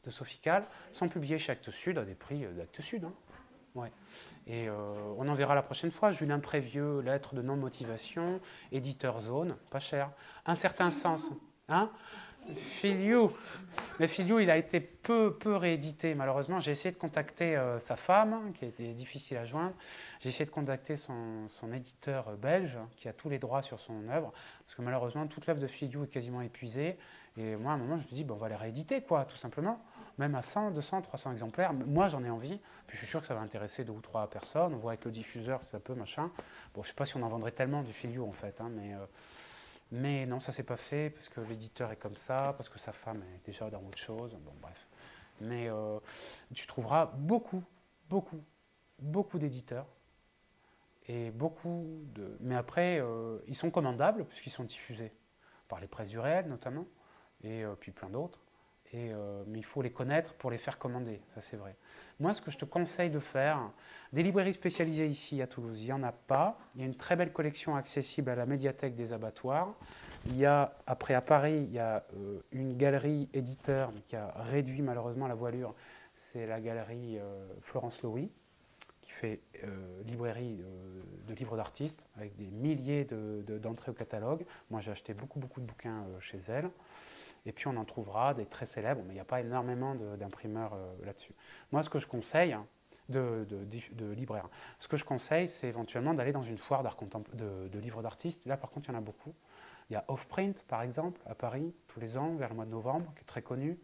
A: Sophical sont publiés chez Actes Sud à des prix d'Actes Sud. Hein. Ouais. Et on en verra la prochaine fois. Julien Prévieux, Lettres de non-motivation, éditeur Zone, pas cher. Un certain sens. Hein? Filiou. Mais Filiou, il a été peu réédité, malheureusement. J'ai essayé de contacter sa femme, qui était difficile à joindre. J'ai essayé de contacter son éditeur belge, qui a tous les droits sur son œuvre, parce que malheureusement, toute l'œuvre de Filiou est quasiment épuisée. Et moi, à un moment, je me dis, bon, on va les rééditer, quoi, tout simplement. Même à 100, 200, 300 exemplaires. Moi, j'en ai envie. Puis je suis sûr que ça va intéresser 2 ou 3 personnes. On voit avec le diffuseur si ça peut, machin. Bon, je ne sais pas si on en vendrait tellement du Filiou, en fait, hein, mais non, ça ne s'est pas fait parce que l'éditeur est comme ça, parce que sa femme est déjà dans autre chose. Bon, bref. Mais tu trouveras beaucoup d'éditeurs. Et mais après, ils sont commandables puisqu'ils sont diffusés par les presses du réel, notamment, et puis plein d'autres. Mais il faut les connaître pour les faire commander, ça c'est vrai. Moi, ce que je te conseille de faire, des librairies spécialisées ici à Toulouse, il n'y en a pas. Il y a une très belle collection accessible à la médiathèque des abattoirs. Après à Paris, il y a une galerie éditeur mais qui a réduit malheureusement la voilure. C'est la galerie Florence Louis, qui fait librairie de livres d'artistes avec des milliers d'entrées au catalogue. Moi, j'ai acheté beaucoup de bouquins chez elle. Et puis on en trouvera des très célèbres, mais il n'y a pas énormément d'imprimeurs là-dessus. Moi, ce que je conseille, de libraires, ce que je conseille, c'est éventuellement d'aller dans une foire de livres d'artistes. Là, par contre, il y en a beaucoup. Il y a Offprint, par exemple, à Paris, tous les ans, vers le mois de novembre, qui est très connu.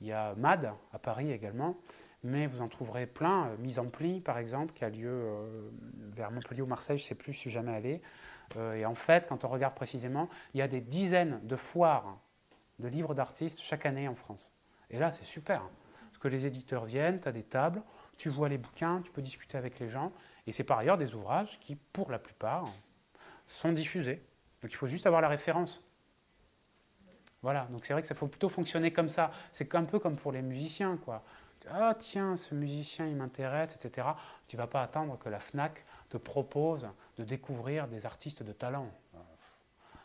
A: Il y a MAD, à Paris également. Mais vous en trouverez plein. Mise en pli, par exemple, qui a lieu vers Montpellier ou Marseille, je ne sais plus, je ne suis jamais allé. Et en fait, quand on regarde précisément, il y a des dizaines de foires de livres d'artistes chaque année en France. Et là, c'est super, hein, parce que les éditeurs viennent, tu as des tables, tu vois les bouquins, tu peux discuter avec les gens, et c'est par ailleurs des ouvrages qui, pour la plupart, sont diffusés. Donc il faut juste avoir la référence. Voilà, donc c'est vrai que ça faut plutôt fonctionner comme ça. C'est un peu comme pour les musiciens, quoi. Ah tiens, ce musicien, il m'intéresse, etc. Tu ne vas pas attendre que la FNAC te propose de découvrir des artistes de talent.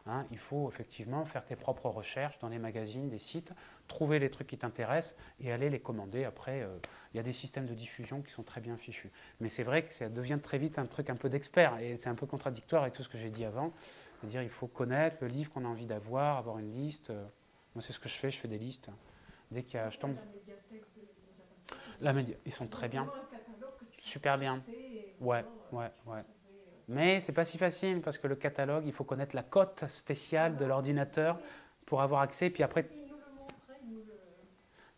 A: Hein, il faut effectivement faire tes propres recherches dans les magazines, des sites, trouver les trucs qui t'intéressent et aller les commander. Après, il y a des systèmes de diffusion qui sont très bien fichus. Mais c'est vrai que ça devient très vite un truc un peu d'expert et c'est un peu contradictoire avec tout ce que j'ai dit avant. C'est-à-dire il faut connaître le livre qu'on a envie d'avoir, avoir une liste. Moi, c'est ce que je fais des listes. Dès qu'il y a, je tombe. Ils sont très bien. Super bien. Ouais. Mais c'est pas si facile parce que le catalogue, il faut connaître la cote spéciale de l'ordinateur pour avoir accès. Puis après,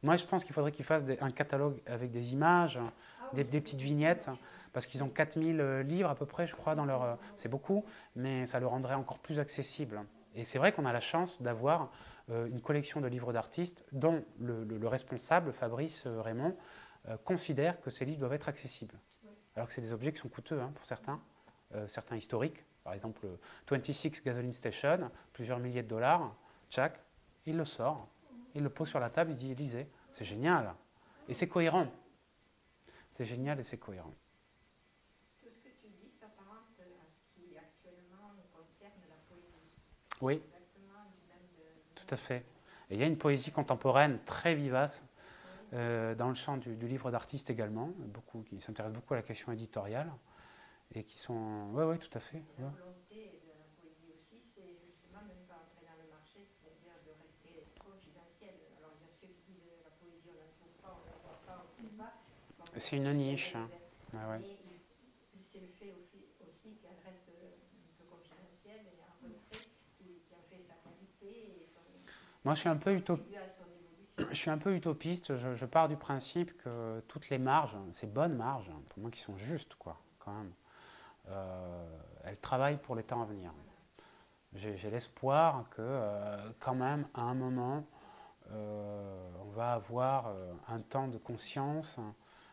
A: moi je pense qu'il faudrait qu'ils fassent un catalogue avec des images, des petites vignettes, parce qu'ils ont 4000 livres à peu près, je crois, dans leur. C'est beaucoup, mais ça le rendrait encore plus accessible. Et c'est vrai qu'on a la chance d'avoir une collection de livres d'artistes dont le responsable, Fabrice Raymond, considère que ces livres doivent être accessibles. Alors que c'est des objets qui sont coûteux, hein, pour certains historiques, par exemple 26 Gasoline Station, plusieurs milliers de dollars, tchac, il le sort, il le pose sur la table, il dit lisez, c'est génial. Et c'est cohérent. C'est génial et c'est cohérent.
D: Tout ce que tu dis s'apparente à ce qui actuellement concerne la poésie.
A: Oui,
D: Exactement du même
A: tout à fait. Et il y a une poésie contemporaine très vivace dans le champ du livre d'artiste également, qui s'intéressent beaucoup à la question éditoriale et qui sont... Oui, oui, tout à fait.
D: La
A: Ouais.
D: volonté de la poésie aussi, c'est justement de ne pas entrer dans le marché, c'est-à-dire de rester confidentiel. Alors il y a ceux qui disent la poésie, on ne la trouve pas, on ne la voit pas, on ne sait pas.
A: C'est une niche. Hein. Ouais, ouais.
D: Mais c'est le fait aussi qu'elle reste un peu confidentielle et en retrait qui a fait sa qualité et son,
A: Moi, je suis un peu utopiste.
D: contribué à son évolution.
A: Je suis un peu utopiste, je pars du principe que toutes les marges, ces bonnes marges, pour moi qui sont justes, quoi, quand même, elles travaillent pour les temps à venir. J'ai l'espoir que, quand même, à un moment, on va avoir un temps de conscience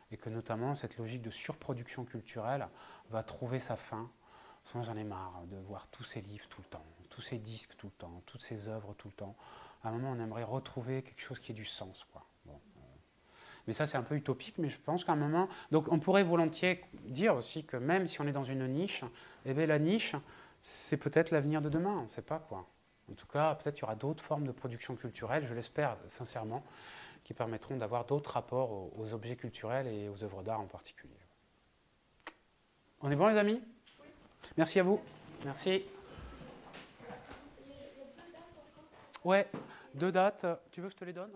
A: et que, notamment, cette logique de surproduction culturelle va trouver sa fin. Sinon, j'en ai marre de voir tous ces livres tout le temps, tous ces disques tout le temps, toutes ces œuvres tout le temps. À un moment, on aimerait retrouver quelque chose qui ait du sens, quoi. Bon, mais ça, c'est un peu utopique, mais je pense qu'à un moment... Donc, on pourrait volontiers dire aussi que même si on est dans une niche, eh bien, la niche, c'est peut-être l'avenir de demain, on ne sait pas, quoi. En tout cas, peut-être il y aura d'autres formes de production culturelle, je l'espère sincèrement, qui permettront d'avoir d'autres rapports aux objets culturels et aux œuvres d'art en particulier. On est bon, les amis?
B: Oui.
A: Merci à vous. Merci.
B: Il y a 2 dates encore.
A: Ouais, 2 dates. Tu veux que je te les donne?